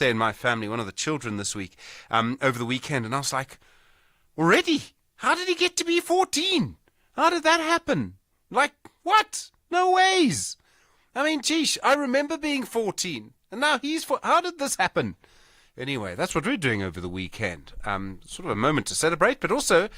birthday in my family, one of the children this week, over the weekend, and I was like, already? How did he get to be 14? How did that happen? Like, what? No ways. I mean, geesh, I remember being 14, and now he's how did this happen? Anyway, that's what we're doing over the weekend. Sort of a moment to celebrate, but also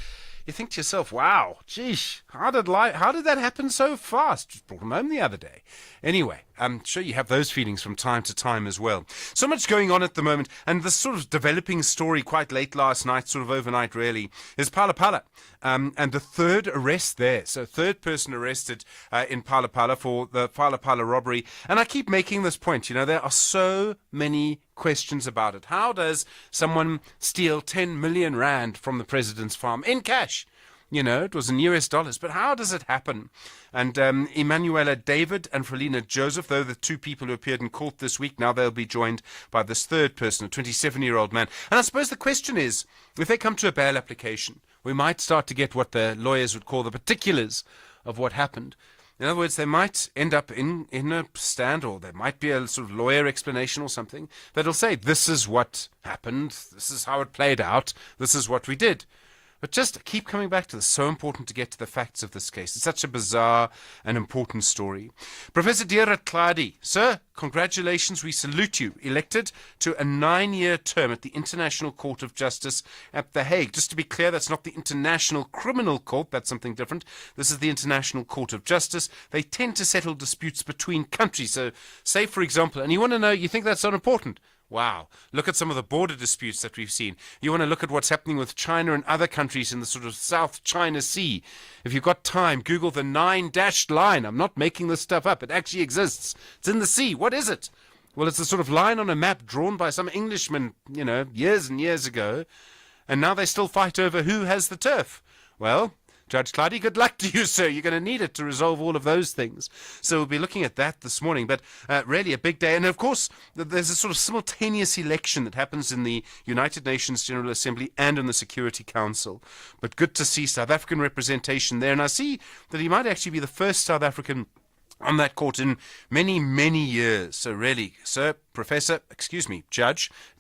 you think to yourself, wow, geesh, how did that happen so fast? Just brought him home the other day. Anyway, I'm sure you have those feelings from time to time as well. So much going on at the moment, and this sort of developing story quite late last night, sort of overnight really, is Phala Phala, and the third arrest there. So third person arrested in Phala Phala for the Phala Phala robbery. And I keep making this point, there are so many questions about it. How does someone steal 10 million rand from the president's farm in cash? It was in US dollars, but how does it happen? And Emanuela David and Frelina Joseph, though the two people who appeared in court this week, now they'll be joined by this third person, a 27-year-old man. And I suppose the question is, if they come to a bail application, we might start to get what the lawyers would call the particulars of what happened. In other words, they might end up in a stand, or there might be a sort of lawyer explanation or something that'll say, this is what happened, this is how it played out, this is what we did. But just keep coming back to this. So important to get to the facts of this case. It's such a bizarre and important story. Professor Grootes On, sir, congratulations. We salute you. Elected to a 9-year term at the International Court of Justice at The Hague. Just to be clear, that's not the International Criminal Court. That's something different. This is the International Court of Justice. They tend to settle disputes between countries. So say, for example, and you want to know, you think that's not important? Wow. Look at some of the border disputes that we've seen. You want to look at what's happening with China and other countries in the sort of South China Sea. If you've got time, Google the 9-dashed line. I'm not making this stuff up. It actually exists. It's in the sea. What is it? Well, it's a sort of line on a map drawn by some Englishman, years and years ago. And now they still fight over who has the turf. Well, Judge Clady, good luck to you, sir. You're going to need it to resolve all of those things. So we'll be looking at that this morning. But really a big day. And, of course, there's a sort of simultaneous election that happens in the United Nations General Assembly and in the Security Council. But good to see South African representation there. And I see that he might actually be the first South African on that court in many, many years. So really, sir, Judge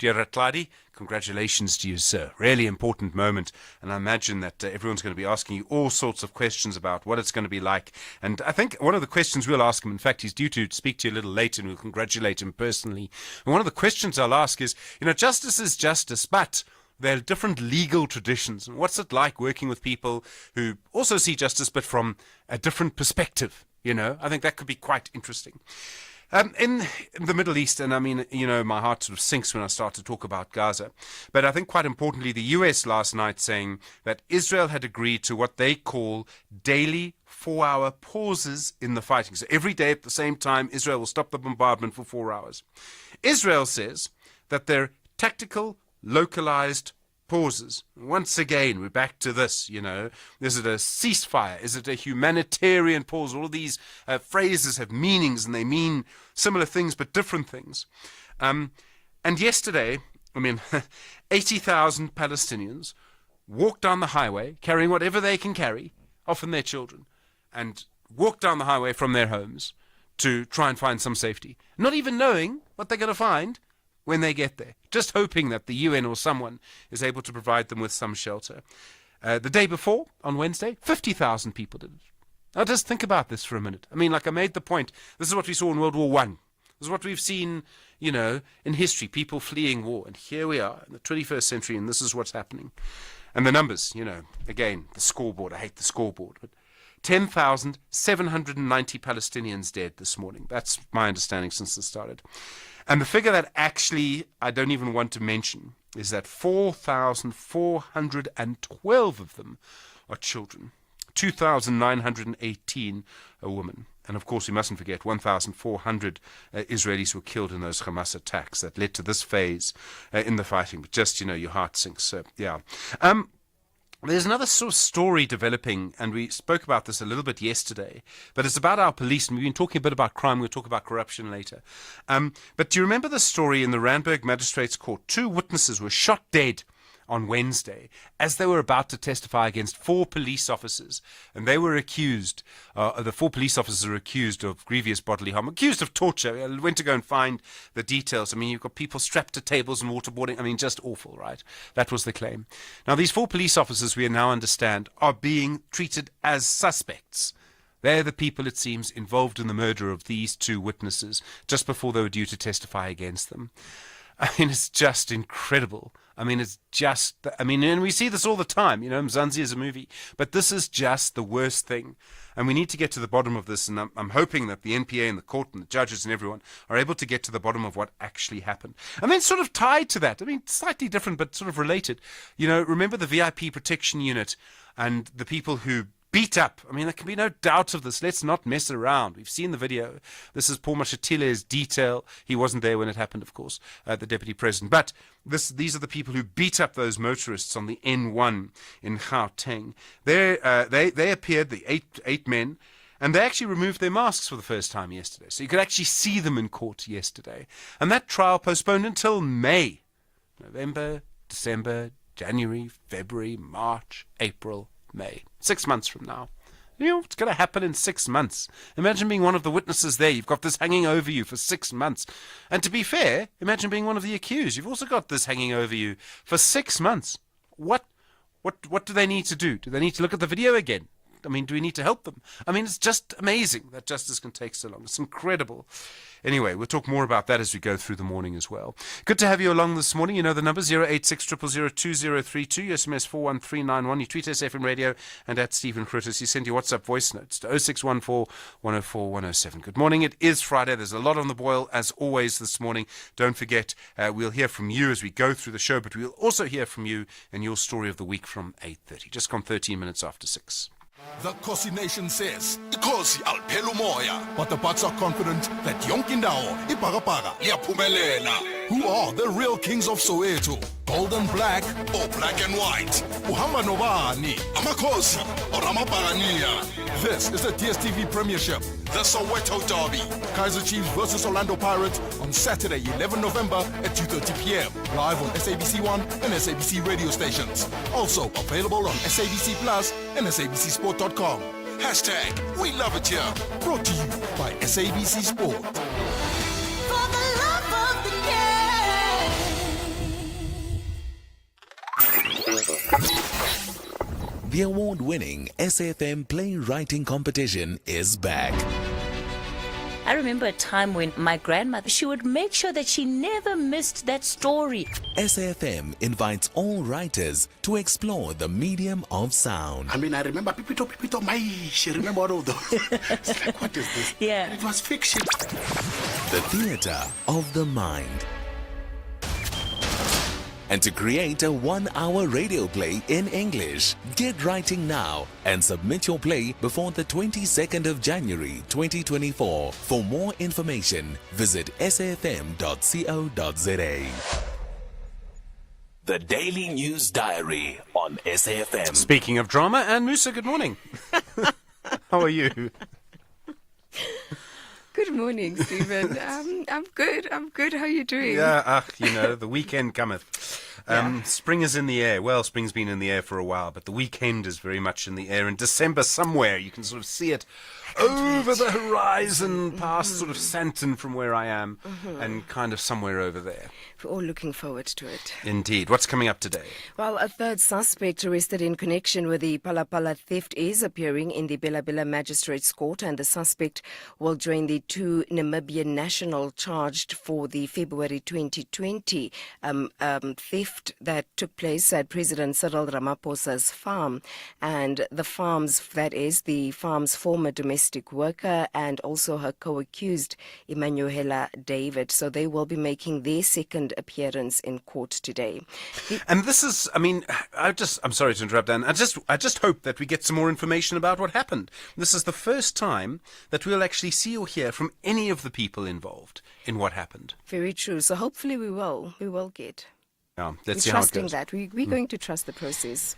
Grootes On, congratulations to you, sir. Really important moment. And I imagine that everyone's going to be asking you all sorts of questions about what it's going to be like. And I think one of the questions we'll ask him, in fact, he's due to speak to you a little later and we'll congratulate him personally. And one of the questions I'll ask is, justice is justice, but there are different legal traditions. And what's it like working with people who also see justice, but from a different perspective? I think that could be quite interesting. In the Middle East, and I mean, my heart sort of sinks when I start to talk about Gaza. But I think quite importantly, the US last night saying that Israel had agreed to what they call daily 4-hour pauses in the fighting. So every day at the same time, Israel will stop the bombardment for 4 hours. Israel says that they're tactical, localized pauses. Once again, we're back to this, Is it a ceasefire? Is it a humanitarian pause? All of these phrases have meanings and they mean similar things but different things. And yesterday, 80,000 Palestinians walked down the highway carrying whatever they can carry, often their children, and walked down the highway from their homes to try and find some safety, not even knowing what they're going to find when they get there, just hoping that the UN or someone is able to provide them with some shelter. The day before, on Wednesday, 50,000 people did it. Now just think about this for a minute. I made the point, this is what we saw in World War I. This is what we've seen, in history, people fleeing war. And here we are in the 21st century, and this is what's happening. And the numbers, again, the scoreboard, I hate the scoreboard, but 10,790 Palestinians dead this morning. That's my understanding since this started. And the figure that actually I don't even want to mention is that 4,412 of them are children, 2,918 a woman. And of course, we mustn't forget 1,400 Israelis were killed in those Hamas attacks that led to this phase in the fighting. But just, your heart sinks. So, yeah. There's another sort of story developing, and we spoke about this a little bit yesterday, but it's about our police, and we've been talking a bit about crime. We'll talk about corruption later. But do you remember the story in the Randburg Magistrates Court? 2 witnesses were shot dead on Wednesday as they were about to testify against 4 police officers. And they were accused, the 4 police officers are accused of grievous bodily harm, accused of torture. I went to go and find the details. I mean, you've got people strapped to tables and waterboarding. I mean, just awful, right? That was the claim. Now, these 4 police officers, we now understand, are being treated as suspects. They're the people, it seems, involved in the murder of these 2 witnesses just before they were due to testify against them. I mean, it's just incredible. I mean, and we see this all the time. You know, Mzansi is a movie. But this is just the worst thing. And we need to get to the bottom of this. And I'm hoping that the NPA and the court and the judges and everyone are able to get to the bottom of what actually happened. And then sort of tied to that, I mean, slightly different, but sort of related. You know, remember the VIP protection unit and the people who beat up. I mean, there can be no doubt of this. Let's not mess around. We've seen the video. This is Paul Mashatile's detail. He wasn't there when it happened, of course, the deputy president. But these are the people who beat up those motorists on the N1 in Gauteng. They appeared, the eight men, and they actually removed their masks for the first time yesterday. So you could actually see them in court yesterday. And that trial postponed until May. November, December, January, February, March, April, May. 6 months from now. You know what's going to happen in 6 months? Imagine being one of the witnesses there. You've got this hanging over you for 6 months. And to be fair, imagine being one of the accused. You've also got this hanging over you for 6 months. What do they need to do? Do they need to look at the video again? I mean, do we need to help them? I mean, it's just amazing that justice can take so long. It's incredible. Anyway, we'll talk more about that as we go through the morning as well. Good to have you along this morning. You know the number, 086 0002032, your SMS 41391. You tweet us FM Radio and at Stephen Grootes. You send your WhatsApp voice notes to 0614 104 107. Good morning. It is Friday. There's a lot on the boil as always this morning. Don't forget, we'll hear from you as we go through the show, but we'll also hear from you and your story of the week from 8:30. Just gone 13 minutes after 6. The Kosi Nation says, Ikosi alphela umoya, but the Bucks are confident that yonke indawo ibhakabhaka liyaphumelela. Who are the real kings of Soweto? Gold and black or black and white? Uhamba nobani, amakhosi or amabhakaniya? This is the DSTV Premiership, the Soweto Derby. Kaizer Chiefs versus Orlando Pirates on Saturday, 11 November at 2:30 p.m. Live on SABC1 and SABC radio stations. Also available on SABC Plus and SABCSport.com. Hashtag We Love It Here. Brought to you by SABC Sport. For the love of the game. The award-winning SAFM playwriting competition is back. I remember a time when my grandmother, she would make sure that she never missed that story. SAFM invites all writers to explore the medium of sound. I mean, I remember Pipito, she remember all of those. It's like, what is this? Yeah. And it was fiction. The theater of the mind. And to create a 1-hour radio play in English, get writing now and submit your play before the 22nd of January 2024. For more information, visit safm.co.za. The Daily News Diary on SAFM. Speaking of drama, and Musa, good morning. How are you? Good morning, Stephen. I'm good. How are you doing? Yeah, the weekend cometh. Spring is in the air. Well, spring's been in the air for a while, but the weekend is very much in the air. In December somewhere, you can sort of see it over the horizon, past sort of Santon from where I am, and kind of somewhere over there. We're all looking forward to it. Indeed. What's coming up today? Well, a third suspect arrested in connection with the Palapala theft is appearing in the Bela Bela Magistrates Court, and the suspect will join the 2 Namibian nationals charged for the February 2020 theft that took place at President Cyril Ramaphosa's farm. And the farm's former domestic worker and also her co-accused, Emmanuela David. So they will be making their second appearance in court today. And this is, I'm sorry to interrupt, Dan. I just hope that we get some more information about what happened. This is the first time that we'll actually see or hear from any of the people involved in what happened. Very true. So hopefully we will get. Yeah, let's We're see how it trusting goes. that. We're going to trust the process.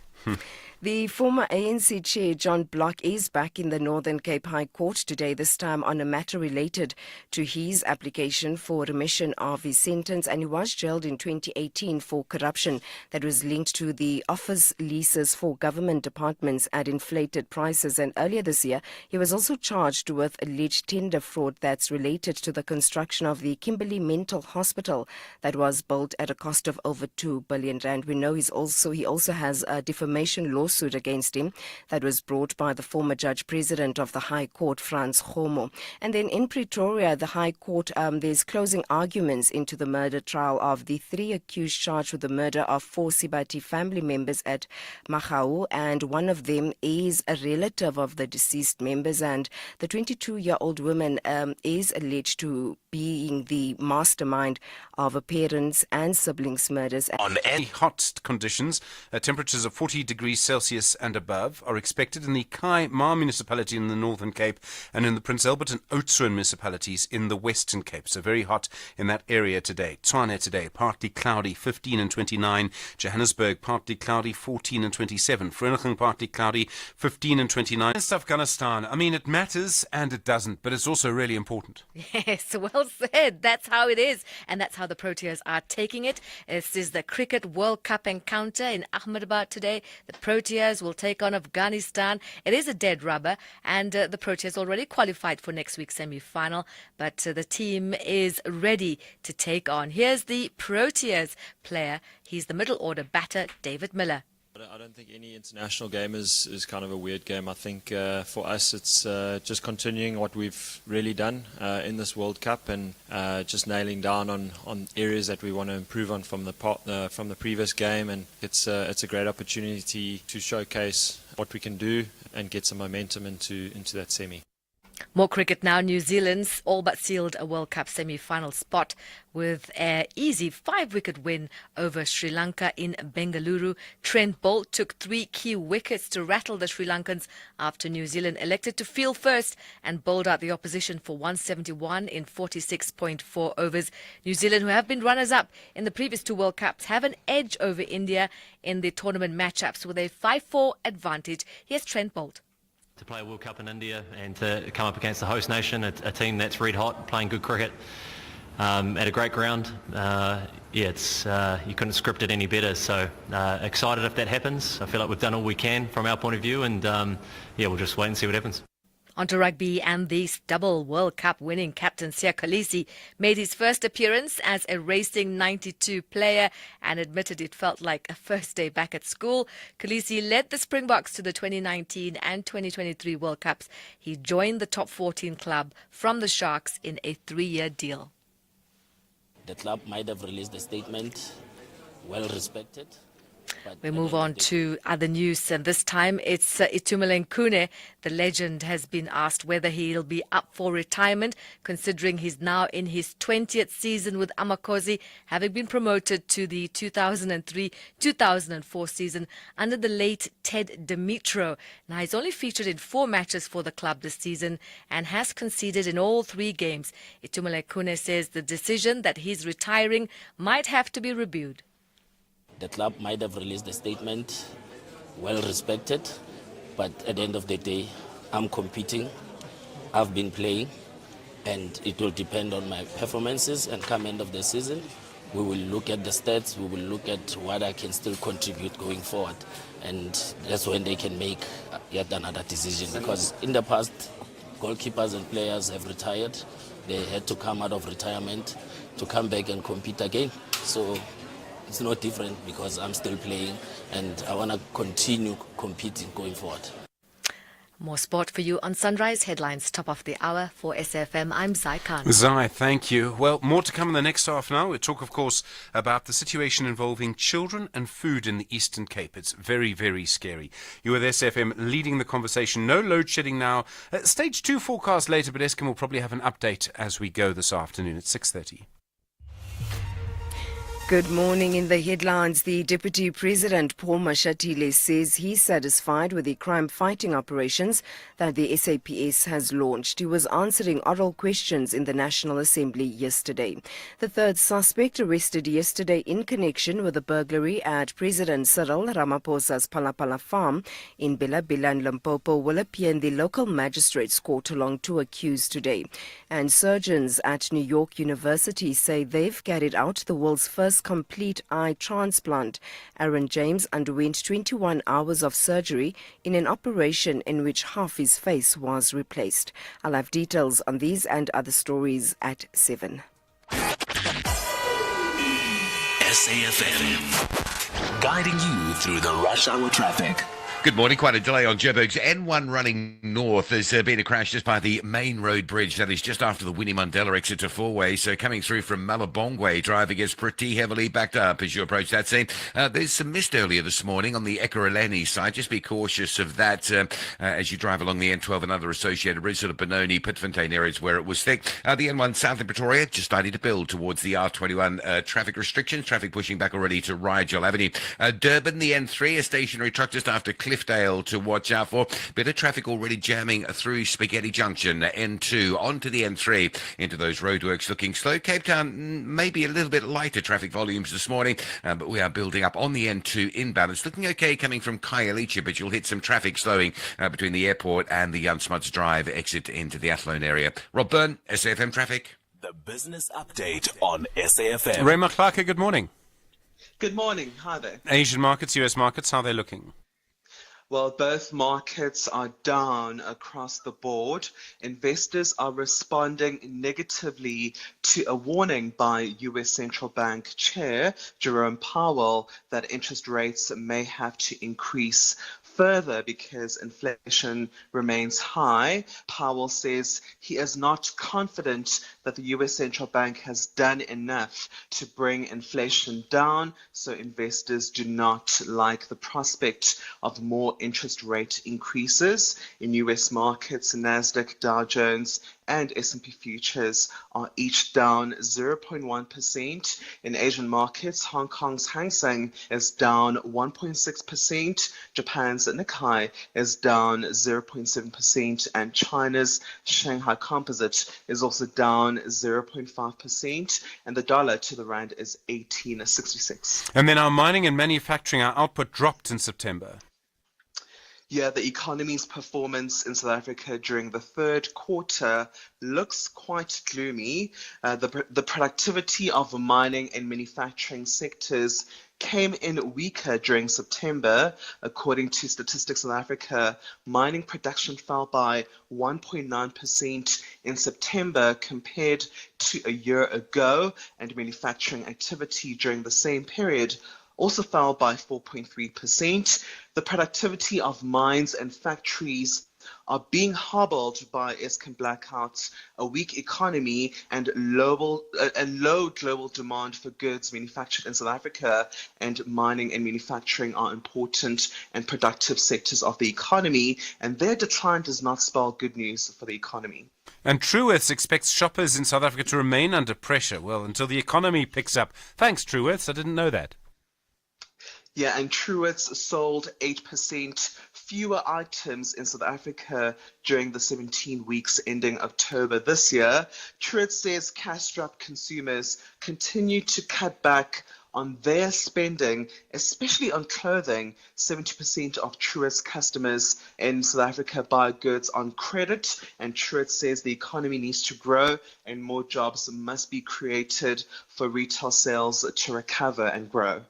The former ANC chair, John Block, is back in the Northern Cape High Court today, this time on a matter related to his application for remission of his sentence, and he was jailed in 2018 for corruption that was linked to the office leases for government departments at inflated prices. And earlier this year, he was also charged with alleged tender fraud that's related to the construction of the Kimberley Mental Hospital that was built at a cost of over 2 billion rand. We know he also has a defamation lawsuit against him that was brought by the former Judge President of the High Court, Frans Gomo. And then in Pretoria, the High Court, there's closing arguments into the murder trial of the 3 accused charged with the murder of 4 Sibati family members at Magau, and one of them is a relative of the deceased members, and the 22-year-old woman is alleged to being the mastermind of her parents' and siblings' murders. On any hot conditions, temperatures of 40 degrees Celsius and above are expected in the Khai Ma municipality in the Northern Cape and in the Prince Albert and Oudtshoorn municipalities in the Western Cape. So very hot in that area today. Tshwane today, partly cloudy, 15 and 29. Johannesburg, partly cloudy, 14 and 27. Vereeniging, partly cloudy, 15 and 29. It's Afghanistan. I mean, it matters and it doesn't, but it's also really important. Yes, well said. That's how it is. And that's how the Proteas are taking it. This is the Cricket World Cup encounter in Ahmedabad today. The Proteas will take on Afghanistan. It is a dead rubber, and the Proteas already qualified for next week's semi-final, but the team is ready to take on. Here's the Proteas player. He's the middle order batter, David Miller. I don't think any international game is kind of a weird game. I think for us it's just continuing what we've really done in this World Cup, and just nailing down on areas that we want to improve on from the previous game. And it's a great opportunity to showcase what we can do and get some momentum into that semi. More cricket now. New Zealand's all but sealed a World Cup semi-final spot with an easy 5-wicket win over Sri Lanka in Bengaluru. Trent Bolt took 3 key wickets to rattle the Sri Lankans after New Zealand elected to field first and bowled out the opposition for 171 in 46.4 overs. New Zealand, who have been runners-up in the previous 2 World Cups, have an edge over India in the tournament matchups with a 5-4 advantage. Here's Trent Bolt. To play a World Cup in India and to come up against the host nation, a team that's red hot, playing good cricket at a great ground. It's you couldn't script it any better. So excited if that happens. I feel like we've done all we can from our point of view, and we'll just wait and see what happens. On to rugby, and the double World Cup winning captain Siya Kolisi made his first appearance as a racing 92 player and admitted it felt like a first day back at school. Kolisi led the Springboks to the 2019 and 2023 World Cups. He joined the top 14 club from the Sharks in a 3-year deal. The club might have released a statement, well respected. We move on to other news, and this time it's Itumeleng Khune. The legend has been asked whether he'll be up for retirement, considering he's now in his 20th season with Amakosi, having been promoted to the 2003-2004 season under the late Ted Dimitro. Now, he's only featured in 4 matches for the club this season and has conceded in all 3 games. Itumeleng Khune says the decision that he's retiring might have to be reviewed. The club might have released a statement, well respected, but at the end of the day, I'm competing, I've been playing, and it will depend on my performances. And come end of the season, we will look at the stats, we will look at what I can still contribute going forward, and that's when they can make yet another decision. Because in the past, goalkeepers and players have retired. They had to come out of retirement to come back and compete again. So it's not different because I'm still playing and I want to continue competing going forward. More sport for you on Sunrise Headlines, top of the hour for SFM. I'm Zai Khan. Zai, thank you. Well, more to come in the next half an hour. We'll talk, of course, about the situation involving children and food in the Eastern Cape. It's very, very scary. You're with SFM leading the conversation. No load shedding now. Stage 2 forecast later, but Eskom will probably have an update as we go this afternoon at 6:30. Good morning. In the headlines, the Deputy President Paul Mashatile says he's satisfied with the crime-fighting operations that the SAPS has launched. He was answering oral questions in the National Assembly yesterday. The third suspect arrested yesterday in connection with a burglary at President Cyril Ramaphosa's Palapala farm in Bela-Bela and Limpopo will appear in the local magistrates court along two accused today. And surgeons at New York University say they've carried out the world's first complete eye transplant. Aaron James underwent 21 hours of surgery in an operation in which half his face was replaced. I'll have details on these and other stories at 7. SAFM, guiding you through the rush hour traffic. Good morning. Quite a delay on Joburg's N1 running north. There's been a crash just by the main road bridge. That is just after the Winnie Mandela exit to four-way. So coming through from Malabongwe, driving is pretty heavily backed up as you approach that scene. There's some mist earlier this morning on the Ekurhuleni side. Just be cautious of that as you drive along the N12 and other associated routes, sort of Benoni, Pitfontein areas where it was thick. The N1 south in Pretoria just starting to build towards the R21 traffic restrictions. Traffic pushing back already to Rigel Avenue. Durban, the N3, a stationary truck just after Cliffdale to watch out for. Bit of traffic already jamming through Spaghetti Junction, N2, onto the N3, into those roadworks looking slow. Cape Town, maybe a little bit lighter traffic volumes this morning, but we are building up on the N2 inbound. It's looking okay coming from Khayelitsha, but you'll hit some traffic slowing between the airport and the Jan Smuts Drive exit into the Athlone area. Rob Byrne, SAFM Traffic. The business update on SAFM. Ray McClarker, good morning. Good morning. Hi there. Asian markets, US markets, how are they looking? Well, both markets are down across the board. Investors are responding negatively to a warning by U.S. Central Bank Chair Jerome Powell that interest rates may have to increase further because inflation remains high. Powell says he is not confident that the U.S. Central Bank has done enough to bring inflation down, so investors do not like the prospect of more interest rate increases. In U.S. markets, Nasdaq, Dow Jones, and S&P futures are each down 0.1%. In Asian markets, Hong Kong's Hang Seng is down 1.6%, Japan's Nikkei is down 0.7%, and China's Shanghai Composite is also down 0.5%, and the dollar to the rand is 18.66. And then our mining and manufacturing, our output dropped in September. Yeah, the economy's performance in South Africa during the third quarter looks quite gloomy. The productivity of mining and manufacturing sectors came in weaker during September. According to Statistics South Africa, mining production fell by 1.9% in September compared to a year ago, and manufacturing activity during the same period also fell by 4.3%. The productivity of mines and factories are being hobbled by Eskom blackouts, a weak economy, and low global demand for goods manufactured in South Africa. And mining and manufacturing are important and productive sectors of the economy, and their decline does not spell good news for the economy. And Truworths expects shoppers in South Africa to remain under pressure, well, until the economy picks up. Thanks, Truworths. I didn't know that. Yeah, and Truworths sold 8% fewer items in South Africa during the 17 weeks ending October this year. Truworths says cash-strapped consumers continue to cut back on their spending, especially on clothing. 70% of Truworths customers in South Africa buy goods on credit, and Truworths says the economy needs to grow and more jobs must be created for retail sales to recover and grow.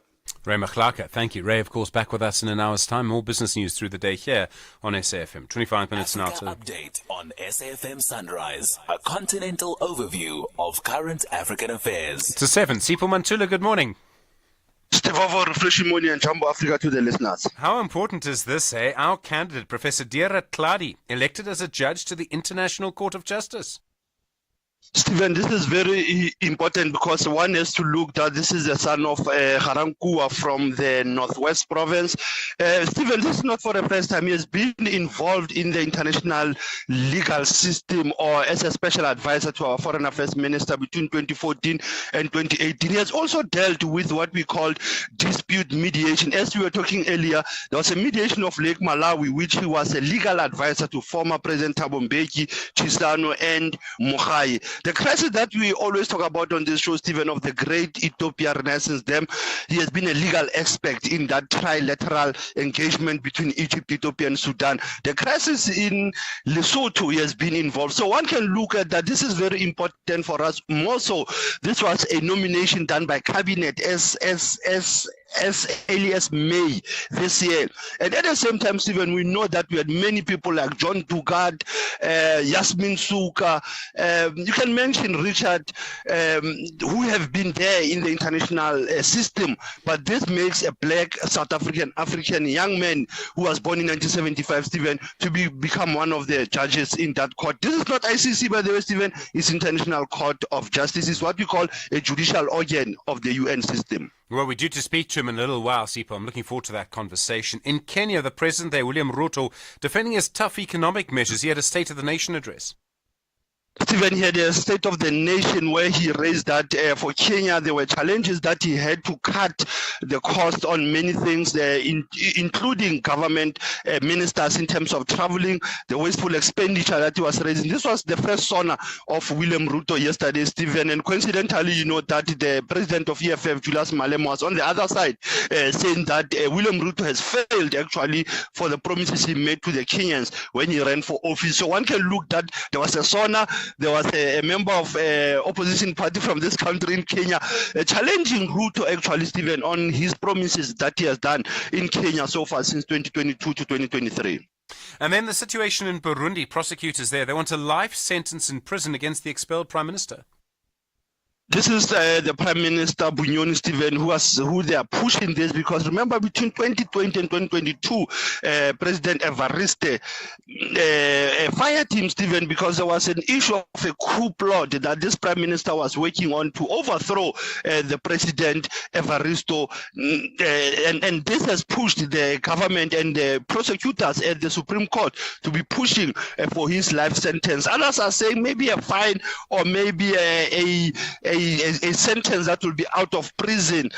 Ray McClarker, thank you. Ray, of course, back with us in an hour's time. More business news through the day here on SAFM. 25 minutes Africa now. Update on SAFM Sunrise. A continental overview of current African affairs. To 7. Sipho Mantula, good morning. Stefan, refreshing morning and Jumbo Africa to the listeners. How important is this, eh? Our candidate, Professor Dira Tladi, elected as a judge to the International Court of Justice. Stephen, this is very important because one has to look that this is the son of Harankua from the Northwest Province. Stephen, this is not for the first time. He has been involved in the international legal system or as a special advisor to our Foreign Affairs Minister between 2014 and 2018. He has also dealt with what we called dispute mediation. As we were talking earlier, there was a mediation of Lake Malawi, which he was a legal advisor to former President Thabo Mbeki, Chisano, and Mogai. The crisis that we always talk about on this show, Stephen, of the great Ethiopia Renaissance Dam, he has been a legal expert in that trilateral engagement between Egypt, Ethiopia, and Sudan. The crisis in Lesotho, he has been involved. So one can look at that. This is very important for us. More so, this was a nomination done by Cabinet as early as May this year. And at the same time, Stephen, we know that we had many people like John Dugard, Yasmin Suka, you can mention Richard, who have been there in the international system. But this makes a black South African young man who was born in 1975, Stephen, to become one of the judges in that court. This is not ICC, by the way, Stephen. It's International Court of Justice. It's what we call a judicial organ of the UN system. Well, we're due to speak to him in a little while, Sipho. I'm looking forward to that conversation. In Kenya, the president there, William Ruto, defending his tough economic measures. He had a State of the Nation address. Stephen, he had a State of the Nation where he raised that for Kenya, there were challenges that he had to cut the cost on many things, including government ministers in terms of traveling, the wasteful expenditure that he was raising. This was the first sona of William Ruto yesterday, Stephen. And coincidentally, you know that the president of EFF, Julius Malema, was on the other side saying that William Ruto has failed actually for the promises he made to the Kenyans when he ran for office. So one can look that there was a sona. There was a member of opposition party from this country in Kenya challenging Ruto actually, Stephen, on his promises that he has done in Kenya so far since 2022 to 2023. And then the situation in Burundi, prosecutors there, they want a life sentence in prison against the expelled Prime Minister. This is the Prime Minister Bunyoni Stephen who they are pushing this because remember between 2020 and 2022 President Evariste fired him, Stephen, because there was an issue of a coup plot that this Prime Minister was working on to overthrow the President Evaristo, and this has pushed the government and the prosecutors at the Supreme Court to be pushing for his life sentence. Others are saying maybe a fine or maybe a sentence that will be out of prison,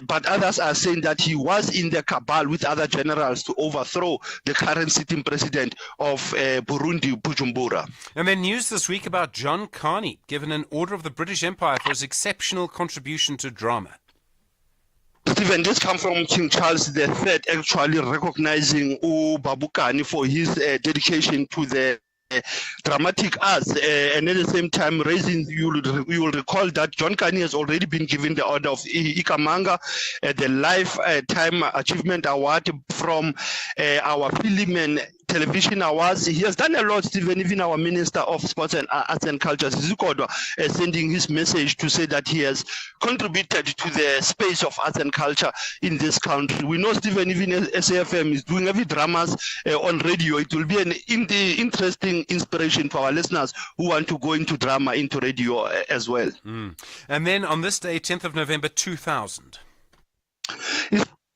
but others are saying that he was in the cabal with other generals to overthrow the current sitting president of Burundi, Bujumbura. And then news this week about John Carney, given an Order of the British Empire for his exceptional contribution to drama. Stephen, this comes from King Charles III, actually recognizing Babukani for his dedication to the dramatic arts, and at the same time raising, you will recall that John Carney has already been given the order of Ikamanga, the Lifetime Achievement Award from our Film and Television Awards. He has done a lot, Stephen. Even our Minister of Sports and Arts and Culture, Zikodwa, sending his message to say that he has contributed to the space of arts and culture in this country. We know, Stephen, even SAFM is doing every dramas on radio. It will be an interesting inspiration for our listeners who want to go into drama, into radio as well. And then on this day, 10th of November 2000.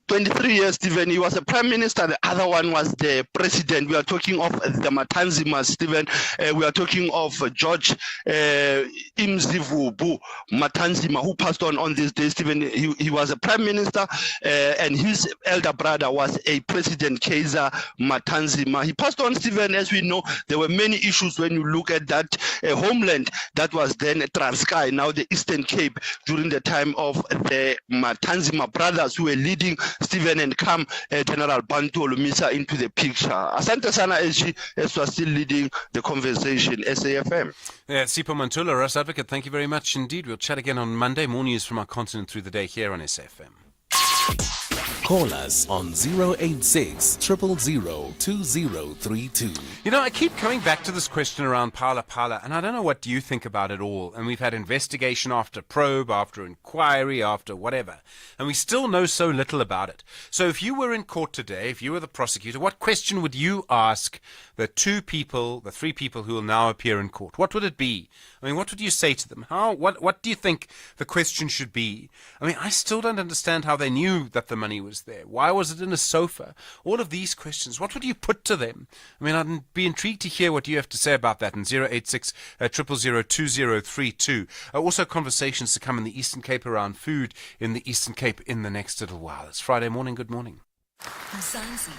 23 years, Stephen. He was a prime minister. The other one was the president. We are talking of the Matanzimas, Stephen. We are talking of George Imzivubu Matanzima, who passed on this day, Stephen. He was a prime minister, and his elder brother was a president, Kaiser Matanzima. He passed on, Stephen. As we know, there were many issues when you look at that homeland that was then Transkei, now the Eastern Cape, during the time of the Matanzima brothers who were leading, Stephen, and come General Bantu Olumisa into the picture. Asante Sana SG, as was still leading the conversation, SAFM. Sipho Mantula, Russ Advocate, thank you very much indeed. We'll chat again on Monday. More news from our continent through the day here on SAFM. Call us on 086 000 2032. You know, I keep coming back to this question around Pala Pala, and I don't know what you think about it all. And we've had investigation after probe, after inquiry, after whatever, and we still know so little about it. So if you were in court today, if you were the prosecutor, what question would you ask the three people who will now appear in court? What would it be? I mean, what would you say to them? What do you think the question should be? I mean, I still don't understand how they knew that the money was there. Why was it in a sofa? All of these questions. What would you put to them? I mean, I'd be intrigued to hear what you have to say about that in 086 000 2032. Also, conversations to come in the Eastern Cape around food in the Eastern Cape in the next little while. It's Friday morning. Good morning. Mzansi,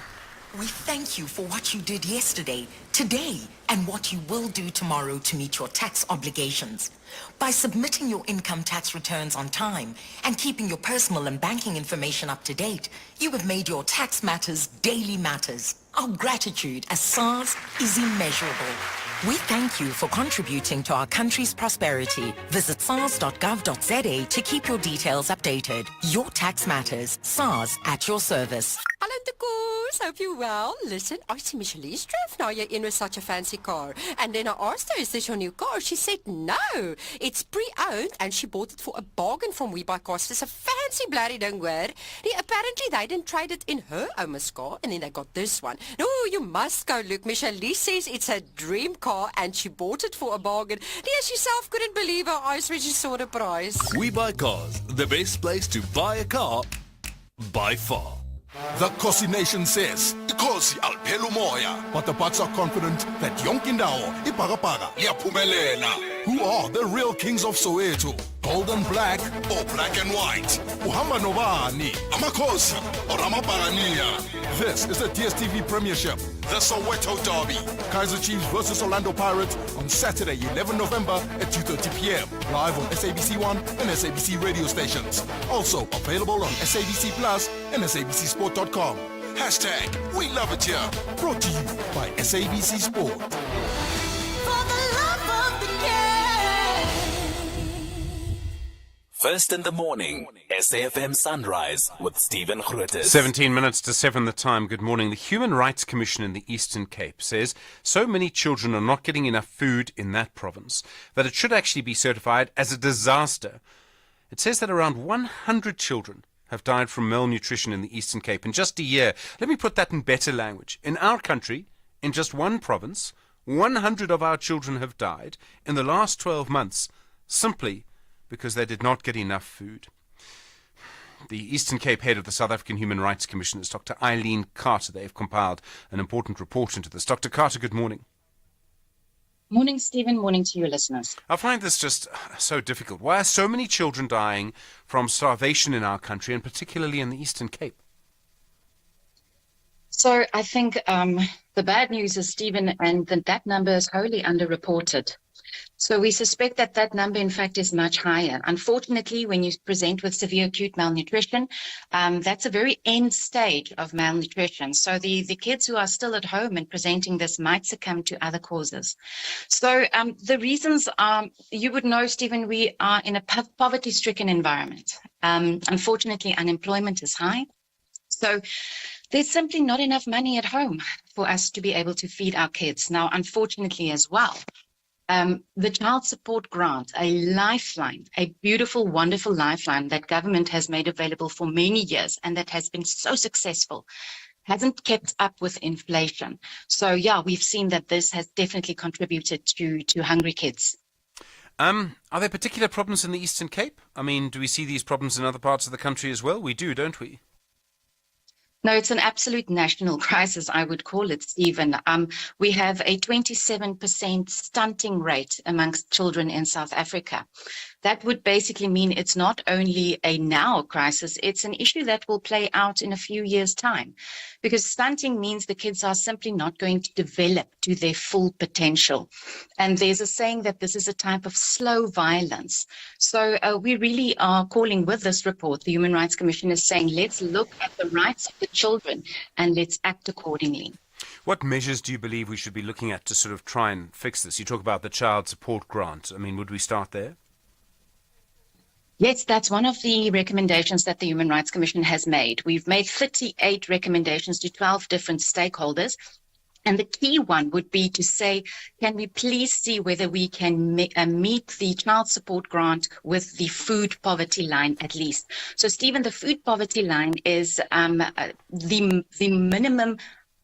we thank you for what you did yesterday, today, and what you will do tomorrow to meet your tax obligations. By submitting your income tax returns on time and keeping your personal and banking information up to date, you have made your tax matters daily matters. Our gratitude as SARS is immeasurable. We thank you for contributing to our country's prosperity. Visit sars.gov.za to keep your details updated. Your tax matters. SARS at your service. Hallo Takoos, hope you're well. Listen, I see Michelle's drove now you're in with such a fancy car. And then I asked her, is this your new car? She said no, it's pre-owned and she bought it for a bargain from We Buy Cars. It's a fancy bloody ding hoor. Apparently they didn't trade it in her Oma's car and then they got this one. No, you must go look. Michelle says it's a dream car and she bought it for a bargain. She herself couldn't believe her eyes when she saw the price. We Buy Cars, the best place to buy a car by far. The Kosi Nation says, Ikosi alphela umoya, but the Bucks are confident that yonke indawo ibhakabhaka liyaphumelela. Who are the real kings of Soweto? Gold and black or black and white? Uhamba nobani, amakhosi or amabhakaniya? This is the DSTV Premiership, the Soweto Derby. Kaizer Chiefs versus Orlando Pirates on Saturday, 11 November at 2:30 p.m. Live on SABC 1 and SABC radio stations. Also available on SABC Plus and SABCSport.com. Hashtag We Love It Here. Brought to you by SABC Sport. For the love of the game. First in the morning, SAFM Sunrise with Stephen Grootes. 17 minutes to 7 the time. Good morning. The Human Rights Commission in the Eastern Cape says so many children are not getting enough food in that province that it should actually be certified as a disaster. It says that around 100 children have died from malnutrition in the Eastern Cape in just a year. Let me put that in better language. In our country, in just one province, 100 of our children have died in the last 12 months simply because they did not get enough food. The Eastern Cape head of the South African Human Rights Commission is Dr. Eileen Carter. They've compiled an important report into this. Dr. Carter, good morning. Morning, Stephen. Morning to your listeners. I find this just so difficult. Why are so many children dying from starvation in our country, and particularly in the Eastern Cape? So I think the bad news is, Stephen, and that number is wholly underreported. So we suspect that number, in fact, is much higher. Unfortunately, when you present with severe acute malnutrition, that's a very end stage of malnutrition. So the kids who are still at home and presenting this might succumb to other causes. So the reasons are, you would know, Stephen, we are in a poverty-stricken environment. Unfortunately, unemployment is high. So there's simply not enough money at home for us to be able to feed our kids. Now, unfortunately as well, the child support grant, a lifeline, a beautiful, wonderful lifeline that government has made available for many years and that has been so successful, hasn't kept up with inflation. So, yeah, we've seen that this has definitely contributed to hungry kids. Are there particular problems in the Eastern Cape? I mean, do we see these problems in other parts of the country as well? We do, don't we? No, it's an absolute national crisis, I would call it, Stephen. We have a 27% stunting rate amongst children in South Africa. That would basically mean it's not only a now crisis, it's an issue that will play out in a few years' time. Because stunting means the kids are simply not going to develop to their full potential. And there's a saying that this is a type of slow violence. So we really are calling with this report, the Human Rights Commission is saying, let's look at the rights of the children and let's act accordingly. What measures do you believe we should be looking at to sort of try and fix this? You talk about the child support grant. I mean, would we start there? Yes, that's one of the recommendations that the Human Rights Commission has made. We've made 38 recommendations to 12 different stakeholders. And the key one would be to say, can we please see whether we can meet the child support grant with the food poverty line at least? So, Stephen, the food poverty line is the minimum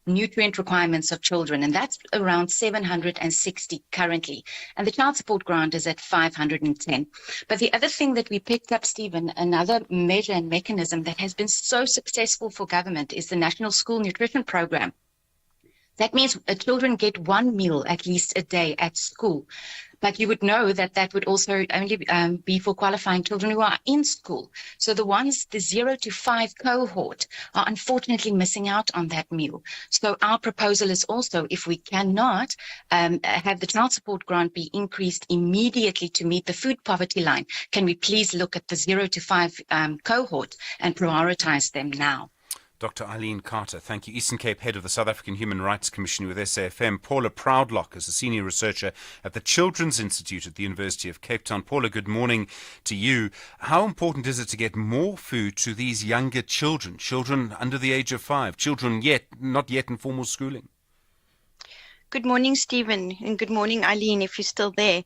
nutrient requirements of children, and that's around 760 currently. And the child support grant is at 510. But the other thing that we picked up, Stephen, another measure and mechanism that has been so successful for government is the National School Nutrition Program. That means children get one meal at least a day at school. But you would know that that would also only be for qualifying children who are in school. So the 0 to 5 cohort are unfortunately missing out on that meal. So our proposal is also, if we cannot have the child support grant be increased immediately to meet the food poverty line, can we please look at the 0 to 5 cohort and prioritize them now? Dr. Eileen Carter, thank you. Eastern Cape head of the South African Human Rights Commission with SAFM. Paula Proudlock is a senior researcher at the Children's Institute at the University of Cape Town. Paula, good morning to you. How important is it to get more food to these younger children, children under the age of 5, children not yet in formal schooling? Good morning, Stephen, and good morning, Eileen, if you're still there.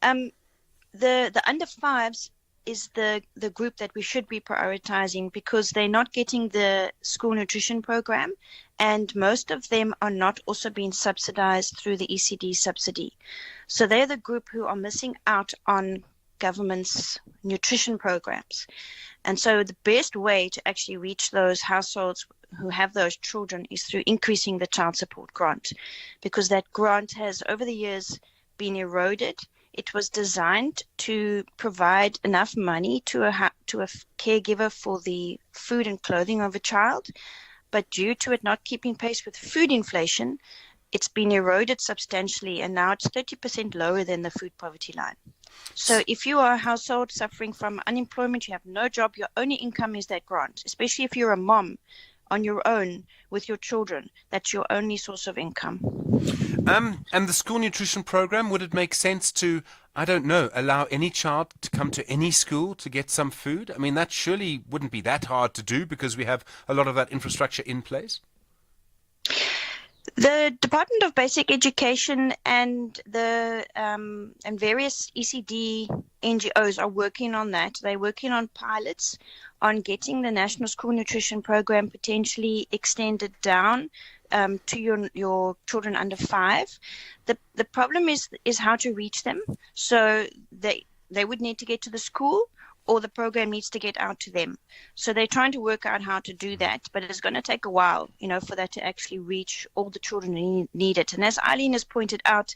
The under 5s is the group that we should be prioritizing because they're not getting the school nutrition program, and most of them are not also being subsidized through the ECD subsidy. So they're the group who are missing out on government's nutrition programs. And so the best way to actually reach those households who have those children is through increasing the child support grant, because that grant has over the years been eroded. It was designed to provide enough money to a caregiver for the food and clothing of a child, but due to it not keeping pace with food inflation, it's been eroded substantially, and now it's 30% lower than the food poverty line. So if you are a household suffering from unemployment, you have no job, your only income is that grant, especially if you're a mom on your own with your children, that's your only source of income. And the school nutrition program, would it make sense to, I don't know, allow any child to come to any school to get some food? I mean, that surely wouldn't be that hard to do because we have a lot of that infrastructure in place. The Department of Basic Education and the and various ECD NGOs are working on that. They're working on pilots on getting the National School Nutrition Program potentially extended down to your children under 5. The problem is how to reach them. So they would need to get to the school, or the program needs to get out to them. So they're trying to work out how to do that, but it's going to take a while, for that to actually reach all the children who need it. And as Eileen has pointed out,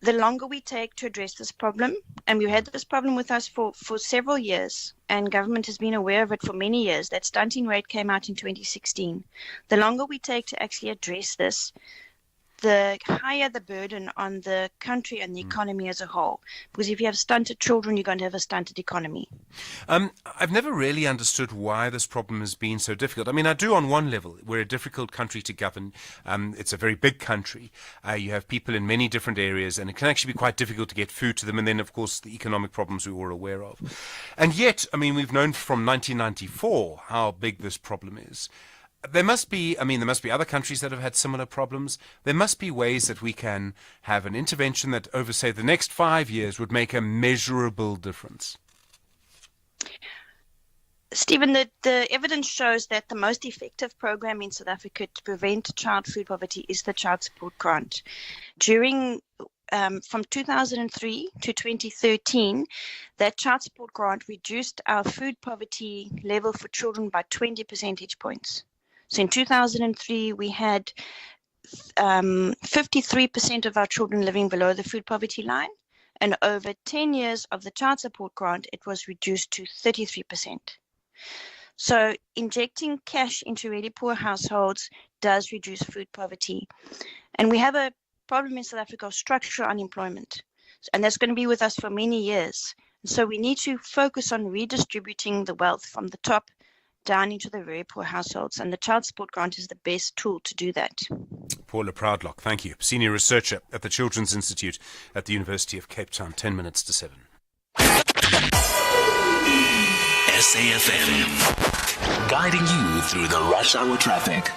the longer we take to address this problem, and we've had this problem with us for several years, and government has been aware of it for many years. That stunting rate came out in 2016. The longer we take to actually address this, the higher the burden on the country and the economy as a whole. Because if you have stunted children, you're going to have a stunted economy. I've never really understood why this problem has been so difficult. I mean, I do on one level. We're a difficult country to govern. It's a very big country. You have people in many different areas, and it can actually be quite difficult to get food to them. And then, of course, the economic problems we were aware of. And yet, I mean, we've known from 1994 how big this problem is. There must be other countries that have had similar problems. There must be ways that we can have an intervention that over, say, the next 5 years would make a measurable difference. Stephen, the evidence shows that the most effective program in South Africa to prevent child food poverty is the child support grant. During from 2003 to 2013, that child support grant reduced our food poverty level for children by 20 percentage points. So in 2003, we had 53% of our children living below the food poverty line. And over 10 years of the child support grant, it was reduced to 33%. So injecting cash into really poor households does reduce food poverty. And we have a problem in South Africa of structural unemployment. And that's going to be with us for many years. So we need to focus on redistributing the wealth from the top down into the very poor households, and the child support grant is the best tool to do that. Paula Proudlock, thank you. Senior researcher at the Children's Institute at the University of Cape Town. 10 minutes to 7. SAFM, guiding you through the rush hour traffic.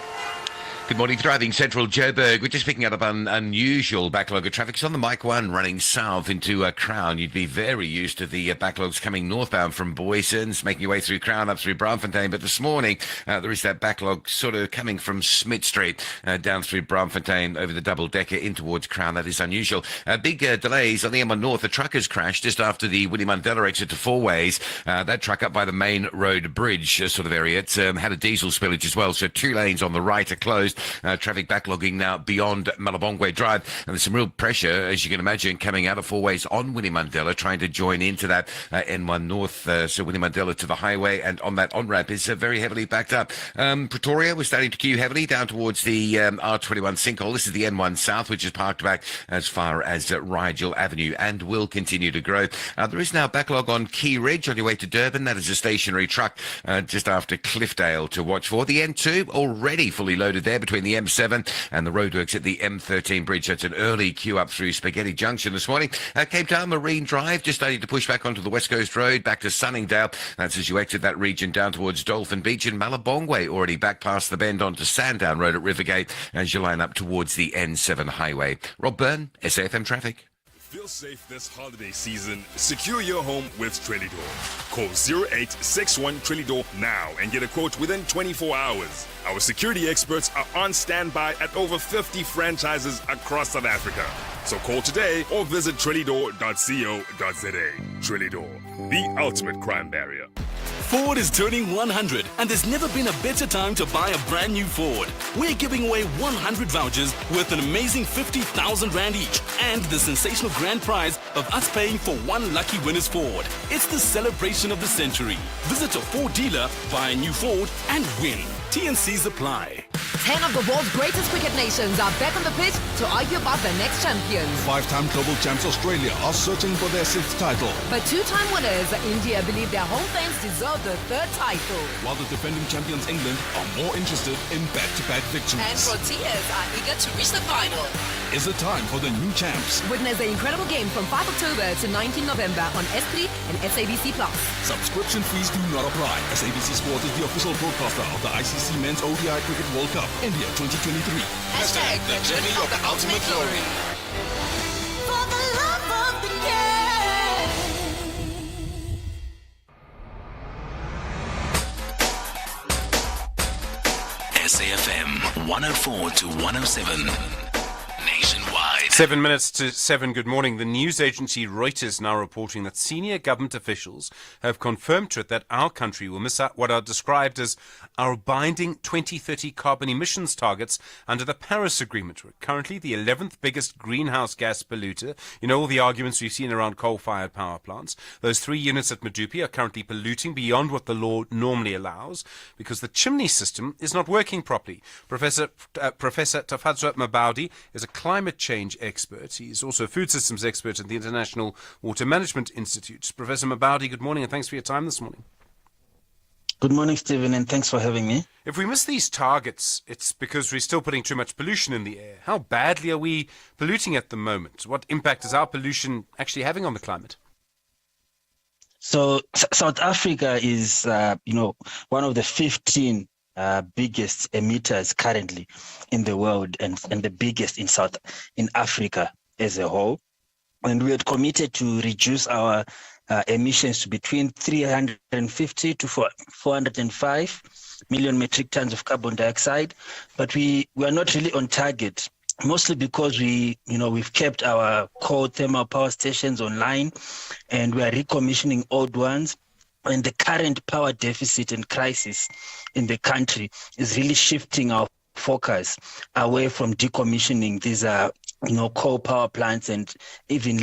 Good morning, thriving Central Joburg. We're just picking up an unusual backlog of traffic. It's on the Mike 1 running south into Crown. You'd be very used to the backlogs coming northbound from Boysons, making your way through Crown up through Braamfontein. But this morning, there is that backlog sort of coming from Smith Street down through Braamfontein over the double-decker in towards Crown. That is unusual. Big delays on the M1 North. The truck has crashed just after the Winnie Mandela exit to Four Ways. That truck up by the main road bridge sort of area. It's had a diesel spillage as well, so 2 lanes on the right are closed. Traffic backlogging now beyond Malabongwe Drive. And there's some real pressure, as you can imagine, coming out of Four Ways on Winnie Mandela, trying to join into that N1 North. So Winnie Mandela to the highway, and on that on-ramp is very heavily backed up. Pretoria, we're starting to queue heavily down towards the R21 sinkhole. This is the N1 South, which is parked back as far as Rigel Avenue and will continue to grow. There is now backlog on Key Ridge on your way to Durban. That is a stationary truck just after Cliffdale to watch for. The N2 already fully loaded there between the M7 and the roadworks at the M13 bridge. That's an early queue up through Spaghetti Junction this morning. Cape Town Marine Drive just starting to push back onto the West Coast Road back to Sunningdale. That's as you exit that region down towards Dolphin Beach, and Malabongwe already back past the bend onto Sandown Road at Rivergate as you line up towards the N7 highway. Rob Byrne, SAFM Traffic. Feel safe this holiday season. Secure your home with Trelidor. Call 0861 Trelidor now and get a quote within 24 hours. Our security experts are on standby at over 50 franchises across South Africa. So call today or visit trelidor.co.za. Trelidor, the ultimate crime barrier. Ford is turning 100, and there's never been a better time to buy a brand new Ford. We're giving away 100 vouchers worth an amazing 50,000 Rand each, and the sensational grand prize of us paying for one lucky winner's Ford. It's the celebration of the century. Visit a Ford dealer, buy a new Ford, and win. TNCs apply. 10 of the world's greatest cricket nations are back on the pitch to argue about the next champions. 5-time global champs Australia are searching for their 6th title, But 2-time winners, India, believe their home fans deserve the 3rd title. while the defending champions England are more interested in back-to-back victories. And Frontiers are eager to reach the final. Is it time for the new champs? Witness the incredible game from 5 October to 19 November on S3 and SABC+. Subscription fees do not apply. SABC Sport is the official broadcaster of the ICC Men's ODI Cricket World Cup, India 2023. Hashtag the journey of the ultimate glory. For the love of the game. SAFM 104 to 107. Nationwide. 7 minutes to 7. Good morning. The news agency Reuters now reporting that senior government officials have confirmed to it that our country will miss out what are described as our binding 2030 carbon emissions targets under the Paris Agreement. We're currently the 11th biggest greenhouse gas polluter. You know, all the arguments we've seen around coal-fired power plants. Those 3 units at Medupi are currently polluting beyond what the law normally allows because the chimney system is not working properly. Professor Tafadzwa Mabaudi is a climate change expert. He's also a food systems expert at the International Water Management Institute. Professor Mabaudi, good morning and thanks for your time this morning. Good morning, Stephen, and thanks for having me. If we miss these targets, it's because we're still putting too much pollution in the air. How badly are we polluting at the moment? What impact is our pollution actually having on the climate? So South Africa is, one of the 15 biggest emitters currently in the world, and the biggest in Africa as a whole. And we had committed to reduce our emissions to between 350 to 405 million metric tons of carbon dioxide, but we are not really on target. Mostly because we've kept our coal thermal power stations online, and we are recommissioning old ones. And the current power deficit and crisis in the country is really shifting our focus away from decommissioning these coal power plants and even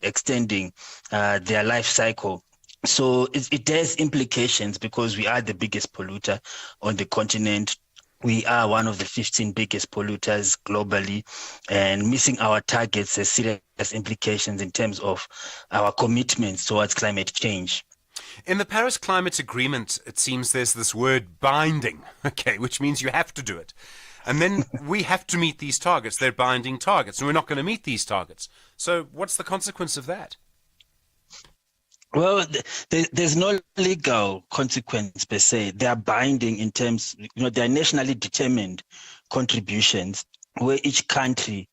extending their life cycle. So it has implications because we are the biggest polluter on the continent. We are one of the 15 biggest polluters globally, and missing our targets has serious implications in terms of our commitments towards climate change. In the Paris Climate Agreement, it seems there's this word binding, which means you have to do it. And then we have to meet these targets. They're binding targets, and we're not going to meet these targets. So what's the consequence of that? Well, there's no legal consequence per se. They are binding in terms, they are nationally determined contributions where each country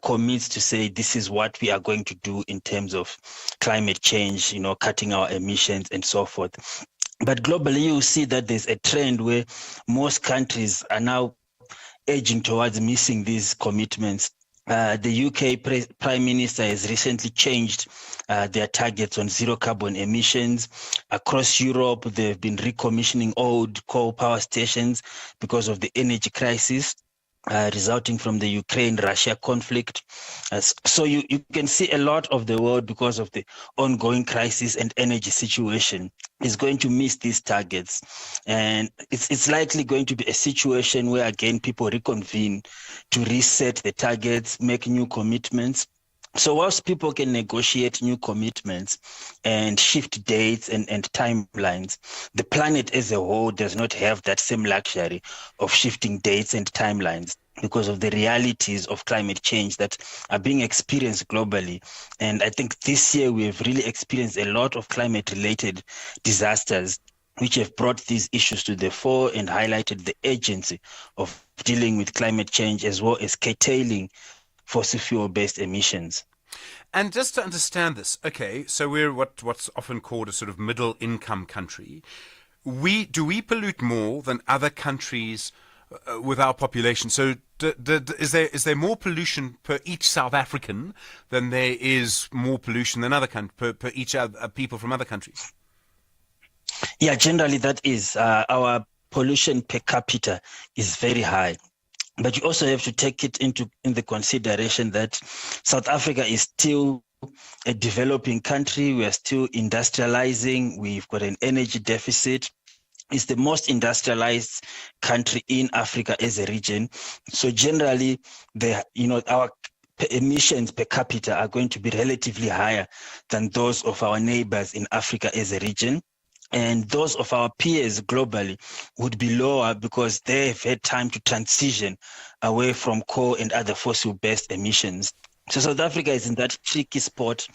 commits to say this is what we are going to do in terms of climate change, cutting our emissions and so forth. But globally, you see that there's a trend where most countries are now edging towards missing these commitments. The UK Prime Minister has recently changed their targets on zero carbon emissions. Across Europe, they've been recommissioning old coal power stations because of the energy crisis resulting from the Ukraine-Russia conflict. So you can see a lot of the world, because of the ongoing crisis and energy situation, is going to miss these targets. And it's likely going to be a situation where, again, people reconvene to reset the targets, make new commitments. So whilst people can negotiate new commitments and shift dates and timelines, the planet as a whole does not have that same luxury of shifting dates and timelines because of the realities of climate change that are being experienced globally. And I think this year we have really experienced a lot of climate-related disasters which have brought these issues to the fore and highlighted the urgency of dealing with climate change as well as curtailing fossil fuel-based emissions. And just to understand this, okay, so we're what's often called a sort of middle-income country. Do we pollute more than other countries with our population? So is there more pollution per each South African than there is more pollution than per each people from other countries? Yeah, generally that is. Our pollution per capita is very high. But you also have to take it in the consideration that South Africa is still a developing country. We are still industrializing. We've got an energy deficit. It's the most industrialized country in Africa as a region. So generally, our emissions per capita are going to be relatively higher than those of our neighbors in Africa as a region. And those of our peers globally would be lower because they've had time to transition away from coal and other fossil-based emissions. So South Africa is in that tricky spot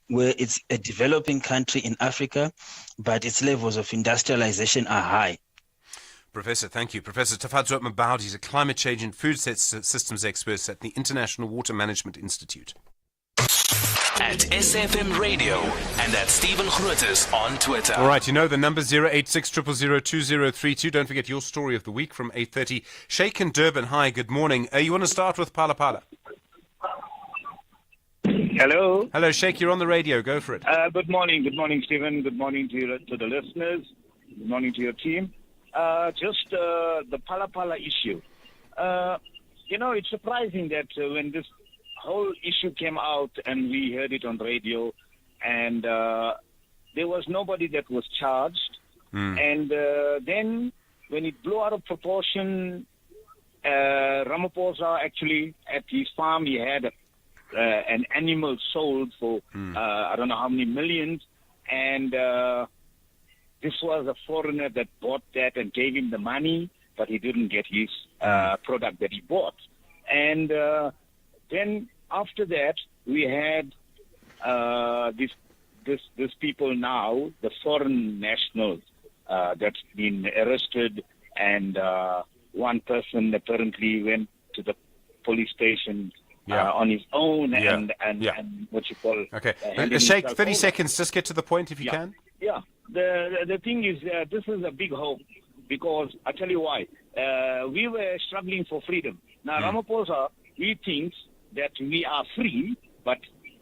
where it's a developing country in Africa, but its levels of industrialization are high. Professor, thank you. Professor Tafadzwa Maboud, he's a climate change and food systems expert at the International Water Management Institute. At SFM Radio and at Stephen Grootes on Twitter. All right, the number 086 Don't forget your story of the week from 8:30. Sheikh in Durban, hi, good morning. You want to start with Pala Pala? Hello. Hello, Sheikh, you're on the radio. Go for it. Good morning, Stephen. Good morning to the listeners. Good morning to your team. Just the Pala Pala issue. It's surprising that when this whole issue came out and we heard it on radio, and there was nobody that was charged. And then when it blew out of proportion, Ramaphosa actually at his farm, he had an animal sold for I don't know how many millions, and this was a foreigner that bought that and gave him the money, but he didn't get his product that he bought. And then after that, we had these people now, the foreign nationals that's been arrested, and one person apparently went to the police station on his own and what you call... Okay. Sheikh, 30 seconds, just get to the point if you can. Yeah. The thing is, this is a big hope, because I tell you why. We were struggling for freedom. Now, Ramaphosa, he thinks that we are free, but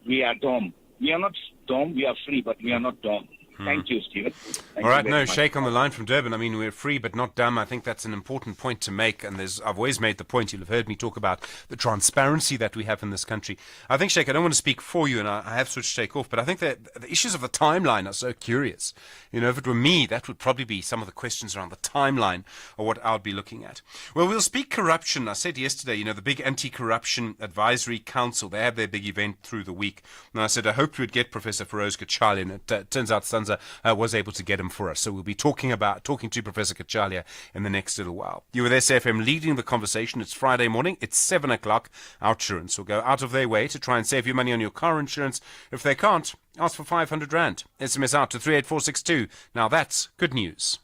we are dumb. We are not dumb, we are free, but we are not dumb. Thank you, Stephen. All right, Sheikh on the line from Durban. I mean, we're free but not dumb. I think that's an important point to make, and I've always made the point, you'll have heard me talk about the transparency that we have in this country. I think, Sheikh, I don't want to speak for you, and I have switched Sheikh off, but I think that the issues of the timeline are so curious. If it were me, that would probably be some of the questions around the timeline or what I would be looking at. Well, we'll speak corruption. I said yesterday, the big Anti-Corruption Advisory Council, they have their big event through the week. And I said I hoped we'd get Professor Feroz Kachali, and it turns out it's Mpanza was able to get him for us. So we'll be talking to Professor Kachalia in the next little while. You're with SFM leading the conversation. It's Friday morning. It's 7 o'clock. Outsurance will go out of their way to try and save you money on your car insurance. If they can't, ask for 500 Rand. SMS out to 38462. Now that's good news.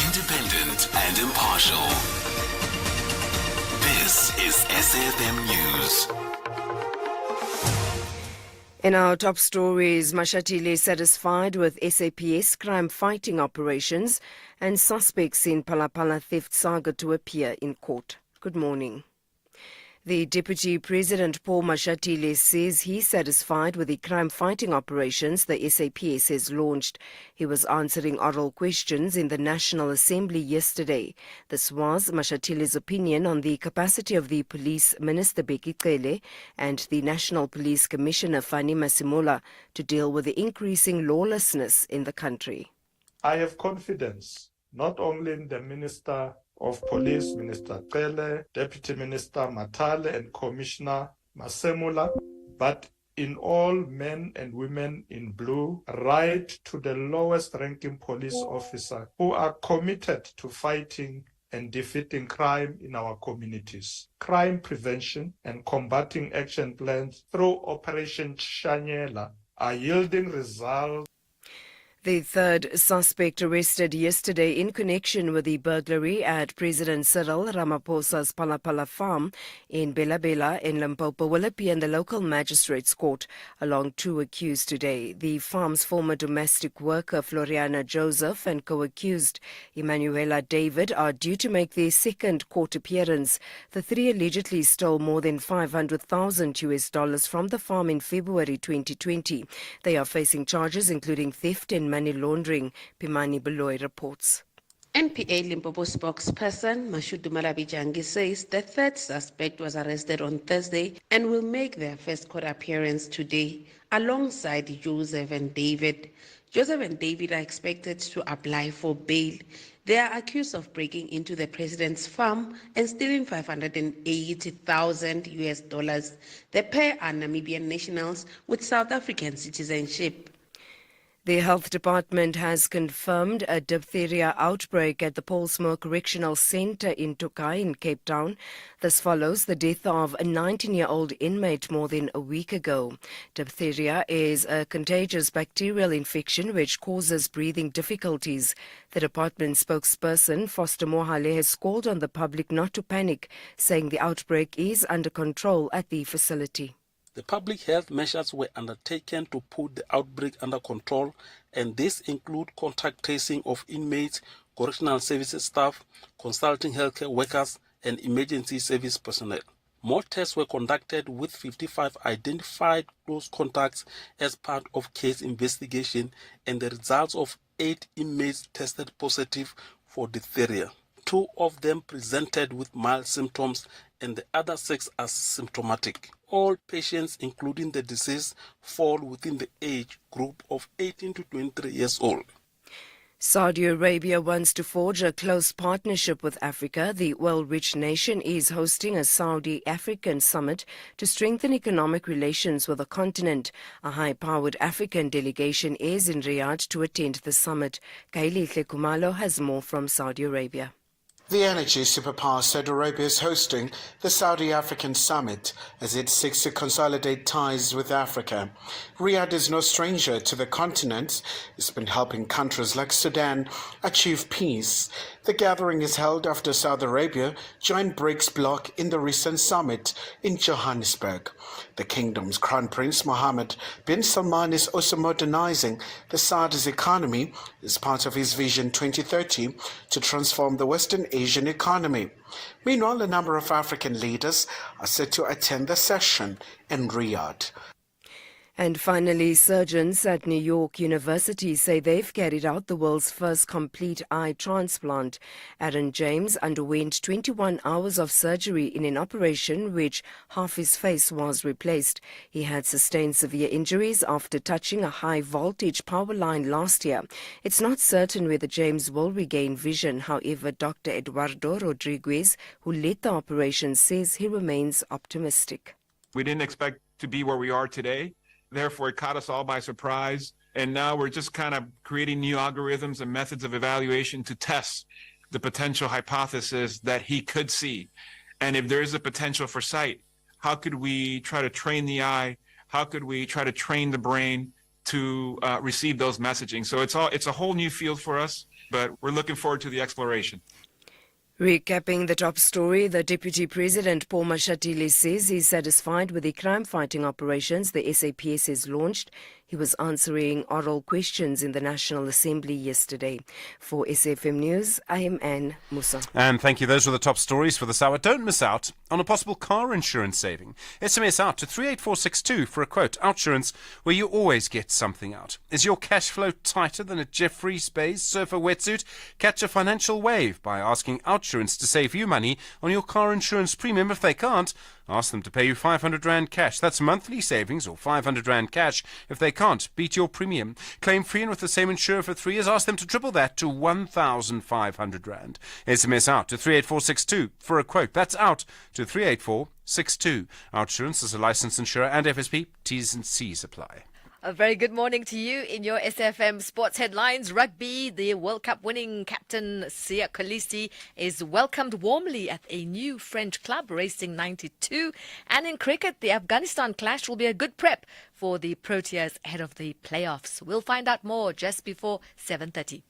Independent and impartial. This is SFM News. In our top stories, Mashatile is satisfied with SAPS crime-fighting operations and suspects in Pala theft saga to appear in court. Good morning. The Deputy President Paul Mashatile says he's satisfied with the crime-fighting operations the SAPS has launched. He was answering oral questions in the National Assembly yesterday. This was Mashatile's opinion on the capacity of the Police Minister Bheki Cele and the National Police Commissioner Fani Masemola to deal with the increasing lawlessness in the country. I have confidence not only in the Minister of Police, Minister Cele, Deputy Minister Matale and Commissioner Masemola, but in all men and women in blue, right to the lowest ranking police officer who are committed to fighting and defeating crime in our communities. Crime prevention and combating action plans through Operation Shanyela are yielding results. The third suspect arrested yesterday in connection with the burglary at President Cyril Ramaphosa's Pala farm in Bela Bela in Limpopo will appear in the local magistrates court along two accused today. The farm's former domestic worker Floriana Joseph and co-accused Emanuela David are due to make their second court appearance. The three allegedly stole more than $500,000 from the farm in February 2020. They are facing charges including theft and money laundering. Pimani Beloy reports. NPA Limpopo spokesperson Mashudu Malabijangi says the third suspect was arrested on Thursday and will make their first court appearance today alongside Joseph and David. Joseph and David are expected to apply for bail. They are accused of breaking into the president's farm and stealing $580,000. The pair are Namibian nationals with South African citizenship. The Health Department has confirmed a diphtheria outbreak at the Paulsmoor Correctional Centre in Tokai in Cape Town. This follows the death of a 19-year-old inmate more than a week ago. Diphtheria is a contagious bacterial infection which causes breathing difficulties. The department spokesperson, Foster Mohale, has called on the public not to panic, saying the outbreak is under control at the facility. The public health measures were undertaken to put the outbreak under control, and this include contact tracing of inmates, correctional services staff, consulting healthcare workers, and emergency service personnel. More tests were conducted with 55 identified close contacts as part of case investigation, and the results of 8 inmates tested positive for diphtheria. 2 of them presented with mild symptoms and the other 6 are symptomatic. All patients, including the deceased, fall within the age group of 18 to 23 years old. Saudi Arabia wants to forge a close partnership with Africa. The oil-rich nation is hosting a Saudi-African summit to strengthen economic relations with the continent. A high-powered African delegation is in Riyadh to attend the summit. Kaili Tlekumalu has more from Saudi Arabia. The energy superpower Saudi Arabia is hosting the Saudi African Summit as it seeks to consolidate ties with Africa. Riyadh is no stranger to the continent. It's been helping countries like Sudan achieve peace. The gathering is held after Saudi Arabia joined BRICS bloc in the recent summit in Johannesburg. The kingdom's Crown Prince Mohammed bin Salman is also modernizing the Saudi's economy as part of his Vision 2030 to transform the Western Asian economy. Meanwhile, a number of African leaders are set to attend the session in Riyadh. And finally, surgeons at New York University say they've carried out the world's first complete eye transplant. Aaron James underwent 21 hours of surgery in an operation which half his face was replaced. He had sustained severe injuries after touching a high-voltage power line last year. It's not certain whether James will regain vision. However, Dr. Eduardo Rodriguez, who led the operation, says he remains optimistic. We didn't expect to be where we are today. Therefore, it caught us all by surprise. And now we're just kind of creating new algorithms and methods of evaluation to test the potential hypothesis that he could see. And if there is a potential for sight, how could we try to train the eye? How could we try to train the brain to receive those messaging? So it's a whole new field for us, but we're looking forward to the exploration. Recapping the top story, the Deputy President Paul Mashatile says he's satisfied with the crime-fighting operations the SAPS has launched. He was answering oral questions in the National Assembly yesterday. For SFM News, I am Anne Musa. And thank you. Those were the top stories for this hour. Don't miss out on a possible car insurance saving. SMS out to 38462 for a quote. Outsurance, where you always get something out. Is your cash flow tighter than a Jeffrey Space surfer wetsuit? Catch a financial wave by asking Outsurance to save you money on your car insurance premium. If they can't, ask them to pay you 500 Rand cash. That's monthly savings, or 500 Rand cash. If they can't, beat your premium. Claim free and with the same insurer for 3 years. Ask them to triple that to 1,500 Rand. SMS out to 38462 for a quote. That's out to 38462. Outsurance is a licensed insurer and FSP. T's and C's apply. A very good morning to you in your SFM sports headlines. Rugby, the World Cup winning captain Siya Kolisi is welcomed warmly at a new French club, Racing 92. And in cricket, the Afghanistan clash will be a good prep for the Proteas ahead of the playoffs. We'll find out more just before 7:30.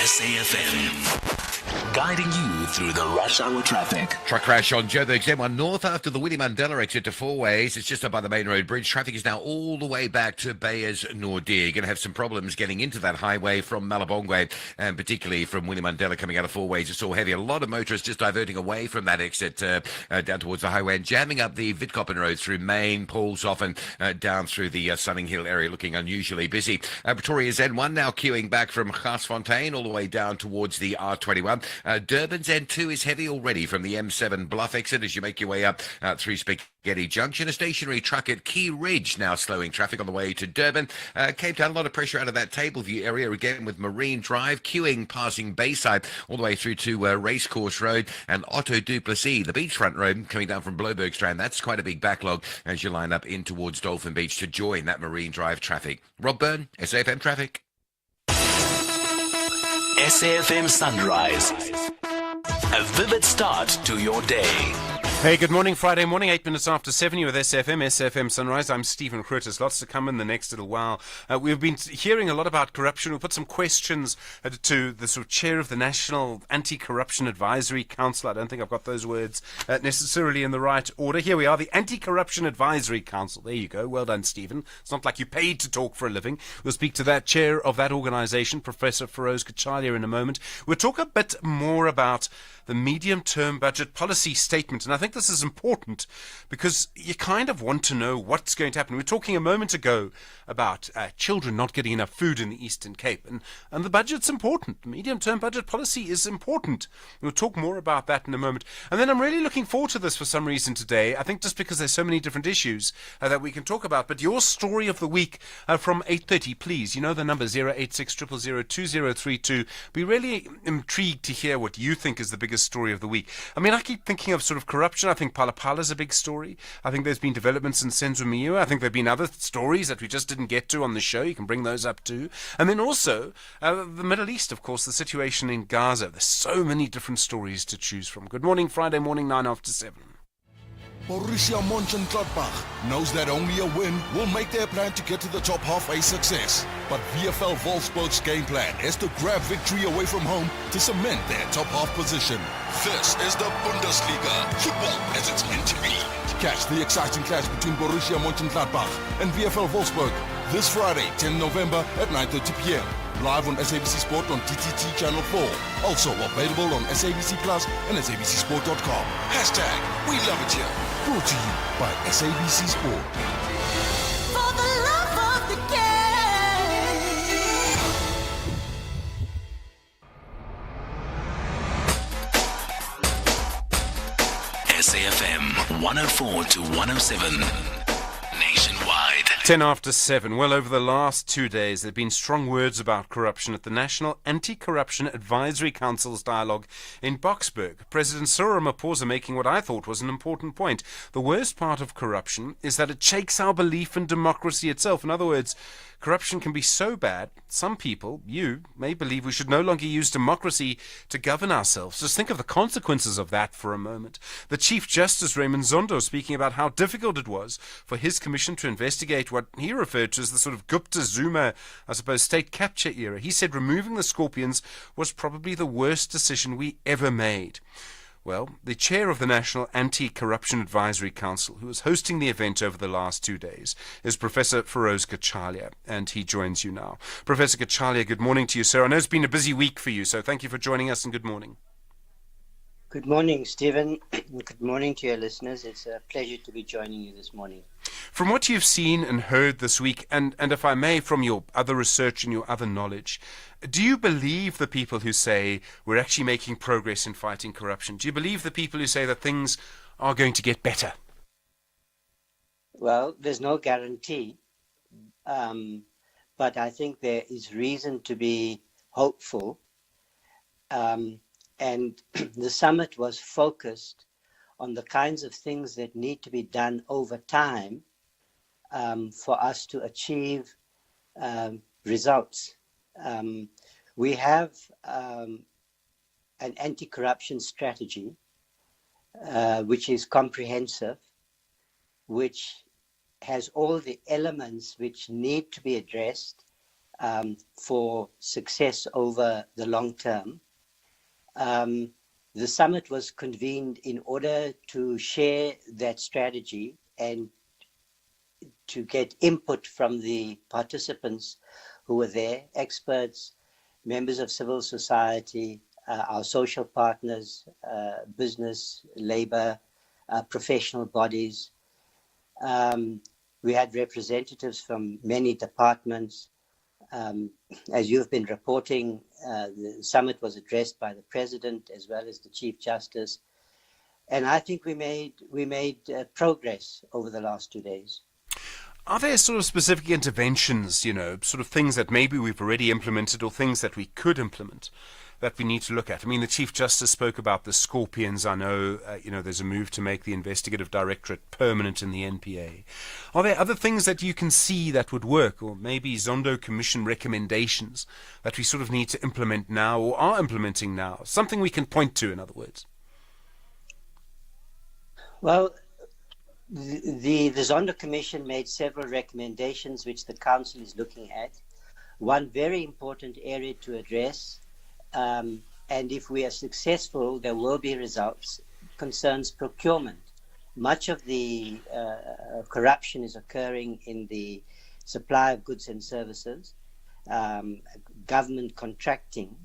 SAFM, guiding you through the rush hour traffic. Truck crash on Joburg's M1 North after the Winnie Mandela exit to four ways. It's just up by the main road bridge. Traffic is now all the way back to Bayers Nordier. Going to have some problems getting into that highway from Malabongwe, and particularly from Winnie Mandela coming out of four ways. It's all heavy. A lot of motorists just diverting away from that exit down towards the highway and jamming up the Vidkoppen Road through Main, Paulshofen, down through the Sunning Hill area, looking unusually busy. Pretoria's N1 now queuing back from Gaasfontein all the way down towards the R21. Durban's N2 is heavy already from the M7 Bluff exit as you make your way up through Spaghetti Junction. A stationary truck at Key Ridge now slowing traffic on the way to Durban. Cape Town, a lot of pressure out of that Tableview area again with Marine Drive, queuing passing Bayside all the way through to Racecourse Road and Otto Duplessis, the beachfront road coming down from Bloberg Strand. That's quite a big backlog as you line up in towards Dolphin Beach to join that Marine Drive traffic. Rob Byrne, SAFM Traffic. SAFM Sunrise. A vivid start to your day. Hey, good morning. Friday morning, 8 minutes after 7. You're with SFM Sunrise. I'm Stephen Grootes. Lots to come in the next little while. We've been hearing a lot about corruption. We'll put some questions to the sort of chair of the National Anti-Corruption Advisory Council. I don't think I've got those words necessarily in the right order. Here we are, the Anti-Corruption Advisory Council. There you go. Well done, Stephen. It's not like you paid to talk for a living. We'll speak to that chair of that organisation, Professor Feroz Kachalia, in a moment. We'll talk a bit more about the medium-term budget policy statement. And I think this is important because you kind of want to know what's going to happen. We were talking a moment ago about children not getting enough food in the Eastern Cape. And the budget's important. The medium-term budget policy is important. We'll talk more about that in a moment. And then I'm really looking forward to this for some reason today. I think just because there's so many different issues that we can talk about. But your story of the week from 8:30, please. You know the number 086 000 2032. Be really intrigued to hear what you think is the biggest story of the week. I mean, I keep thinking of sort of corruption. I think Pala is a big story. I think there's been developments in Senzo. I think there have been other stories that we just didn't get to on the show. You can bring those up too. And then also the Middle East, of course, the situation in Gaza. There's so many different stories to choose from. Good morning, Friday morning, 9 after 7. Borussia Mönchengladbach knows that only a win will make their plan to get to the top half a success. But VfL Wolfsburg's game plan is to grab victory away from home to cement their top half position. This is the Bundesliga, football as it's meant to be. Catch the exciting clash between Borussia Mönchengladbach and VfL Wolfsburg this Friday, 10 November at 9:30 p.m. Live on SABC Sport on TTT Channel 4. Also available on SABC Plus and SABCSport.com. Hashtag We Love It Here. Brought to you by SABC Sport. For the love of the game. SAFM 104 to 107. Nationwide. 10 after 7. Well, over the last 2 days, there have been strong words about corruption at the National Anti-Corruption Advisory Council's dialogue in Boksburg. President Cyril Ramaphosa making what I thought was an important point. The worst part of corruption is that it shakes our belief in democracy itself. In other words, corruption can be so bad, some people, you, may believe we should no longer use democracy to govern ourselves. Just think of the consequences of that for a moment. The Chief Justice, Raymond Zondo, speaking about how difficult it was for his commission to investigate what he referred to as the sort of Gupta Zuma, I suppose, state capture era. He said removing the Scorpions was probably the worst decision we ever made. Well, the chair of the National Anti-Corruption Advisory Council, who was hosting the event over the last 2 days, is Professor Feroz Kachalia, and he joins you now. Professor Kachalia, good morning to you, sir. I know it's been a busy week for you, so thank you for joining us, and good morning. Good morning, Stephen. Good morning to your listeners. It's a pleasure to be joining you this morning. From what you've seen and heard this week, and if I may, from your other research and your other knowledge, do you believe the people who say we're actually making progress in fighting corruption? Do you believe the people who say that things are going to get better? Well, there's no guarantee, but I think there is reason to be hopeful. And the summit was focused on the kinds of things that need to be done over time for us to achieve results. We have an anti-corruption strategy, which is comprehensive, which has all the elements which need to be addressed for success over the long term. The summit was convened in order to share that strategy and to get input from the participants who were there, experts, members of civil society, our social partners, business, labor, professional bodies. We had representatives from many departments. As you've been reporting, the summit was addressed by the President as well as the Chief Justice. And I think we made progress over the last 2 days. Are there sort of specific interventions, sort of things that maybe we've already implemented or things that we could implement that we need to look at? I mean, the Chief Justice spoke about the Scorpions. I know, there's a move to make the investigative directorate permanent in the NPA. Are there other things that you can see that would work, or maybe Zondo Commission recommendations that we sort of need to implement now or are implementing now? Something we can point to, in other words. Well, the Zondo Commission made several recommendations which the Council is looking at. One very important area to address, and if we are successful, there will be results, concerns procurement. Much of the corruption is occurring in the supply of goods and services, government contracting.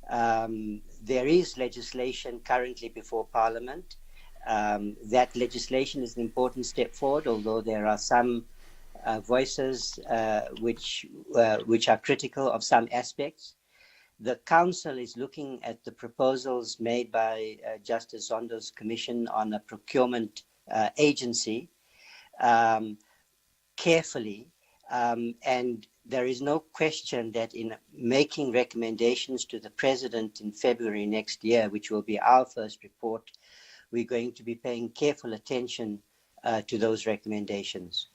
There is legislation currently before Parliament. That legislation is an important step forward, although there are some voices which are critical of some aspects. The Council is looking at the proposals made by Justice Zondo's Commission on a procurement agency carefully, and there is no question that in making recommendations to the President in February next year, which will be our first report, we're going to be paying careful attention to those recommendations.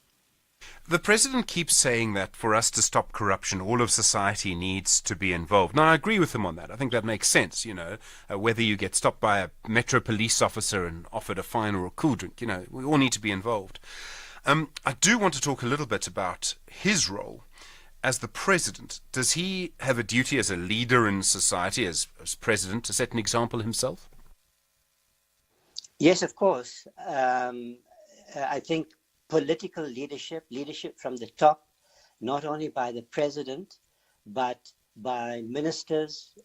The President keeps saying that for us to stop corruption, all of society needs to be involved. Now, I agree with him on that. I think that makes sense, whether you get stopped by a Metro police officer and offered a fine or a cool drink, we all need to be involved. I do want to talk a little bit about his role as the President. Does he have a duty as a leader in society, as President, to set an example himself? Yes, of course. I think political leadership from the top, not only by the President, but by ministers,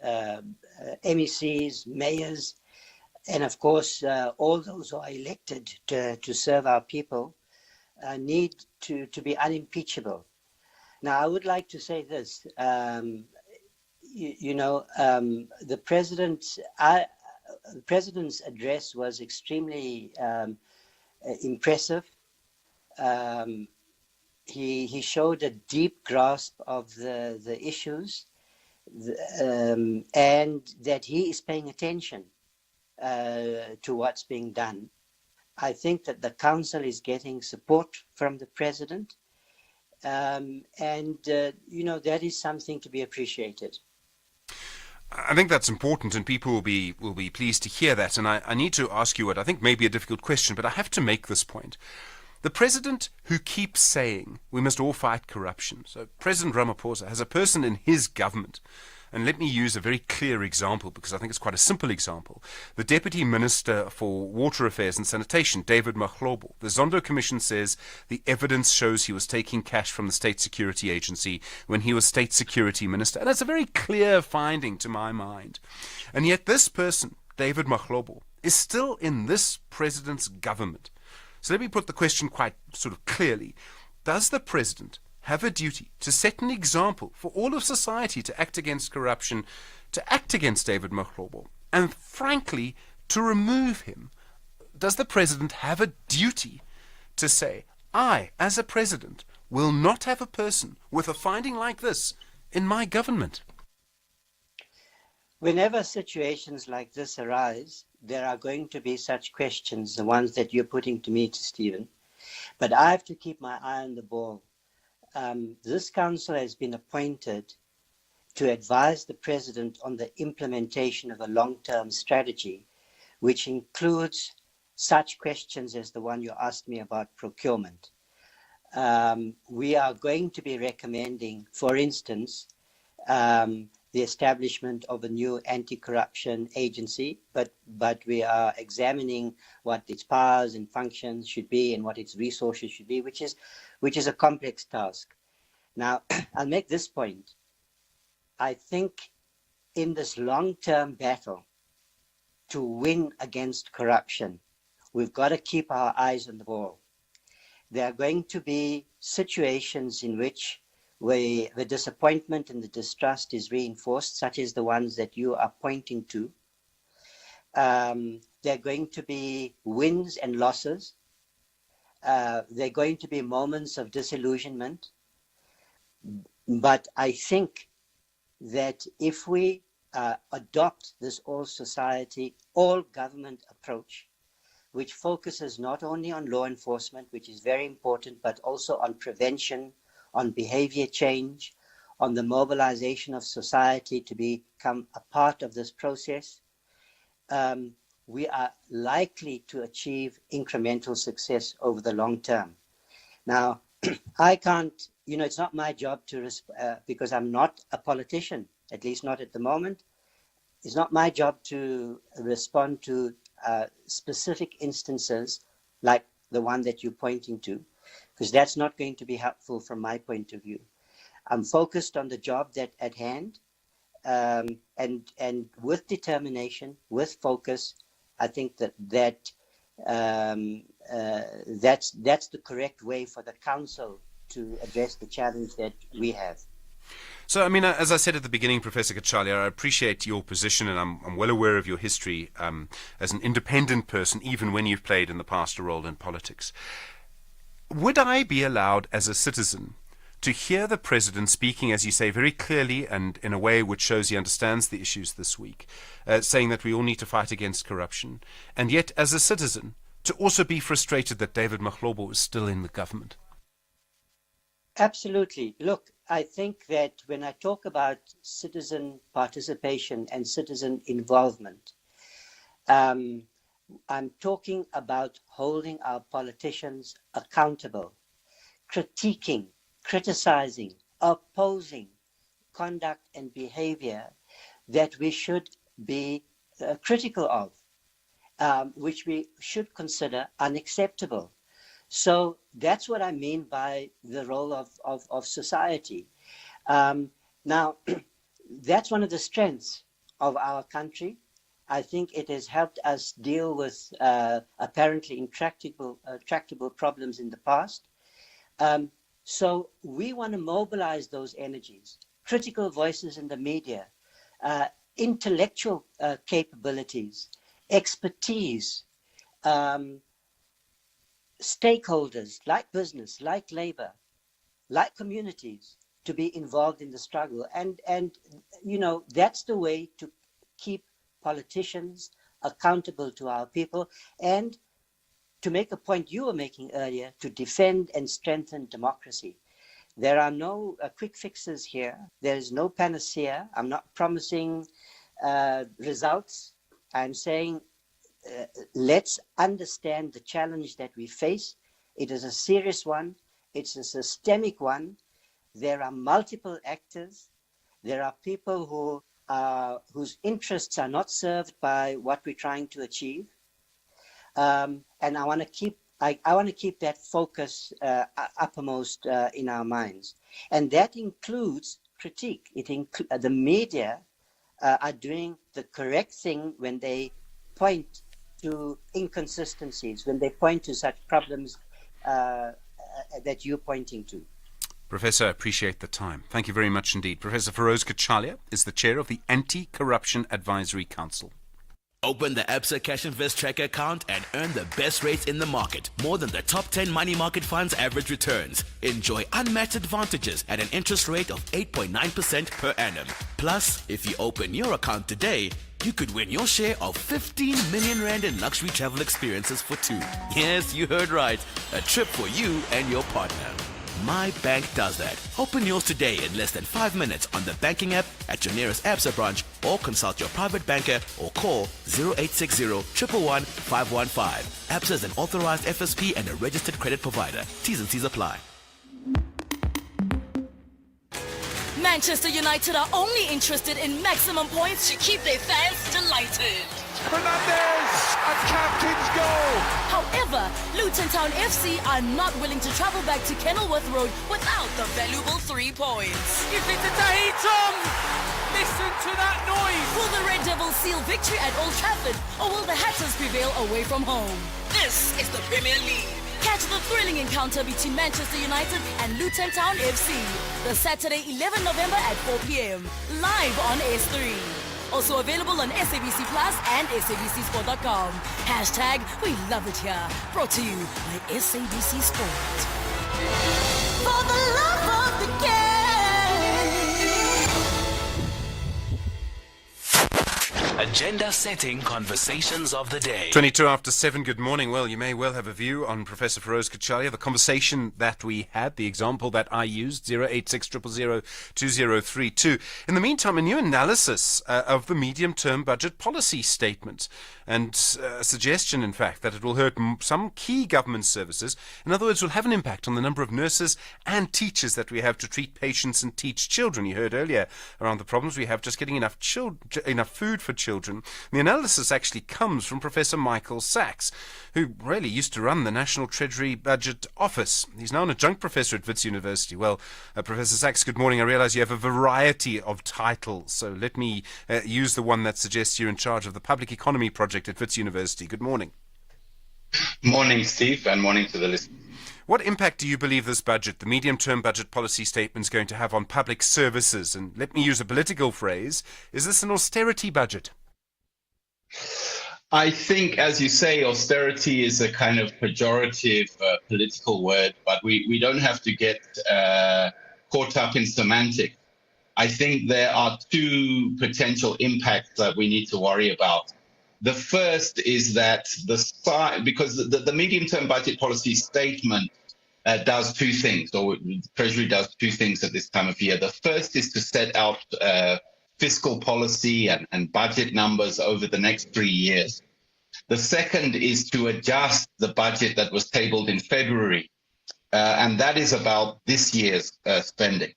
MECs, mayors, and of course, all those who are elected to serve our people, need to be unimpeachable. Now, I would like to say this. The President's address was extremely impressive. he showed a deep grasp of the issues, and that he is paying attention to what's being done. I think that the council is getting support from the president, and that is something to be appreciated. I think that's important, and people will be pleased to hear that. And I need to ask you what I think may be a difficult question, but I have to make this point. The president who keeps saying we must all fight corruption. So President Ramaphosa has a person in his government, and let me use a very clear example because I think it's quite a simple example. The Deputy Minister for Water Affairs and Sanitation, David Mahlobo. The Zondo Commission says the evidence shows he was taking cash from the State Security Agency when he was State Security Minister. And that's a very clear finding to my mind. And yet this person, David Mahlobo, is still in this president's government. So let me put the question quite sort of clearly. Does the president have a duty to set an example for all of society to act against corruption, to act against David Mahlobo, and frankly, to remove him? Does the president have a duty to say, I, as a president, will not have a person with a finding like this in my government? Whenever situations like this arise, there are going to be such questions, the ones that you're putting to me, to Stephen. But I have to keep my eye on the ball. This council has been appointed to advise the president on the implementation of a long-term strategy, which includes such questions as the one you asked me about procurement. We are going to be recommending, for instance, the establishment of a new anti-corruption agency, but we are examining what its powers and functions should be and what its resources should be, which is a complex task. Now, I'll make this point. I think in this long-term battle to win against corruption, we've got to keep our eyes on the ball. There are going to be situations in which where the disappointment and the distrust is reinforced, such as the ones that you are pointing to. There are going to be wins and losses. There are going to be moments of disillusionment. But I think that if we adopt this all-society, all-government approach, which focuses not only on law enforcement, which is very important, but also on prevention, on behavior change, on the mobilization of society to become a part of this process, we are likely to achieve incremental success over the long term. Now, I can't, it's not my job to, because I'm not a politician, at least not at the moment. It's not my job to respond to specific instances like the one that you're pointing to, because that's not going to be helpful from my point of view. I'm focused on the job that at hand, and with determination, with focus, I think that's the correct way for the council to address the challenge that we have. So, I mean, as I said at the beginning, Professor Kachali, I appreciate your position, and I'm well aware of your history as an independent person, even when you've played in the past a role in politics. Would I be allowed as a citizen to hear the president speaking, as you say, very clearly and in a way which shows he understands the issues this week, saying that we all need to fight against corruption, and yet as a citizen to also be frustrated that David Mahlobo is still in the government? Absolutely. Look, I think that when I talk about citizen participation and citizen involvement, I'm talking about holding our politicians accountable, critiquing, criticizing, opposing conduct and behavior that we should be critical of, which we should consider unacceptable. So that's what I mean by the role of society. Now, that's one of the strengths of our country. I think it has helped us deal with apparently intractable problems in the past. So we want to mobilize those energies, critical voices in the media, intellectual capabilities, expertise, stakeholders like business, like labor, like communities, to be involved in the struggle. And that's the way to keep politicians accountable to our people, and to make a point you were making earlier, to defend and strengthen democracy. There are no quick fixes here. There is no panacea. I'm not promising results. I'm saying let's understand the challenge that we face. It is a serious one. It's a systemic one. There are multiple actors. There are people whose interests are not served by what we're trying to achieve. And I want to keep that focus uppermost in our minds, and that includes critique. The media are doing the correct thing when they point to inconsistencies, when they point to such problems that you're pointing to. Professor, I appreciate the time. Thank you very much indeed. Professor Feroz Kachalia is the chair of the Anti-Corruption Advisory Council. Open the Absa Cash Invest Tracker account and earn the best rates in the market. More than the top 10 money market funds' average returns. Enjoy unmatched advantages at an interest rate of 8.9% per annum. Plus, if you open your account today, you could win your share of 15 million rand in luxury travel experiences for two. Yes, you heard right. A trip for you and your partner. My bank does that. Open yours today in less than 5 minutes on the banking app at your nearest Absa branch, or consult your private banker or call 0860 111 515. Absa is an authorized FSP and a registered credit provider. T's and C's apply. Manchester United are only interested in maximum points to keep their fans delighted. Fernandes, a captain's goal. However, Luton Town FC are not willing to travel back to Kenilworth Road without the valuable 3 points. If it's a Tahitum, listen to that noise. Will the Red Devils seal victory at Old Trafford, or will the Hatters prevail away from home? This is the Premier League. Catch the thrilling encounter between Manchester United and Luton Town FC, the Saturday 11 November at 4 p.m. live on S3. Also available on SABC Plus and SABCSport.com. # we love it here. Brought to you by SABC Sport. For the love of the game. Agenda setting conversations of the day. 22 after 7, good morning. Well, you may well have a view on Professor Feroz Kachalia, the conversation that we had, the example that I used, 086 000 2032. In the meantime, a new analysis of the medium-term budget policy statement, and a suggestion, in fact, that it will hurt some key government services. In other words, will have an impact on the number of nurses and teachers that we have to treat patients and teach children. You heard earlier around the problems we have just getting enough food for children. The analysis actually comes from Professor Michael Sachs, who really used to run the National Treasury Budget Office. He's now an adjunct professor at Wits University. Well, Professor Sachs, good morning. I realize you have a variety of titles, so let me use the one that suggests you're in charge of the Public Economy Project at Wits University. Good morning. Morning, Steve, and morning to the listeners. What impact do you believe this budget, the medium-term budget policy statement, is going to have on public services? And let me use a political phrase. Is this an austerity budget? I think, as you say, austerity is a kind of pejorative political word, but we don't have to get caught up in semantics. I think there are two potential impacts that we need to worry about. The first is that because the medium-term budget policy statement does two things, or the Treasury does two things at this time of year. The first is to set out fiscal policy and budget numbers over the next 3 years. The second is to adjust the budget that was tabled in February, and that is about this year's spending.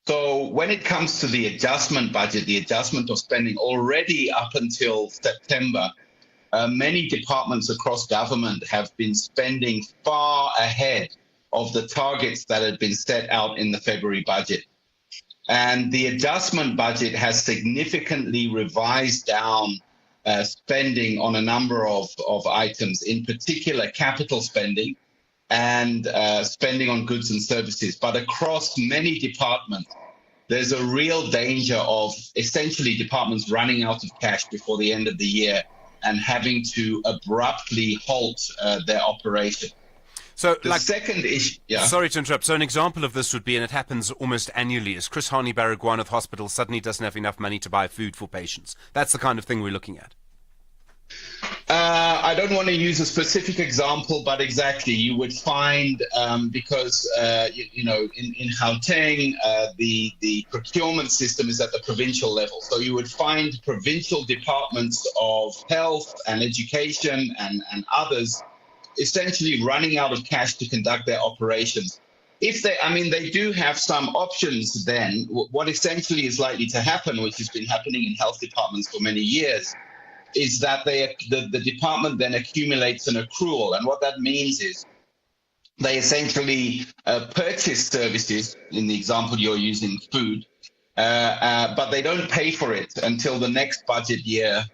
So when it comes to the adjustment budget, the adjustment of spending, already up until September, many departments across government have been spending far ahead of the targets that had been set out in the February budget. And the adjustment budget has significantly revised down spending on a number of items, in particular capital spending and spending on goods and services. But across many departments, there's a real danger of essentially departments running out of cash before the end of the year and having to abruptly halt their operation. So, The second issue, yeah. Sorry to interrupt. So an example of this would be, and it happens almost annually, is Chris Hani Baragwanath Hospital suddenly doesn't have enough money to buy food for patients. That's the kind of thing we're looking at. I don't want to use a specific example, but exactly, you would find, because, in Gauteng, the procurement system is at the provincial level. So you would find provincial departments of health and education and others essentially running out of cash to conduct their operations. They do have some options then. What essentially is likely to happen, which has been happening in health departments for many years, is that the department then accumulates an accrual. And what that means is they essentially purchase services, in the example you're using, food, but they don't pay for it until the next budget year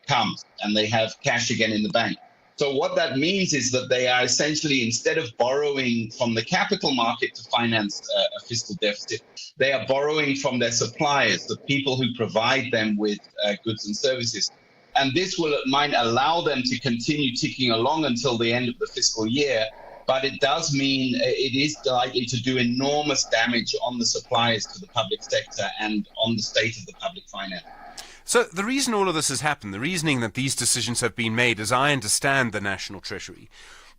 comes and they have cash again in the bank. So what that means is that they are essentially, instead of borrowing from the capital market to finance a fiscal deficit, they are borrowing from their suppliers, the people who provide them with goods and services. And this might allow them to continue ticking along until the end of the fiscal year. But it does mean it is likely to do enormous damage on the suppliers to the public sector and on the state of the public finance. So the reason all of this has happened, the reasoning that these decisions have been made, as I understand the National Treasury,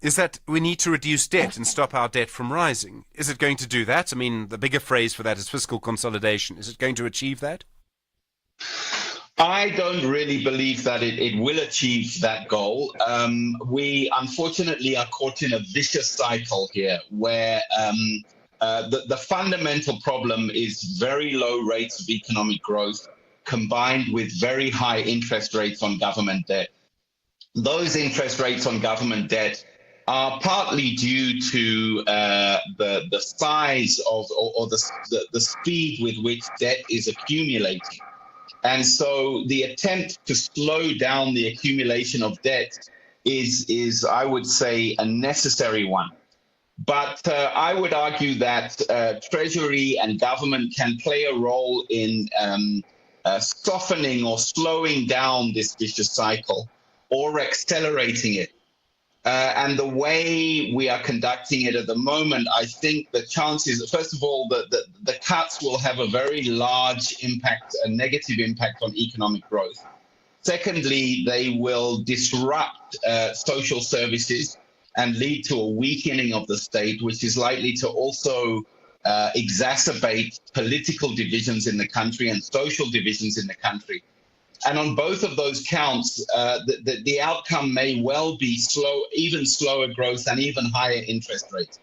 is that we need to reduce debt and stop our debt from rising. Is it going to do that? I mean, the bigger phrase for that is fiscal consolidation. Is it going to achieve that? I don't really believe that it will achieve that goal. We unfortunately are caught in a vicious cycle here where the fundamental problem is very low rates of economic growth combined with very high interest rates on government debt. Those interest rates on government debt are partly due to the size of or the speed with which debt is accumulating. And so the attempt to slow down the accumulation of debt is I would say, a necessary one. But I would argue that Treasury and government can play a role in softening or slowing down this vicious cycle or accelerating it. And the way we are conducting it at the moment, I think the chances, first of all, the cuts will have a very large impact, a negative impact on economic growth. Secondly, they will disrupt social services and lead to a weakening of the state, which is likely to also exacerbate political divisions in the country and social divisions in the country. And on both of those counts, the outcome may well be even slower growth and even higher interest rates.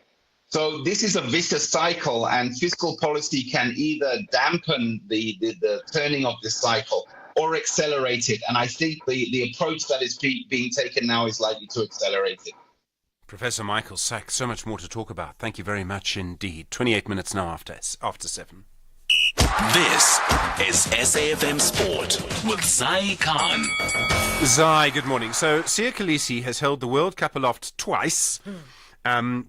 So this is a vicious cycle, and fiscal policy can either dampen the turning of this cycle or accelerate it. And I think the approach that is being taken now is likely to accelerate it. Professor Michael Sachs, so much more to talk about. Thank you very much indeed. 28 minutes now after 7. This is SAFM Sport with Zai Khan. Zai, good morning. So, Siya Kolisi has held the World Cup aloft twice.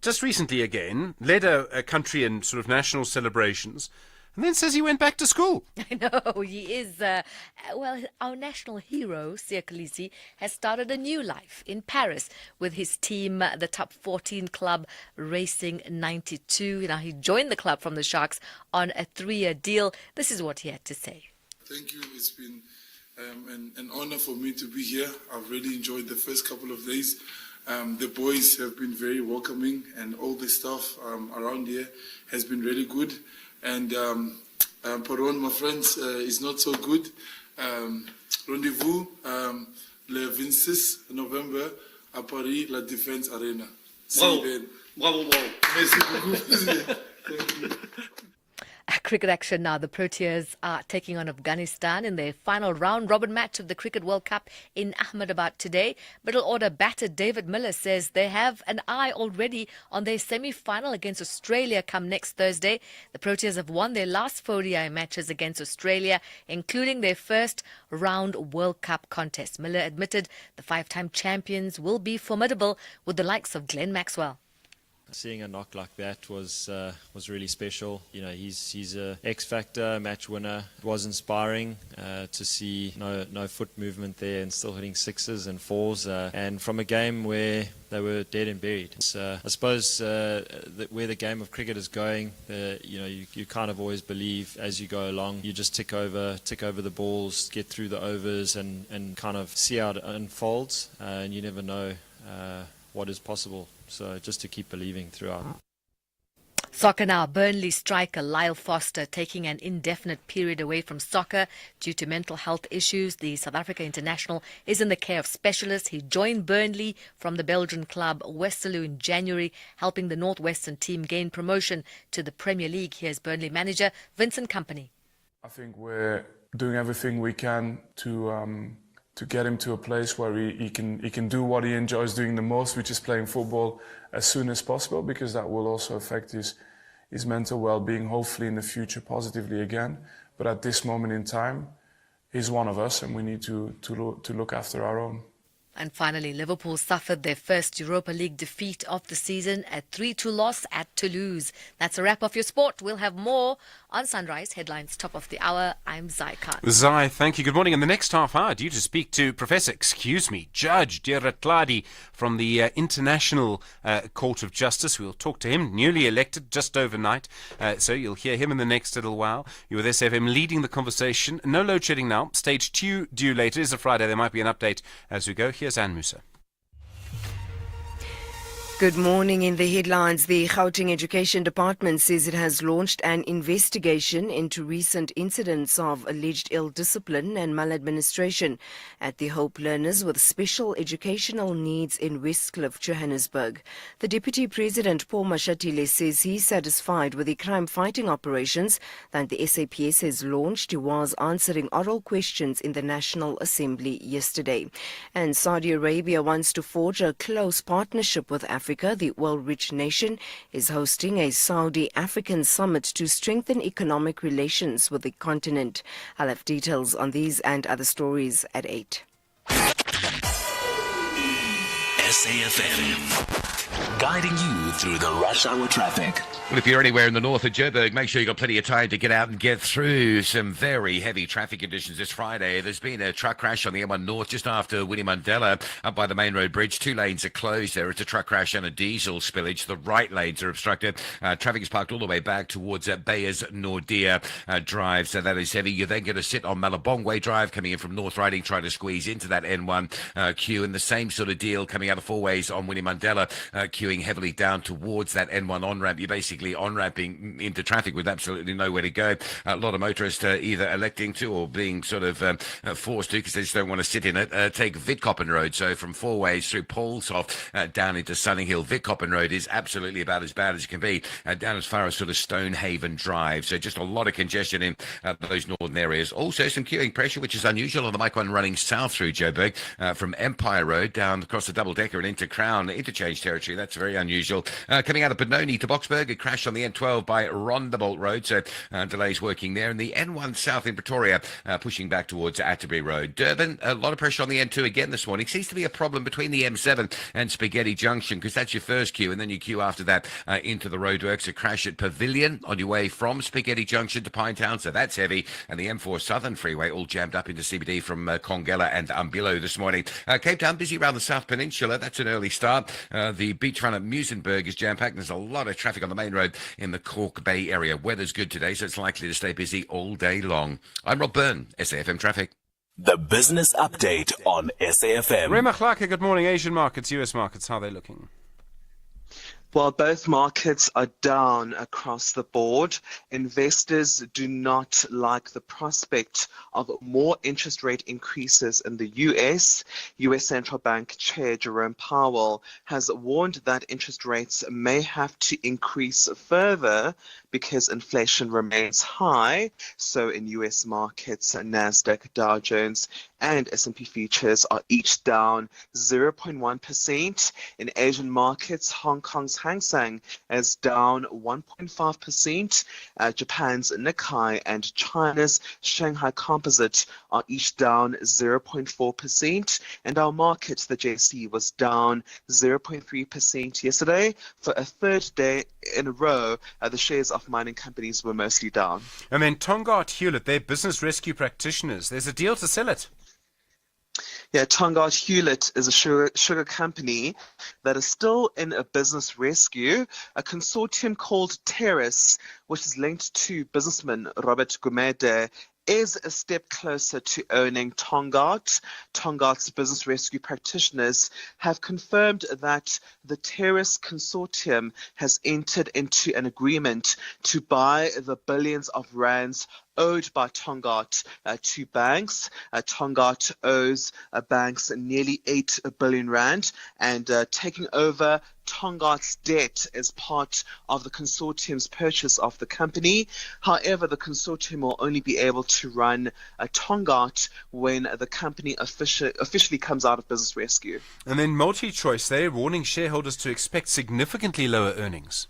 Just recently again, led a country in sort of national celebrations, and then says he went back to school. I know, he is, our national hero, Siya Kolisi, has started a new life in Paris with his team, the Top 14 club, Racing 92. Now, he joined the club from the Sharks on a 3-year deal. This is what he had to say. Thank you. It's been an honor for me to be here. I've really enjoyed the first couple of days. The boys have been very welcoming, and all the staff around here has been really good. And Peron, my friends, is not so good. Rendezvous le 26 November à Paris, la Défense Arena. Bravo. Merci beaucoup. Thank you. Cricket action now. The Proteas are taking on Afghanistan in their final round-robin match of the Cricket World Cup in Ahmedabad today. Middle order batter David Miller says they have an eye already on their semi-final against Australia come next Thursday. The Proteas have won their last 4 ODI matches against Australia, including their first round World Cup contest. Miller admitted the 5-time champions will be formidable with the likes of Glenn Maxwell. Seeing a knock like that was really special. You know, he's a X factor match winner. It was inspiring to see no foot movement there and still hitting sixes and fours. And from a game where they were dead and buried. I suppose where the game of cricket is going, you kind of always believe as you go along, you just tick over the balls, get through the overs, and kind of see how it unfolds. And you never know what is possible. So just to keep believing throughout. Soccer now. Burnley striker Lyle Foster taking an indefinite period away from soccer due to mental health issues. The South Africa international is in the care of specialists. He joined Burnley from the Belgian club Westerlo in January, helping the Northwestern team gain promotion to the Premier League. Here's Burnley manager Vincent Kompany. I think we're doing everything we can to get him to a place where he can do what he enjoys doing the most, which is playing football as soon as possible, because that will also affect his mental well-being, hopefully in the future positively again. But at this moment in time, he's one of us and we need to look after our own. And finally, Liverpool suffered their first Europa League defeat of the season, a 3-2 loss at Toulouse. That's a wrap of your sport. We'll have more on Sunrise Headlines, top of the hour. I'm Zai Khan. Zai, thank you. Good morning. In the next half hour, due to speak to Judge Diratladi from the International Court of Justice. We'll talk to him, newly elected just overnight. So you'll hear him in the next little while. You're with SFM leading the conversation. No load shedding now. Stage 2 due later. It's a Friday. There might be an update as we go. Here's Anne Musa. Good morning. In the headlines, the Gauteng Education Department says it has launched an investigation into recent incidents of alleged ill discipline and maladministration at the Hope Learners with Special Educational Needs in Westcliff, Johannesburg. The Deputy President, Paul Mashatile, says he's satisfied with the crime-fighting operations that the SAPS has launched. He was answering oral questions in the National Assembly yesterday. And Saudi Arabia wants to forge a close partnership with Africa. The oil-rich nation is hosting a Saudi-African summit to strengthen economic relations with the continent. I'll have details on these and other stories at 8. SAFM, guiding you through the rush hour traffic. Well, if you're anywhere in the north of Joburg, make sure you've got plenty of time to get out and get through some very heavy traffic conditions this Friday. There's been a truck crash on the M1 North just after Winnie Mandela up by the main road bridge. 2 lanes are closed there. It's a truck crash and a diesel spillage. The right lanes are obstructed. Traffic is parked all the way back towards Bayers Nordia Drive, so that is heavy. You're then going to sit on Malabongwe Drive coming in from North Riding, trying to squeeze into that N1 queue, and the same sort of deal coming out of Four Ways on Winnie Mandela, queuing heavily down towards that N1 on-ramp. You're basically on-ramping into traffic with absolutely nowhere to go. A lot of motorists either electing to or being sort of forced to, because they just don't want to sit in it, take Vidkoppen Road. So from Four Ways through Paulshof down into Sunninghill, Vidkoppen Road is absolutely about as bad as it can be, down as far as sort of Stonehaven Drive. So just a lot of congestion in those northern areas. Also some queuing pressure, which is unusual on the Mike 1 running south through Joburg, from Empire Road down across the double-decker and into Crown interchange territory. That's very unusual. Coming out of Benoni to Boksburg, a crash on the N12 by Rondebolt Road, so delays working there. And the N1 south in Pretoria, pushing back towards Atterbury Road. Durban, a lot of pressure on the N2 again this morning. Seems to be a problem between the M7 and Spaghetti Junction, because that's your first queue, and then you queue after that into the roadworks. A crash at Pavilion on your way from Spaghetti Junction to Pinetown, so that's heavy. And the M4 Southern Freeway all jammed up into CBD from Kongela and Umbilo this morning. Cape Town busy around the South Peninsula. That's an early start. The beachfront at Muizenberg is jam-packed. There's a lot of traffic on the main road in the Cork Bay area. Weather's good today, so it's likely to stay busy all day long. I'm Rob Byrne, SAFM Traffic. The business update on SAFM. Rema Clark, good morning. Asian markets, US markets, how are they looking? While both markets are down across the board, investors do not like the prospect of more interest rate increases in the US. US Central Bank Chair Jerome Powell has warned that interest rates may have to increase further because inflation remains high. So in US markets, Nasdaq, Dow Jones, and S&P futures are each down 0.1%. In Asian markets, Hong Kong's Hang Seng is down 1.5%. Japan's Nikkei and China's Shanghai Composite are each down 0.4%. And our market, the JSE, was down 0.3% yesterday. For a third day in a row, the shares of mining companies were mostly down. And then Tongaat Hewlett, they're business rescue practitioners. There's a deal to sell it. Yeah, Tongaat Hewlett is a sugar company that is still in a business rescue. A consortium called Terrace, which is linked to businessman Robert Gumede, is a step closer to owning Tongaat. Tongaat's business rescue practitioners have confirmed that the Terrace consortium has entered into an agreement to buy the billions of rands owed by Tongaat to banks. Tongaat owes banks nearly 8 billion rand, and taking over Tongaat's debt as part of the consortium's purchase of the company. However, the consortium will only be able to run Tongaat when the company officially comes out of business rescue. And then MultiChoice, they're warning shareholders to expect significantly lower earnings.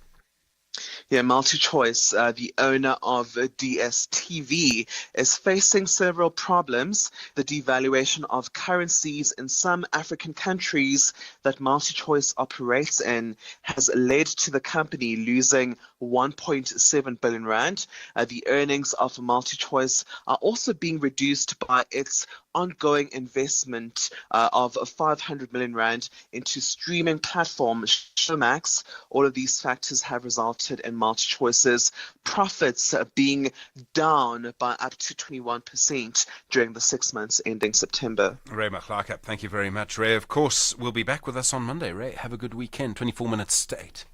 Yeah, MultiChoice, the owner of DSTV, is facing several problems. The devaluation of currencies in some African countries that MultiChoice operates in has led to the company losing 1.7 billion rand. The earnings of MultiChoice are also being reduced by its ongoing investment of 500 million rand into streaming platform Showmax. All of these factors have resulted in MultiChoice's profits being down by up to 21% during the 6 months ending September. Ray McClark, thank you very much. Ray, of course, will be back with us on Monday. Ray, have a good weekend. 24 minutes to 8.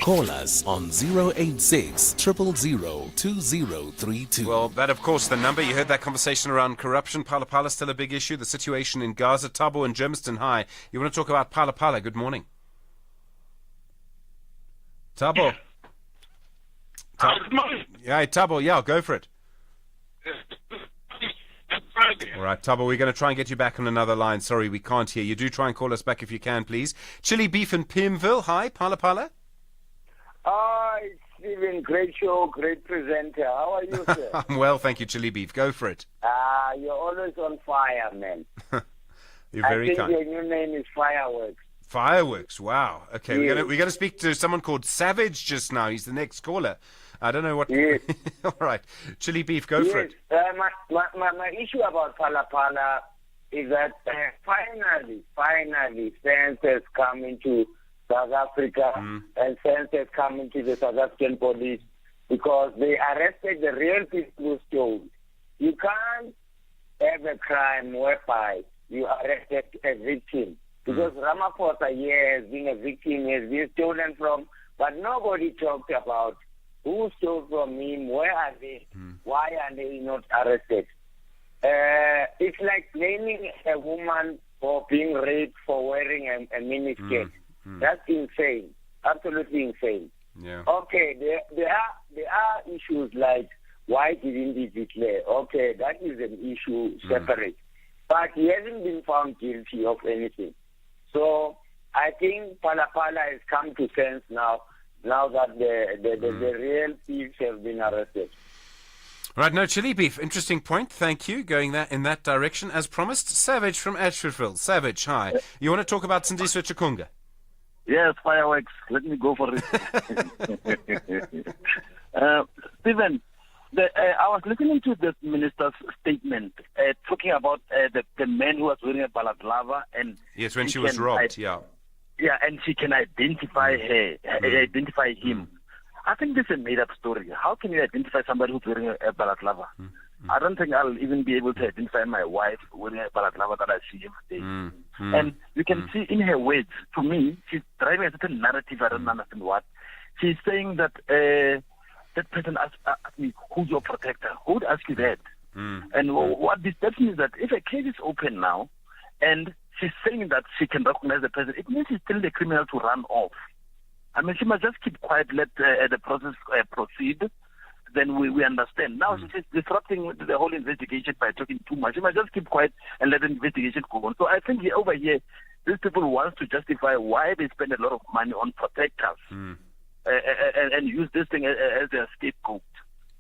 Call us on 086 000 2032. Well, that, of course, the number. You heard that conversation around corruption. Pala Pala still a big issue. The situation in Gaza, Thabo and Germiston High. You want to talk about Pala Pala? Good morning. Thabo. Good morning. Yeah, Thabo, yeah, go for it. All right, Thabo, we're going to try and get you back on another line. Sorry, we can't hear you. Do try and call us back if you can, please. Chili Beef in Pimville. Hi, Pala Pala. Hi, Stephen. Great show, great presenter. How are you, sir? I'm well, thank you, Chili Beef. Go for it. You're always on fire, man. You're very kind. I think your new name is Fireworks. Fireworks, wow. Okay, Yes. we're gonna speak to someone called Savage just now. He's the next caller. I don't know what. Yes. All right, Chili Beef, go for it. My issue about Pala Pala is that finally, sense has come into South Africa and sense has come into the South African police because they arrested the real people who stole. You can't have a crime whereby you arrested a victim. Because Ramaphosa here has been a victim, has been stolen from, but nobody talked about who stole from him, where are they, why are they not arrested. It's like blaming a woman for being raped for wearing a miniskirt. That's insane, absolutely insane. Yeah. Okay, there are issues like why didn't he declare? Okay, that is an issue separate. But he hasn't been found guilty of anything. So I think Pala Pala has come to sense now that the real thieves have been arrested. Right, no, Chili Beef, interesting point. Thank you. Going in that direction. As promised, Savage from Ashfordville. Savage, hi. You want to talk about Sindiswa Chikunga? Yes, Fireworks. Let me go for it. Stephen, I was listening to the minister's statement talking about the man who was wearing a balaclava and yes, when she was robbed, yeah, and she can identify identify him. I think this is a made-up story. How can you identify somebody who's wearing a balaclava? I don't think I'll even be able to identify my wife wearing a balaclava that I see every day. And you can see in her words, to me, she's driving a certain narrative. I don't understand what she's saying that. That person asked me, who's your protector? Who would ask you that? And what this means is that if a case is open now and she's saying that she can recognize the person, it means she's telling the criminal to run off. I mean, she must just keep quiet, let the process proceed. Then we understand. Now she's disrupting the whole investigation by talking too much. She must just keep quiet and let the investigation go on. So I think over here, these people want to justify why they spend a lot of money on protectors and use this thing as their scapegoat.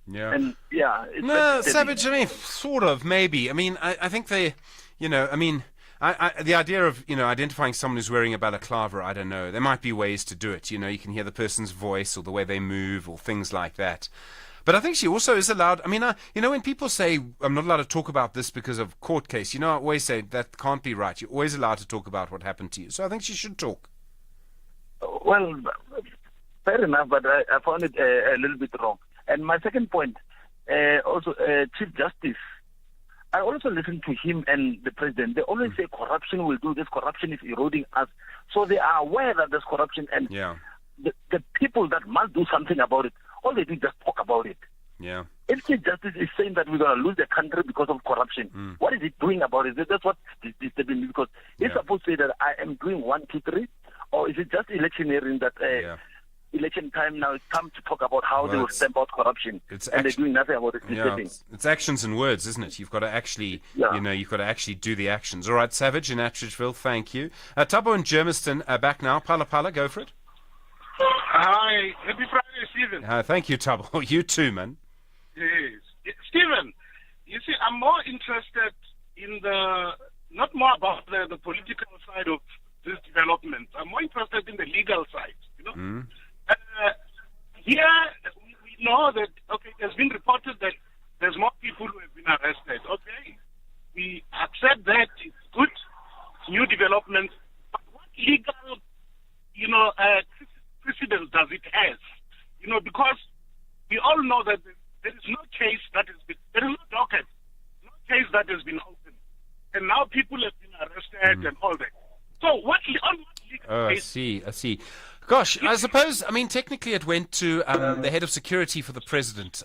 Yeah. And it's No, Savage, I mean, sort of, maybe. I mean, I think they, I mean, the idea of, identifying someone who's wearing a balaclava, I don't know. There might be ways to do it. You can hear the person's voice or the way they move or things like that. But I think she also is allowed, I mean, when people say, I'm not allowed to talk about this because of court case, I always say that can't be right. You're always allowed to talk about what happened to you. So I think she should talk. Well, fair enough, but I found it a little bit wrong. And my second point, also, Chief Justice, I also listen to him and the president. They always say corruption will do this, corruption is eroding us. So they are aware that there's corruption, and the people that must do something about it, all they do is just talk about it. Yeah. If Chief Justice is saying that we're going to lose the country because of corruption, what is he doing about it? That's what disturbing me, because he's supposed to say that I am doing 1, 2, 3, or is it just electioneering that election time now it's time to talk about how they will stamp out corruption, and they're doing nothing about it. It's actions and words, isn't it? You've got to actually, you've got to actually do the actions. All right, Savage in Atteridgeville, thank you. Tabo in Germiston, back now. Pala, go for it. Hi, happy Friday, Stephen. Thank you, Tabo. You too, man. Yes. Stephen, you see, I'm more interested in not more about the political side of this development. I'm more interested in the legal side, Here, we know that, it has been reported that there's more people who have been arrested. We accept that. It's good. It's new development. But what legal, precedence does it have? Because we all know that there is no case there is no docket, no case that has been opened. And now people have been arrested and all that. So what legal case? I see. Gosh, I suppose, technically it went to the head of security for the president,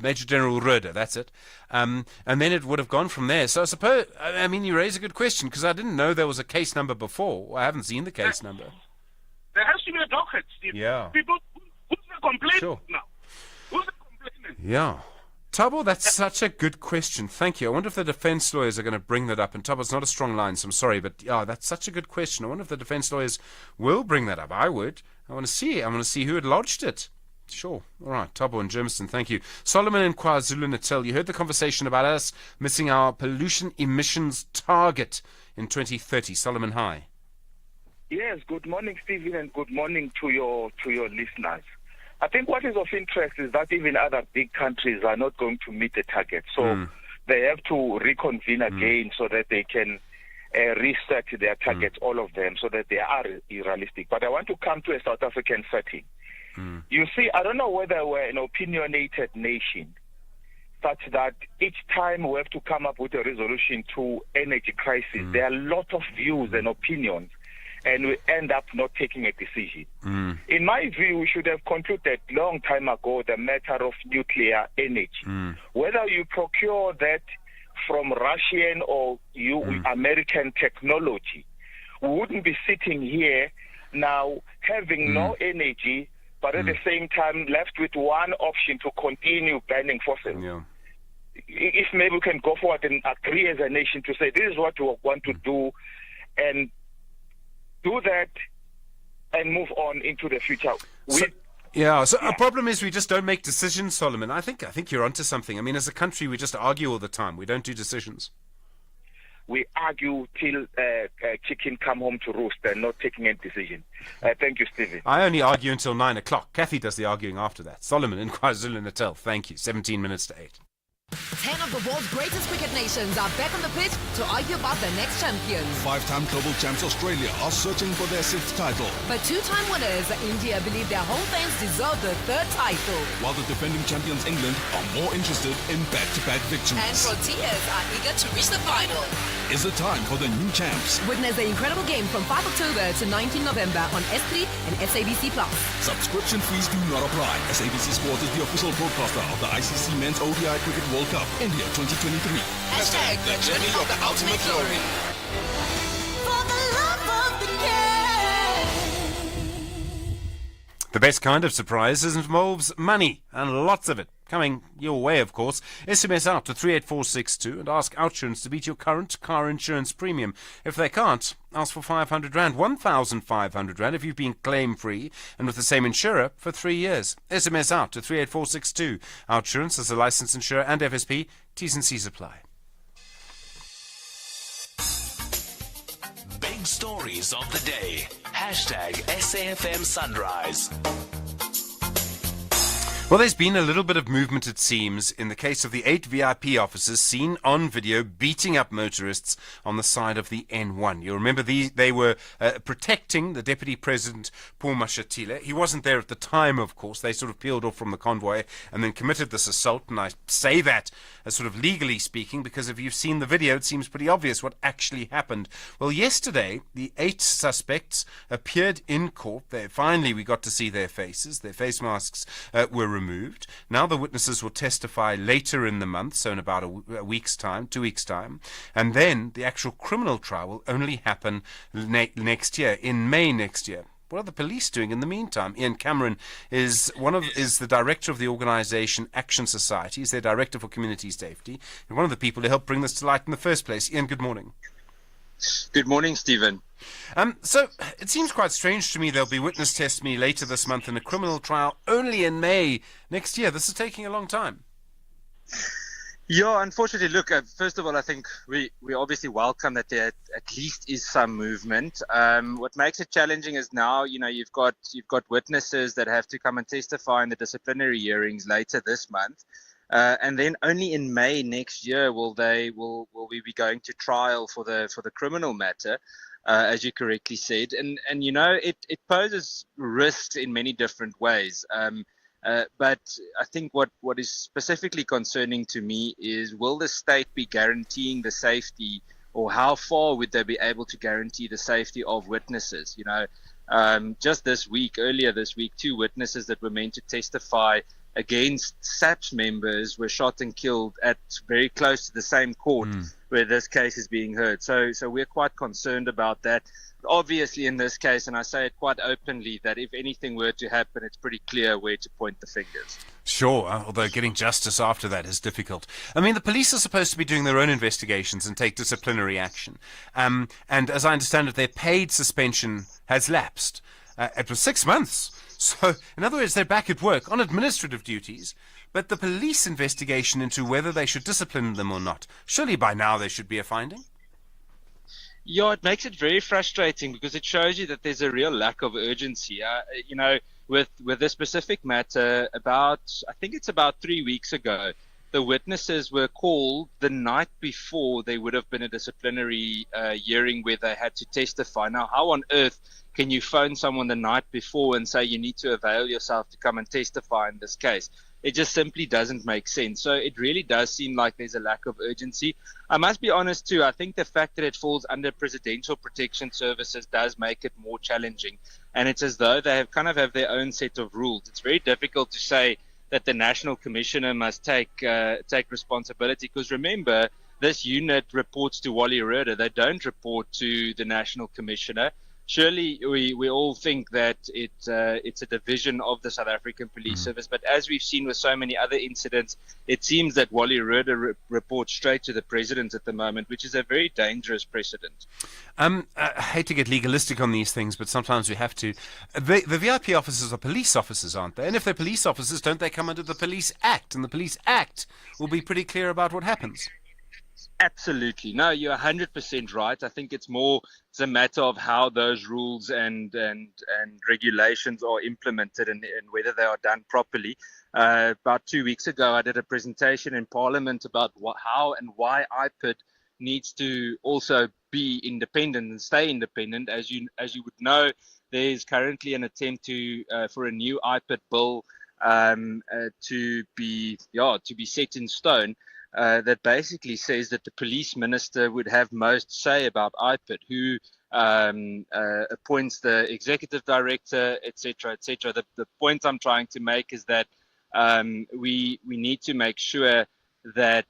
Major General Rhoda, that's it. And then it would have gone from there. So I suppose, you raise a good question, because I didn't know there was a case number before. I haven't seen the case number. There has to be a docket, Steve. Yeah. People, who's the complainant now? Who's the complainant? Yeah. Tabo, that's such a good question. Thank you. I wonder if the defense lawyers are going to bring that up. And Tabo, it's not a strong line, so I'm sorry. But, that's such a good question. I wonder if the defense lawyers will bring that up. I would. I want to see who had lodged it. Sure. All right. Tabo and Germiston, thank you. Solomon in KwaZulu-Natal, you heard the conversation about us missing our pollution emissions target in 2030. Solomon, hi. Yes, good morning, Stephen, and good morning to your listeners. I think what is of interest is that even other big countries are not going to meet the target. So they have to reconvene again so that they can reset their targets, all of them, so that they are realistic. But I want to come to a South African setting. You see, I don't know whether we're an opinionated nation, such that each time we have to come up with a resolution to energy crisis, there are a lot of views and opinions, and we end up not taking a decision. In my view, we should have concluded long time ago the matter of nuclear energy. Whether you procure that from Russian or American technology, we wouldn't be sitting here now having no energy, but at the same time left with one option to continue burning fossil. If maybe we can go forward and agree as a nation to say this is what we want to do, and do that and move on into the future. So a problem is we just don't make decisions, Solomon. I think you're onto something. As a country, we just argue all the time. We don't do decisions. We argue till chicken come home to roost and not taking any decision. Thank you, Stephen. I only argue until 9 o'clock. Kathy does the arguing after that. Solomon in KwaZulu-Natal. Thank you. 17 minutes to 8. 10 of the world's greatest cricket nations are back on the pitch to argue about the next champions. 5-time global champs Australia are searching for their 6th title, But 2-time winners, India, believe their home fans deserve the 3rd title. while the defending champions England are more interested in back-to-back victories. And Proteas are eager to reach the final. Is it time for the new champs? Witness the incredible game from 5 October to 19 November on S3 and SABC+. Subscription fees do not apply. SABC Sport is the official broadcaster of the ICC Men's ODI Cricket World Cup, India 2023. Hashtag the journey of the ultimate glory. For the love of the game. The best kind of surprises involves money, and lots of it. coming your way, of course. SMS out to 38462 and ask OUTsurance to beat your current car insurance premium. If they can't, ask for 500 Rand, 1,500 Rand if you've been claim-free and with the same insurer for 3 years. SMS out to 38462. OUTsurance is a licensed insurer and FSP. T's and C's apply. Big stories of the day. #SAFM Sunrise. Well, there's been a little bit of movement, it seems, in the case of the 8 VIP officers seen on video beating up motorists on the side of the N1. You remember they were protecting the Deputy President, Paul Mashatile. He wasn't there at the time, of course. They sort of peeled off from the convoy and then committed this assault. And I say that as sort of legally speaking, because if you've seen the video, it seems pretty obvious what actually happened. Well, yesterday, the 8 suspects appeared in court. Finally, we got to see their faces. Their face masks were removed. Now the witnesses will testify later in the month, so in about a week's time, 2 weeks' time, and then the actual criminal trial will only happen next year, in May next year. What are the police doing in the meantime? Ian Cameron is the director of the organisation Action Society. He's their director for community safety, and one of the people who helped bring this to light in the first place. Ian, good morning. Good morning, Stephen. So it seems quite strange to me there'll be witness testimony later this month and a criminal trial only in May next year. This is taking a long time. Yeah, unfortunately, look, first of all, I think we obviously welcome that there at least is some movement. What makes it challenging is now, you've got witnesses that have to come and testify in the disciplinary hearings later this month. And then only in May next year will we be going to trial for the criminal matter, as you correctly said. And it poses risks in many different ways. But I think what is specifically concerning to me is, will the state be guaranteeing the safety, or how far would they be able to guarantee the safety of witnesses? Just earlier this week, 2 witnesses that were meant to testify against SAPS members were shot and killed at very close to the same court where this case is being heard. So we're quite concerned about that. Obviously, in this case, and I say it quite openly, that if anything were to happen, it's pretty clear where to point the fingers. Sure, although getting justice after that is difficult. I mean, the police are supposed to be doing their own investigations and take disciplinary action. And as I understand it, their paid suspension has lapsed. It was 6 months. So, in other words, they're back at work on administrative duties, but the police investigation into whether they should discipline them or not, surely by now there should be a finding? Yeah, it makes it very frustrating because it shows you that there's a real lack of urgency. With this specific matter, I think it's about 3 weeks ago, the witnesses were called the night before there would have been a disciplinary hearing where they had to testify. Now, how on earth can you phone someone the night before and say you need to avail yourself to come and testify in this case? It just simply doesn't make sense. So it really does seem like there's a lack of urgency. I must be honest too, I think the fact that it falls under Presidential Protection Services does make it more challenging. And it's as though they have their own set of rules. It's very difficult to say that the National Commissioner must take responsibility, because remember, this unit reports to Wally Rhoda. They don't report to the National Commissioner. Surely we all think that it's a division of the South African Police Service, but as we've seen with so many other incidents, it seems that Wally Rhoda reports straight to the President at the moment, which is a very dangerous precedent. I hate to get legalistic on these things, but sometimes we have to. The VIP officers are police officers, aren't they? And if they're police officers, don't they come under the Police Act? And the Police Act will be pretty clear about what happens. Absolutely. No, you're 100% right. I think it's a matter of how those rules and regulations are implemented and whether they are done properly. About 2 weeks ago, I did a presentation in Parliament about how and why IPID needs to also be independent and stay independent. As you would know, there's currently an attempt for a new IPID bill to be set in stone. That basically says that the police minister would have most say about IPID, who appoints the executive director, etc., etc. The point I'm trying to make is that we need to make sure that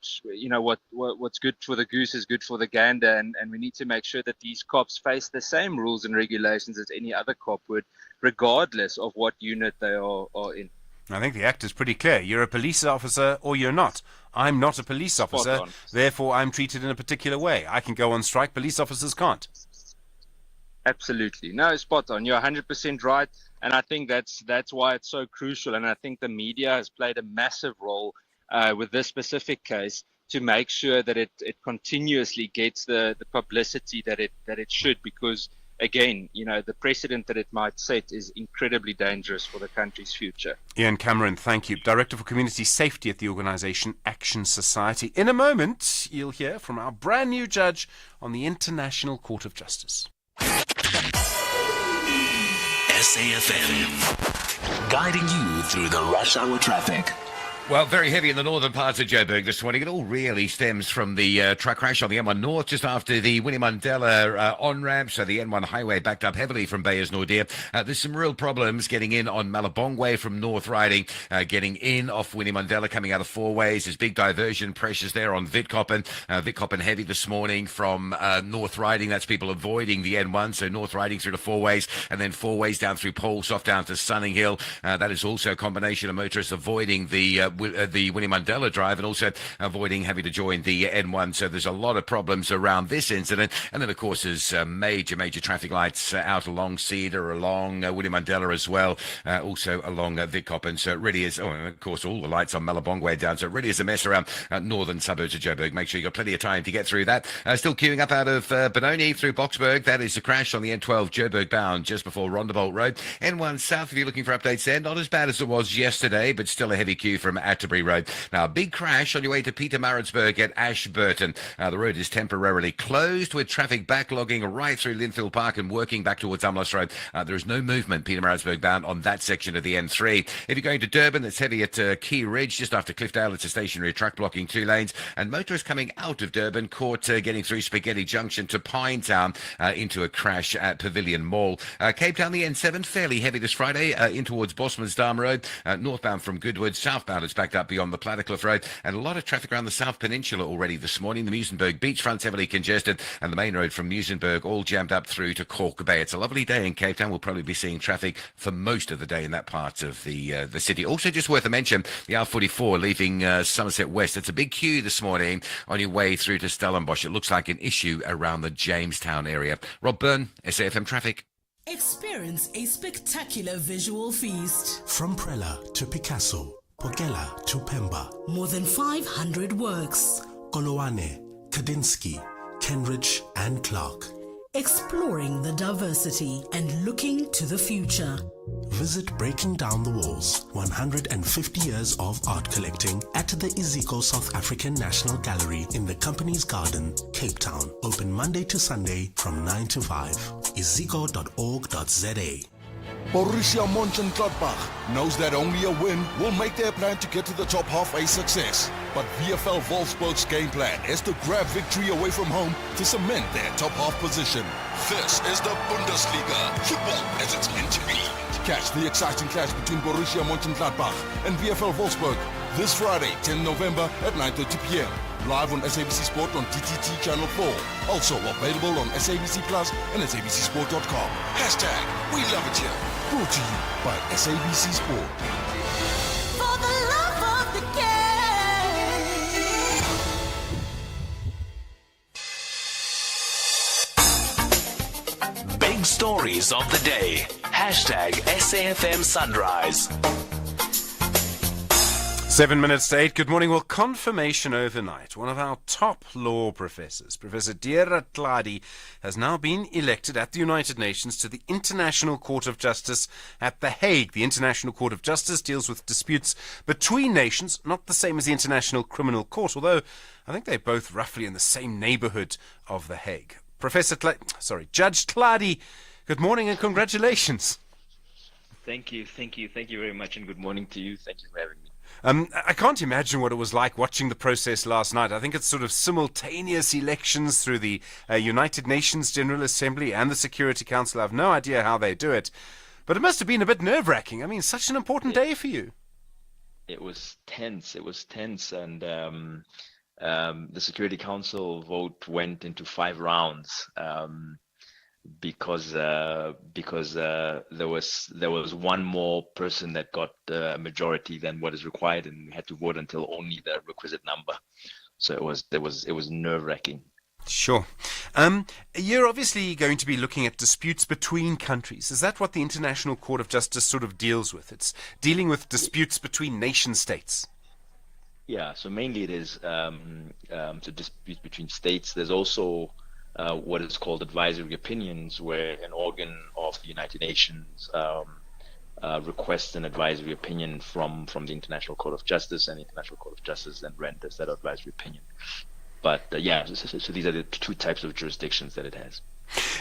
what's good for the goose is good for the gander, and we need to make sure that these cops face the same rules and regulations as any other cop would, regardless of what unit they are in. I think the act is pretty clear. You're a police officer or you're not. I'm not a police officer, on. therefore I'm treated in a particular way. I can go on strike, police officers can't. Absolutely. No, spot on. You're 100% right. And I think that's why it's so crucial. And I think the media has played a massive role with this specific case to make sure that it continuously gets the publicity that it should, because again, the precedent that it might set is incredibly dangerous for the country's future. Ian Cameron, thank you. Director for Community Safety at the organisation Action Society. In a moment, you'll hear from our brand new judge on the International Court of Justice. SAFM, guiding you through the rush hour traffic. Well, very heavy in the northern parts of Joburg this morning. It all really stems from the truck crash on the M1 North just after the Winnie Mandela on-ramp. So the N1 highway backed up heavily from Beyers Nordier. There's some real problems getting in on Malabongwe from North Riding, getting in off Winnie Mandela coming out of four ways. There's big diversion pressures there on Witkoppen. Witkoppen heavy this morning from North Riding. That's people avoiding the N1. So North Riding through to four ways and then four ways down through Polsoft down to Sunning Hill. That is also a combination of motorists avoiding the Winnie Mandela Drive and also avoiding having to join the N1. So there's a lot of problems around this incident. And then, of course, there's major traffic lights out along Cedar, along Winnie Mandela as well, also along Witkoppen. So it really is, and of course, all the lights on Malabongwe down. So it really is a mess around northern suburbs of Joburg. Make sure you've got plenty of time to get through that. Still queuing up out of Benoni through Boksburg. That is the crash on the N12 Joburg bound just before Rondebolt Road. N1 South, if you're looking for updates there, not as bad as it was yesterday, but still a heavy queue from Atterbury Road. Now, a big crash on your way to Pietermaritzburg at Ashburton. The road is temporarily closed with traffic backlogging right through Linfield Park and working back towards Amlas Road. There is no movement Pietermaritzburg bound on that section of the N3. If you're going to Durban, it's heavy at Key Ridge, just after Cliffdale. It's a stationary truck blocking two lanes. And motorists coming out of Durban caught getting through Spaghetti Junction to Pinetown into a crash at Pavilion Mall. Cape Town, the N7, fairly heavy this Friday in towards Bosmansdam Road. Northbound from Goodwood, southbound it's backed up beyond the Plattercliff Road, and a lot of traffic around the South Peninsula already this morning. The Muizenberg beachfront's heavily congested, and the main road from Muizenberg all jammed up through to Cork Bay. It's a lovely day in Cape Town. We'll probably be seeing traffic for most of the day in that part of the city. Also, just worth a mention, the R44 leaving Somerset West. It's a big queue this morning on your way through to Stellenbosch. It looks like an issue around the Jamestown area. Rob Byrne, SAFM Traffic. Experience a spectacular visual feast. From Prella to Picasso, Pogela to Pemba. More than 500 works. Koloane, Kandinsky, Kenridge and Clark. Exploring the diversity and looking to the future. Visit Breaking Down the Walls, 150 years of art collecting at the Iziko South African National Gallery in the Company's Garden, Cape Town. Open Monday to Sunday from 9 to 5. iziko.org.za. Borussia Mönchengladbach knows that only a win will make their plan to get to the top half a success. But VfL Wolfsburg's game plan is to grab victory away from home to cement their top half position. This is the Bundesliga, football as it's meant to be. Catch the exciting clash between Borussia Mönchengladbach and VfL Wolfsburg this Friday, 10 November at 9:30 p.m. Live on SABC Sport on TTT Channel 4. Also available on SABC Plus and SABCSport.com. Hashtag We Love It Here. Brought to you by SABC Sport. For the love of the game. Big stories of the day. Hashtag SAFM Sunrise. 7 minutes to 8. Good morning. Well, confirmation overnight. One of our top law professors, Professor Dira Tladi, has now been elected at the United Nations to the International Court of Justice at The Hague. The International Court of Justice deals with disputes between nations, not the same as the International Criminal Court, although I think they're both roughly in the same neighborhood of The Hague. Judge Tladi, good morning and congratulations. Thank you very much, and good morning to you. Thank you for having me. I can't imagine what it was like watching the process last night. I think it's sort of simultaneous elections through the United Nations General Assembly and the Security Council. I have no idea how they do it, but it must have been a bit nerve-wracking. I mean, such an important day for you. It was tense, and the Security Council vote went into 5 rounds. because there was one more person that got a majority than what is required, and we had to vote until only the requisite number. So it was nerve-wracking. Sure. You're obviously going to be looking at disputes between countries. Is that what the International Court of Justice sort of deals with? It's dealing with disputes between nation states. Yeah, so mainly it is so disputes between states. There's also what is called advisory opinions, where an organ of the United Nations requests an advisory opinion from the International Court of Justice, and the International Court of Justice then renders that advisory opinion. But so these are the two types of jurisdictions that it has.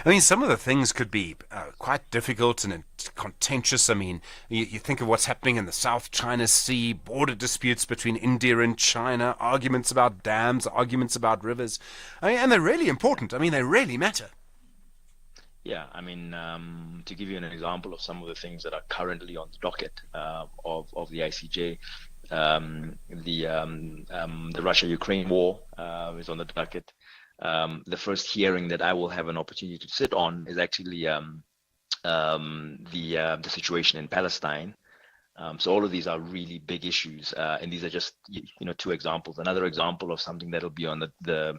I mean, some of the things could be quite difficult and contentious. I mean, you think of what's happening in the South China Sea, border disputes between India and China, arguments about dams, arguments about rivers. I mean, and they're really important. I mean, they really matter. Yeah, I mean, to give you an example of some of the things that are currently on the docket of the ICJ, the Russia-Ukraine war is on the docket. The first hearing that I will have an opportunity to sit on is actually the situation in Palestine. So all of these are really big issues, and these are just two examples. Another example of something that'll be on the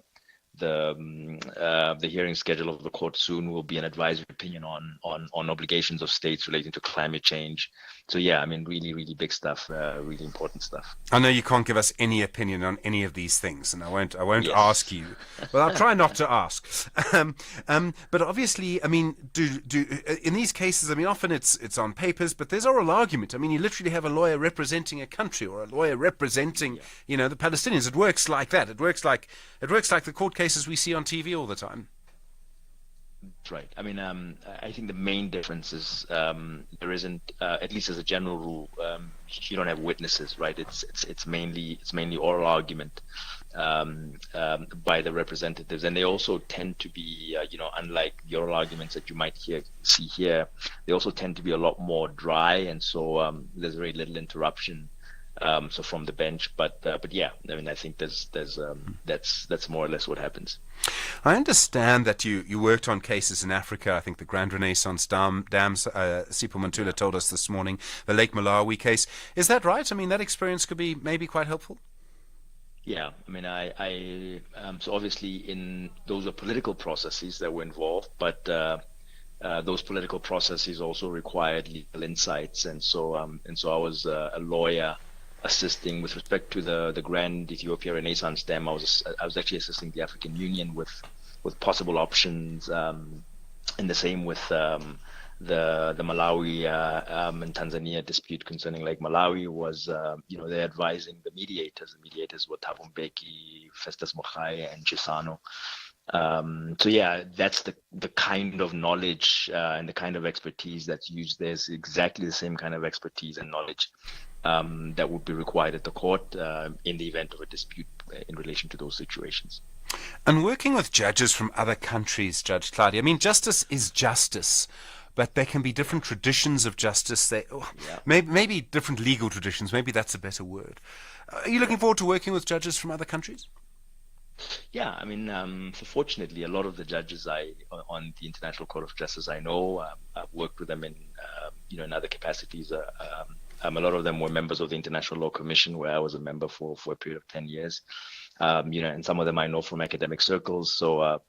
hearing schedule of the court soon will be an advisory opinion on obligations of states relating to climate change. So yeah, I mean, really, really big stuff, really important stuff. I know you can't give us any opinion on any of these things, and I won't Yes. ask you. Well, I'll try not to ask. But obviously, I mean, do in these cases, I mean, often it's on papers, but there's oral argument. I mean, you literally have a lawyer representing a country, or a lawyer representing, the Palestinians. It works like that. It works like the court cases we see on TV all the time. That's right. I mean, I think the main difference is there isn't, at least as a general rule, you don't have witnesses, right? It's mainly oral argument by the representatives, and they also tend to be, unlike the oral arguments that you might see here, they also tend to be a lot more dry, and so there's very little interruption. So from the bench, but yeah, I mean, I think that's more or less what happens. I understand that you worked on cases in Africa. I think the Grand Renaissance dams, Sipho Mantula told us this morning, the Lake Malawi case. Is that right? I mean, that experience could be maybe quite helpful. Yeah, I mean, I so obviously those are political processes that were involved, but those political processes also required legal insights, and so I was a lawyer assisting with respect to the Grand Ethiopia Renaissance Dam. I was actually assisting the African Union with possible options, and the same with the Malawi and Tanzania dispute concerning Lake Malawi was they're advising the mediators. The mediators were Thabo Mbeki, Festus Mogae, and Chisano. So yeah, that's the kind of knowledge and the kind of expertise that's used. There's exactly the same kind of expertise and knowledge that would be required at the court in the event of a dispute in relation to those situations. And working with judges from other countries, Judge Claudia, I mean, justice is justice, but there can be different traditions of justice. Maybe different legal traditions. Maybe that's a better word. Are you looking forward to working with judges from other countries? Yeah, I mean, so fortunately, a lot of the judges on the International Court of Justice I know, I've worked with them in other capacities. A lot of them were members of the International Law Commission, where I was a member for a period of 10 years. And some of them I know from academic circles. So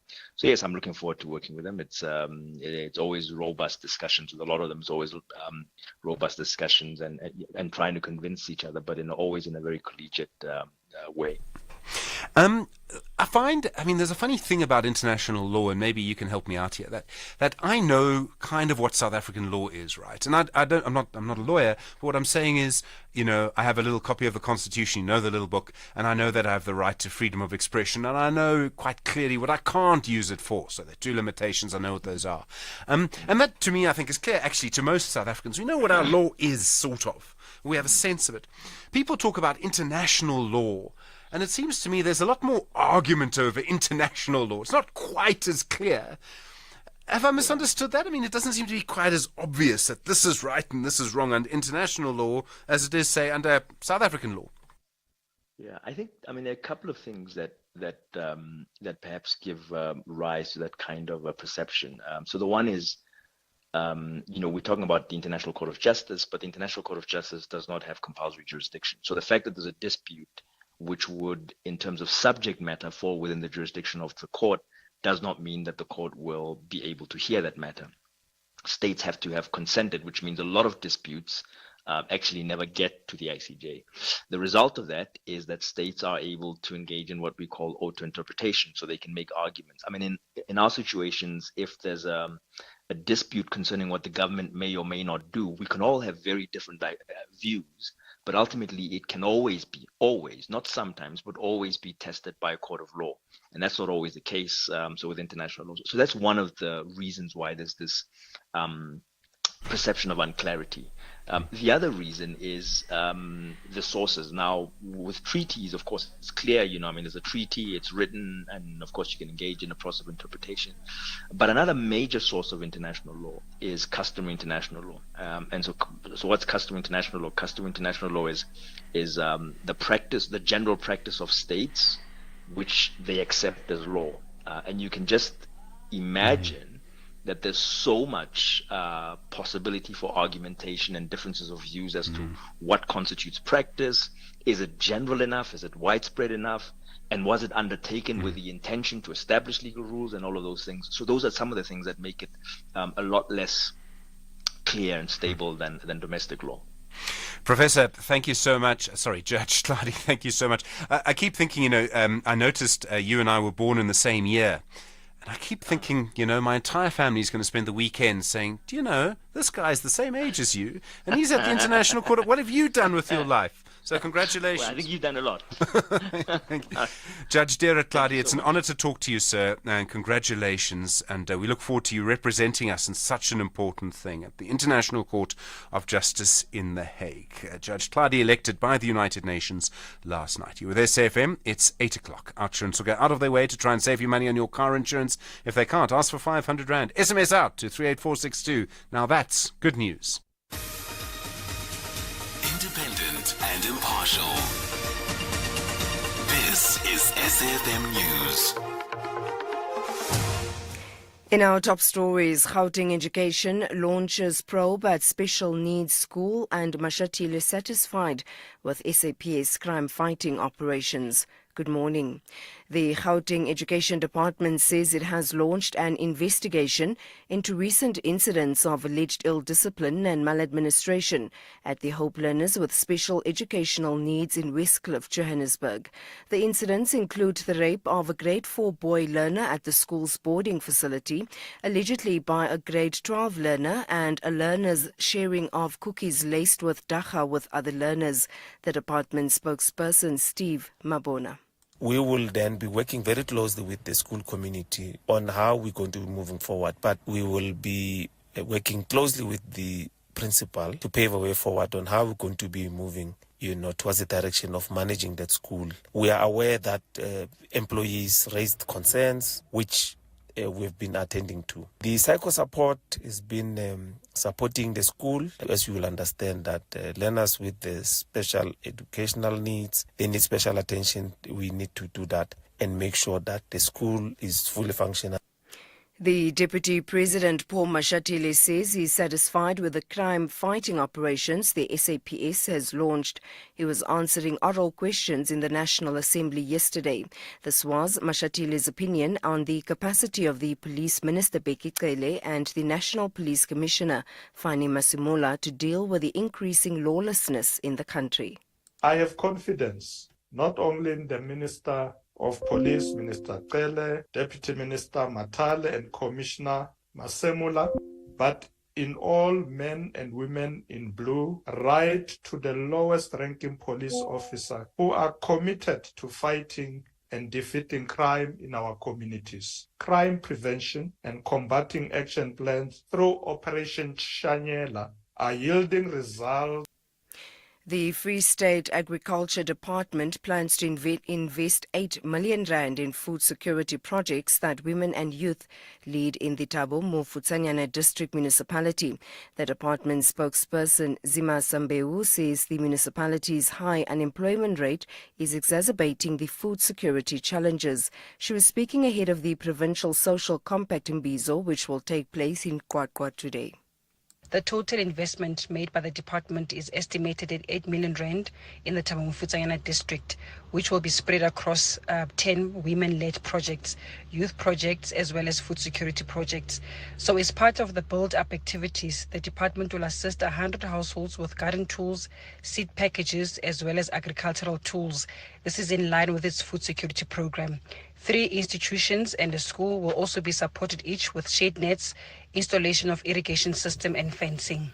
yes, I'm looking forward to working with them. It's always robust discussions. With a lot of them, it's always robust discussions and trying to convince each other, but always in a very collegiate way. I find, I mean, there's a funny thing about international law, and maybe you can help me out here. That I know kind of what South African law is, right? And I'm not a lawyer, but what I'm saying is, I have a little copy of the Constitution, the little book, and I know that I have the right to freedom of expression, and I know quite clearly what I can't use it for. So there are two limitations. I know what those are, and that to me, I think, is clear. Actually, to most South Africans, we know what our law is, sort of. We have a sense of it. People talk about international law. And it seems to me there's a lot more argument over international law. It's not quite as clear. Have I misunderstood that? I mean, it doesn't seem to be quite as obvious that this is right and this is wrong under international law as it is, say, under South African law. Yeah, I think, I mean, there are a couple of things that that that perhaps give rise to that kind of a perception. So the one is, we're talking about the International Court of Justice, but the International Court of Justice does not have compulsory jurisdiction. So the fact that there's a dispute which would, in terms of subject matter, fall within the jurisdiction of the court does not mean that the court will be able to hear that matter. States have to have consented, which means a lot of disputes actually never get to the ICJ. The result of that is that states are able to engage in what we call auto-interpretation, so they can make arguments. I mean, in our situations, if there's a dispute concerning what the government may or may not do, we can all have very different views, but ultimately it can always, not sometimes, but always be tested by a court of law. And that's not always the case, so with international law. So that's one of the reasons why there's this perception of unclarity. The other reason is the sources. Now, with treaties, of course, it's clear, there's a treaty, it's written, and of course you can engage in a process of interpretation. But another major source of international law is customary international law. And so what's customary international law? Customary international law is the general practice of states, which they accept as law. And you can just imagine that there's so much possibility for argumentation and differences of views as to what constitutes practice. Is it general enough? Is it widespread enough? And was it undertaken with the intention to establish legal rules and all of those things? So those are some of the things that make it a lot less clear and stable than domestic law. Professor, thank you so much. Sorry, Judge Tladi, thank you so much. I keep thinking, I noticed you and I were born in the same year. And I keep thinking, my entire family is going to spend the weekend saying, do you know, this guy's the same age as you, and he's at the International Court. What have you done with your life? So congratulations. Well, I think you've done a lot. Thank you. Judge Derek Tladi, it's an honor to talk to you, sir, and congratulations. And we look forward to you representing us in such an important thing at the International Court of Justice in The Hague. Judge Tladi elected by the United Nations last night. You were there, SAFM. It's 8 o'clock. Our insurance will go out of their way to try and save you money on your car insurance. If they can't, ask for 500 Rand. SMS out to 38462. Now that's good news. Independent and impartial. This is SAFM News. In our top stories, Gauteng Education launches probe at special needs school and Mashatile is satisfied with SAPS crime fighting operations. Good morning. The Gauteng Education Department says it has launched an investigation into recent incidents of alleged ill discipline and maladministration at the Hope Learners with Special Educational Needs in Westcliff, Johannesburg. The incidents include the rape of a grade 4 boy learner at the school's boarding facility, allegedly by a grade 12 learner, and a learner's sharing of cookies laced with dacha with other learners. The department spokesperson Steve Mabona. We will then be working very closely with the school community on how we're going to be moving forward. But we will be working closely with the principal to pave a way forward on how we're going to be moving, towards the direction of managing that school. We are aware that employees raised concerns, which we've been attending to. The psycho support has been supporting the school. As you will understand that learners with the special educational needs, they need special attention. We need to do that and make sure that the school is fully functional. The Deputy President, Paul Mashatile, says he's satisfied with the crime-fighting operations the SAPS has launched. He was answering oral questions in the National Assembly yesterday. This was Mashatile's opinion on the capacity of the Police Minister, Bheki Cele, and the National Police Commissioner, Fani Masemola, to deal with the increasing lawlessness in the country. I have confidence not only in the Minister of Police, Minister Cele, Deputy Minister Matale, and Commissioner Masemola, but in all men and women in blue, right to the lowest ranking police officer, who are committed to fighting and defeating crime in our communities. Crime prevention and combating action plans through Operation Shanyela are yielding results. The Free State Agriculture Department plans to invest 8 million rand in food security projects that women and youth lead in the Thabo Mofutsanyana District Municipality. The department spokesperson Zima Sambeu says the municipality's high unemployment rate is exacerbating the food security challenges. She was speaking ahead of the Provincial Social Compact in Mbizo, which will take place in Kwakwa today. The total investment made by the department is estimated at 8 million rand in the Thabo Mofutsanyana district, which will be spread across 10 women-led projects, youth projects, as well as food security projects. So as part of the build-up activities, the department will assist 100 households with garden tools, seed packages, as well as agricultural tools. This is in line with its food security program. 3 institutions and a school will also be supported, each with shade nets, installation of irrigation system and fencing.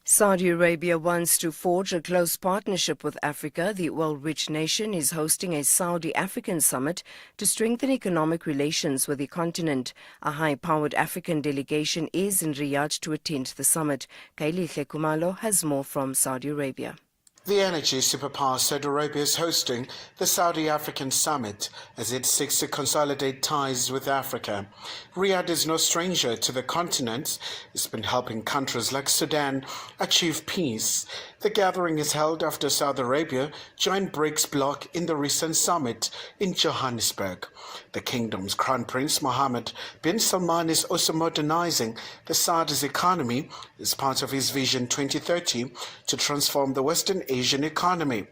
Saudi Arabia wants to forge a close partnership with Africa. The oil-rich nation is hosting a Saudi-African summit to strengthen economic relations with the continent. A high-powered African delegation is in Riyadh to attend the summit. Kailihle Kumalo has more from Saudi Arabia. The energy superpower Saudi Arabia is hosting the Saudi African Summit as it seeks to consolidate ties with Africa. Riyadh is no stranger to the continent. It's been helping countries like Sudan achieve peace. The gathering is held after Saudi Arabia joined BRICS bloc in the recent summit in Johannesburg. The kingdom's Crown Prince Mohammed bin Salman is also modernizing the Saudi's economy as part of his Vision 2030 to transform the Western Asian economy.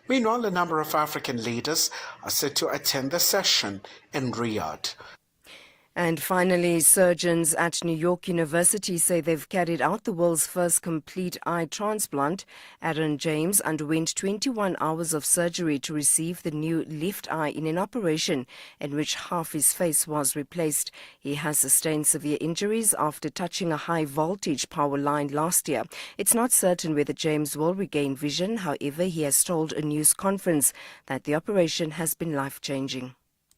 Meanwhile, a number of African leaders are set to attend the session in Riyadh. And finally, surgeons at New York University say they've carried out the world's first complete eye transplant. Aaron James underwent 21 hours of surgery to receive the new left eye in an operation in which half his face was replaced. He has sustained severe injuries after touching a high-voltage power line last year. It's not certain whether James will regain vision. However, he has told a news conference that the operation has been life-changing.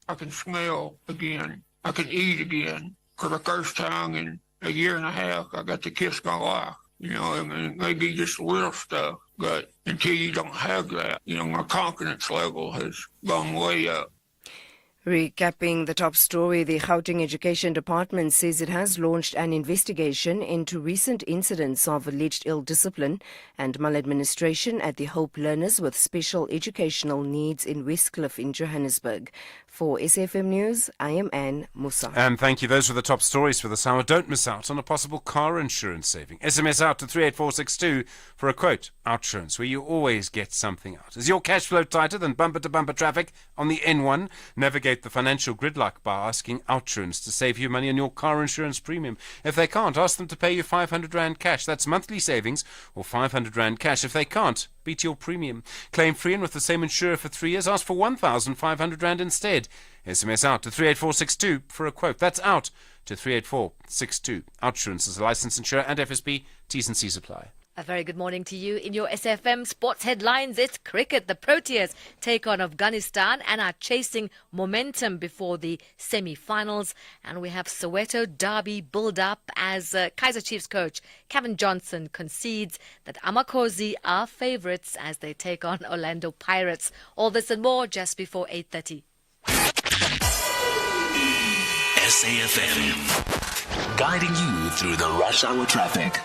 I can smell again. I can eat again. For the first time in a year and a half, I got to kiss my wife. You know, I mean, maybe just little stuff, but until you don't have that, you know, my confidence level has gone way up. Recapping the top story, the Gauteng Education Department says it has launched an investigation into recent incidents of alleged ill discipline and maladministration at the Hope Learners with Special Educational Needs in Westcliff in Johannesburg. For SFM News, I am Anne Musa. And thank you. Those were the top stories for this hour. Don't miss out on a possible car insurance saving. SMS out to 38462 for a quote. Outsurance, where you always get something out. Is your cash flow tighter than bumper-to-bumper traffic on the N1? Navigate the financial gridlock by asking Outsurance to save you money on your car insurance premium. If they can't, ask them to pay you 500 Rand cash. That's monthly savings, or 500 Rand cash. If they can't, beat your premium. Claim free and with the same insurer for 3 years. Ask for 1,500 Rand instead. SMS out to 38462 for a quote. That's out to 38462. Outsurance is a licensed insurer and FSB. T's and C's apply. A very good morning to you. In your SFM sports headlines, it's cricket. The Proteas take on Afghanistan and are chasing momentum before the semi-finals. And we have Soweto derby build-up as Kaizer Chiefs coach Kevin Johnson concedes that Amakhosi are favourites as they take on Orlando Pirates. All this and more just before 8:30. SAFM, guiding you through the rush hour traffic.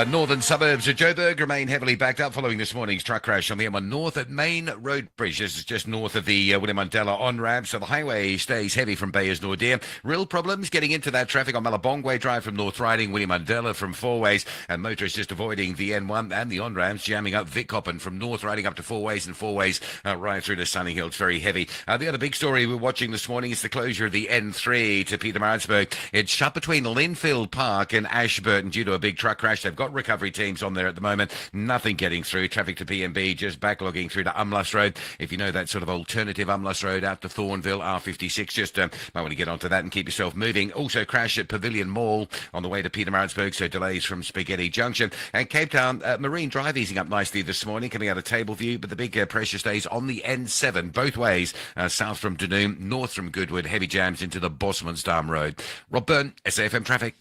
Northern suburbs of Joburg remain heavily backed up following this morning's truck crash on the M1 North at Main Road Bridge. This is just north of the William Mandela on-ramp, so the highway stays heavy from Beyers Nordier. Real problems getting into that traffic on Malabongwe Drive from North Riding, William Mandela from Four Ways, and motorists just avoiding the N1 and the on-ramps, jamming up Vickoppen from North Riding up to Four Ways and Four Ways right through to Sunny Hill. It's very heavy. The other big story we're watching this morning is the closure of the N3 to Pietermaritzburg. It's shut between Linfield Park and Ashburton due to a big truck crash. They've got recovery teams on there at the moment. Nothing getting through. Traffic to PMB just backlogging through to Umlas Road. If you know that sort of alternative Umlas Road out to Thornville, R56, just might want to get onto that and keep yourself moving. Also crash at Pavilion Mall on the way to Pietermaritzburg, so delays from Spaghetti Junction. And Cape Town, Marine Drive easing up nicely this morning, coming out of Tableview, but the big pressure stays on the N7, both ways, south from Dunoon, north from Goodwood, heavy jams into the Bosmansdam Road. Rob Byrne, SAFM Traffic.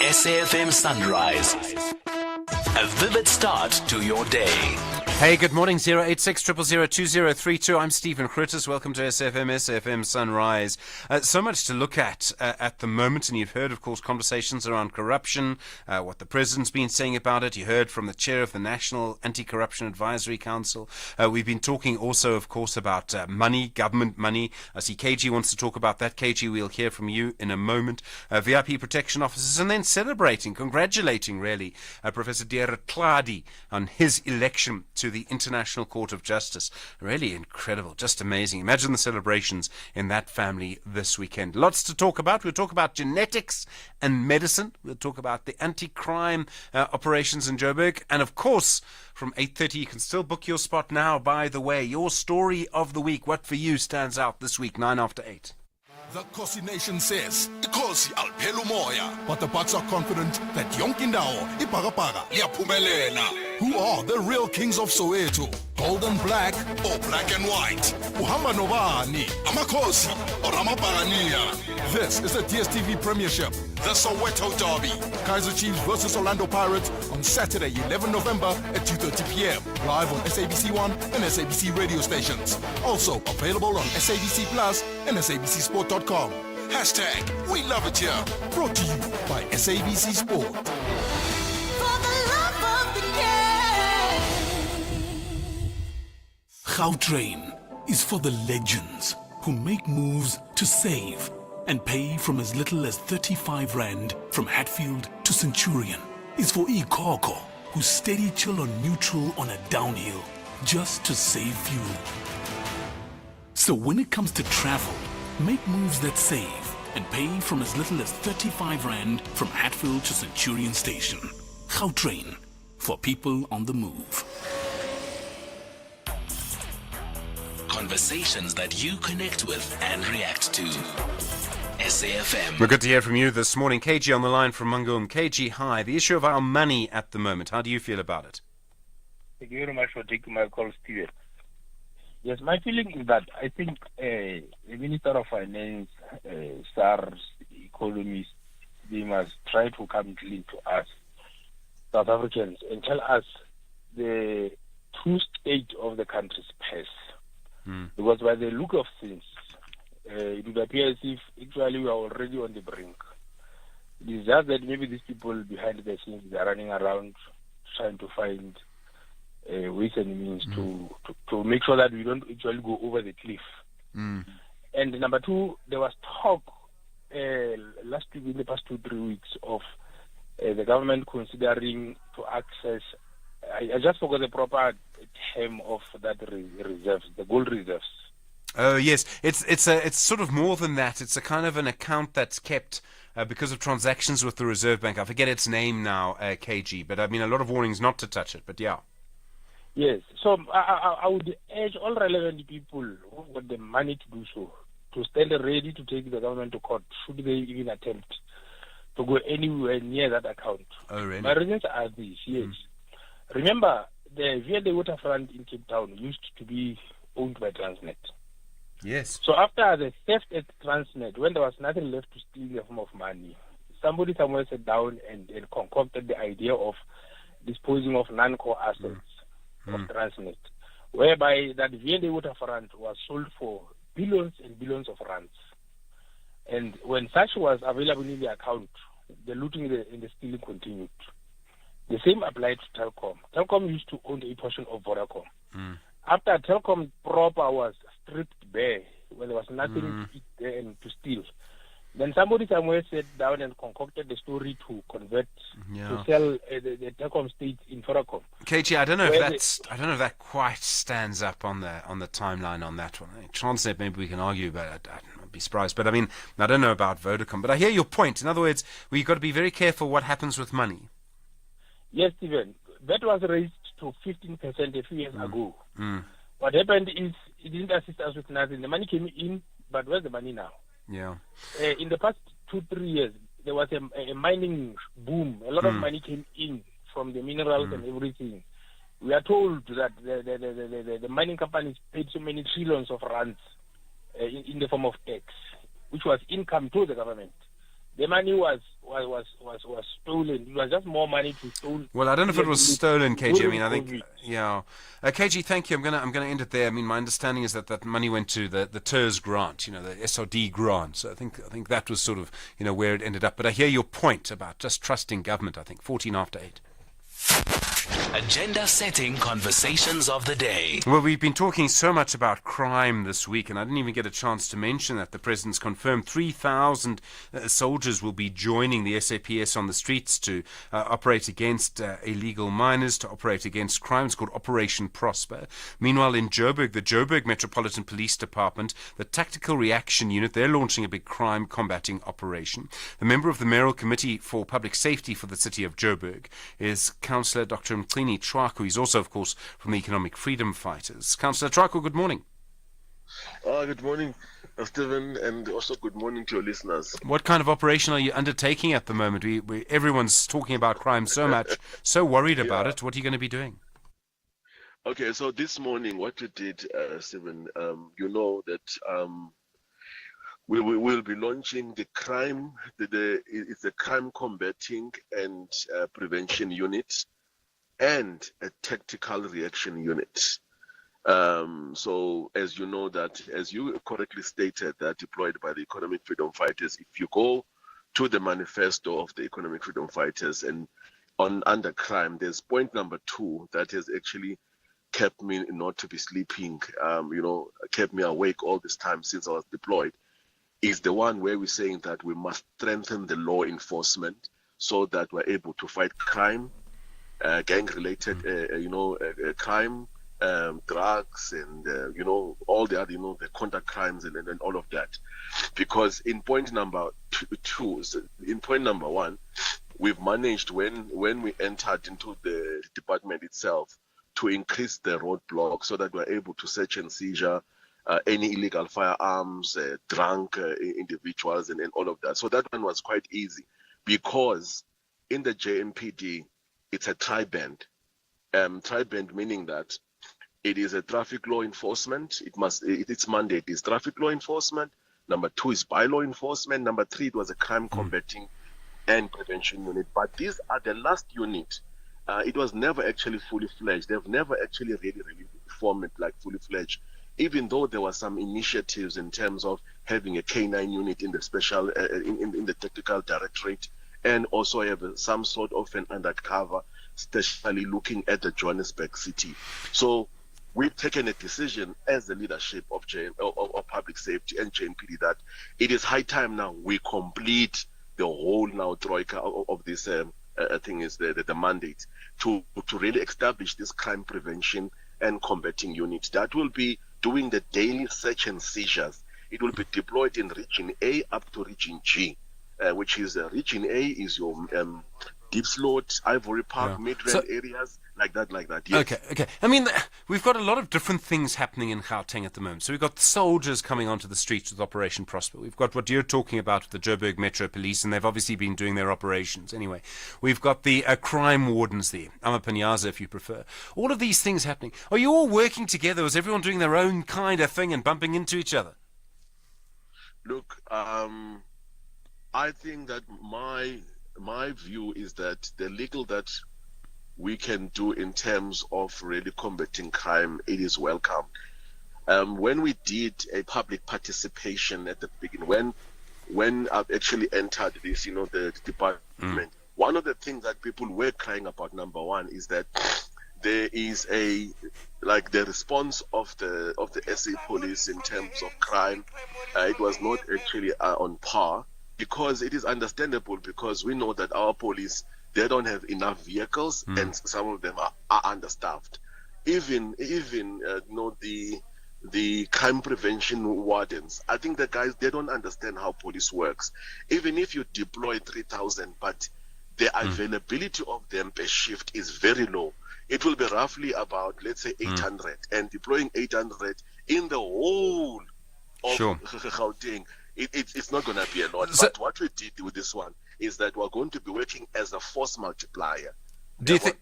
SAFM Sunrise. A vivid start to your day. Hey, good morning, 086 000 2032. I'm Stephen Grootes. Welcome to SFM Sunrise. So much to look at the moment, and you've heard, of course, conversations around corruption, what the president's been saying about it. You heard from the chair of the National Anti-Corruption Advisory Council. We've been talking also, of course, about money, government money. I see KG wants to talk about that. KG, we'll hear from you in a moment. VIP protection officers, and then congratulating, really, Professor Deere Tladi on his election to the International Court of Justice. Really incredible, just amazing. Imagine the celebrations in that family this weekend. Lots to talk about. We'll talk about genetics and medicine. We'll talk about the anti-crime operations in Joburg. And of course, from 8:30, you can still book your spot now. By the way, your story of the week. What for you stands out this week, 9 after 8? The Kosi Nation says, Ikosi alphela umoya, but the Bucks are confident that yonke indawo ibhakabhaka liyaphumelela. Who are the real kings of Soweto? Gold and black or black and white? Uhamba nobani, amakhosi or amabhakaniya? This is the DSTV Premiership, the Soweto Derby. Kaizer Chiefs versus Orlando Pirates on Saturday, 11 November at 2:30 p.m. Live on SABC 1 and SABC radio stations. Also available on SABC Plus and SABCSport.com. Hashtag We Love It Here. Brought to you by SABC Sport. Gautrain is for the legends who make moves to save and pay from as little as 35 Rand from Hatfield to Centurion. Is for Ikoko who steady chill on neutral on a downhill just to save fuel. So when it comes to travel, make moves that save and pay from as little as 35 Rand from Hatfield to Centurion Station. Gautrain, for people on the move. Conversations that you connect with and react to. SAFM. We're good to hear from you this morning. KG on the line from Mangum. KG, hi. The issue of our money at the moment, how do you feel about it? Thank you very much for taking my call, Steven. Yes, my feeling is that I think the Minister of Finance, SARS, economists, they must try to come clean to us, South Africans, and tell us the true state of the country's past. Because by the look of things, it would appear as if actually we are already on the brink. It is just that maybe these people behind the scenes, they are running around trying to find ways and means to make sure that we don't actually go over the cliff. And number two, there was talk last week, in the past 2-3 weeks, of the government considering to access, I just forgot the proper term of that reserves, the gold reserves. Oh yes, it's sort of more than that. It's a kind of an account that's kept because of transactions with the Reserve Bank. I forget its name now, KG, but I mean a lot of warnings not to touch it. But yeah. Yes, so I would urge all relevant people who've got the money to do so to stand ready to take the government to court should they even attempt to go anywhere near that account. Oh really? My reasons are these. Yes. Remember, the VLA waterfront in Cape Town used to be owned by Transnet. Yes. So after the theft at Transnet, when there was nothing left to steal in the form of money, somebody somewhere sat down and concocted the idea of disposing of non-core assets of Transnet, whereby that VLA waterfront was sold for billions and billions of rands. And when such was available in the account, the looting and the stealing continued. The same applied to Telkom. Telkom used to own a portion of Vodacom. After Telkom proper was stripped bare, when there was nothing to eat there and to steal, then somebody somewhere sat down and concocted the story to convert, to sell the Telkom stake in Vodacom. KG, I don't know if that quite stands up on the timeline on that one. Transnet, maybe we can argue about it. I'd be surprised, but I mean, I don't know about Vodacom. But I hear your point. In other words, we've got to be very careful what happens with money. Yes, Stephen. That was raised to 15% a few years ago. What happened is it didn't assist us with nothing. The money came in, but where's the money now? Yeah. In the past 2-3 years, there was a mining boom. A lot of money came in from the minerals and everything. We are told that the mining companies paid so many trillions of rands in the form of tax, which was income to the government. the money was stolen. It was just more money to steal. Well, I don't know if it was stolen, KG. I mean, I During think, COVID. yeah. KG, thank you. I'm gonna end it there. I mean, my understanding is that money went to the TERS grant, the SRD grant. So I think that was sort of, where it ended up. But I hear your point about just trusting government. I think 14 after 8. Agenda setting conversations of the day. Well, we've been talking so much about crime this week, and I didn't even get a chance to mention that the President's confirmed 3,000 soldiers will be joining the SAPS on the streets to operate against illegal miners, to operate against crime. It's called Operation Prosper. Meanwhile, in Joburg, the Joburg Metropolitan Police Department, the Tactical Reaction Unit, they're launching a big crime combating operation. The member of the Mayoral Committee for Public Safety for the city of Joburg is Councillor Dr. Mklini Traku. He's also, of course, from the Economic Freedom Fighters. Councillor Traku, good morning. Good morning, Stephen, and also good morning to your listeners. What kind of operation are you undertaking at the moment? Everyone's talking about crime so much, so worried about it. What are you going to be doing? Okay, so this morning, what we did, Stephen, you know that we will be launching the crime. It's a crime combating and prevention unit, and a tactical reaction unit. So as you know that, as you correctly stated, that deployed by the Economic Freedom Fighters, if you go to the manifesto of the Economic Freedom Fighters and under crime, there's point number 2 that has actually kept me not to be sleeping, kept me awake all this time since I was deployed, is the one where we're saying that we must strengthen the law enforcement so that we're able to fight crime, gang-related, crime, drugs, and all the other, the contact crimes and all of that. Because in point number 1, we've managed when we entered into the department itself to increase the roadblock so that we're able to search and seizure any illegal firearms, drunk individuals, and all of that. So that one was quite easy because in the JMPD, it's a tri-band. Tri-band meaning that it is a traffic law enforcement. Its mandate is traffic law enforcement. Number 2 is bylaw enforcement. Number 3, it was a crime combating and prevention unit. But these are the last unit. It was never actually fully fledged. They've never actually really formed it like fully fledged. Even though there were some initiatives in terms of having a K9 unit in the special, in the technical directorate, and also have some sort of an undercover, especially looking at the Johannesburg city. So we've taken a decision as the leadership of public safety and JMPD that it is high time now we complete the whole now troika of this thing is the mandate to really establish this crime prevention and combating unit that will be doing the daily search and seizures. It will be deployed in Region A up to Region G, which is Region A is your Deep Slot, Ivory Park, Midrand areas, like that. Yes. Okay. I mean, we've got a lot of different things happening in Gauteng at the moment. So we've got soldiers coming onto the streets with Operation Prosper. We've got what you're talking about with the Joburg Metro Police, and they've obviously been doing their operations anyway. We've got the crime wardens there, Amapanyaza if you prefer. All of these things happening. Are you all working together? Is everyone doing their own kind of thing and bumping into each other? Look, I think that my view is that the little that we can do in terms of really combating crime, it is welcome. When we did a public participation at the beginning, when I've actually entered this, the department, one of the things that people were crying about, number 1, is that there is the response of the SA police in terms of crime, it was not actually on par. Because it is understandable, because we know that our police, they don't have enough vehicles, and some of them are understaffed. Even the crime prevention wardens, I think the guys, they don't understand how police works. Even if you deploy 3,000, but the availability of them per shift is very low. It will be roughly about, let's say, 800, and deploying 800 in the whole of Gauteng. It's not going to be a lot. But what we did with this one is that we're going to be working as a force multiplier. Do you think?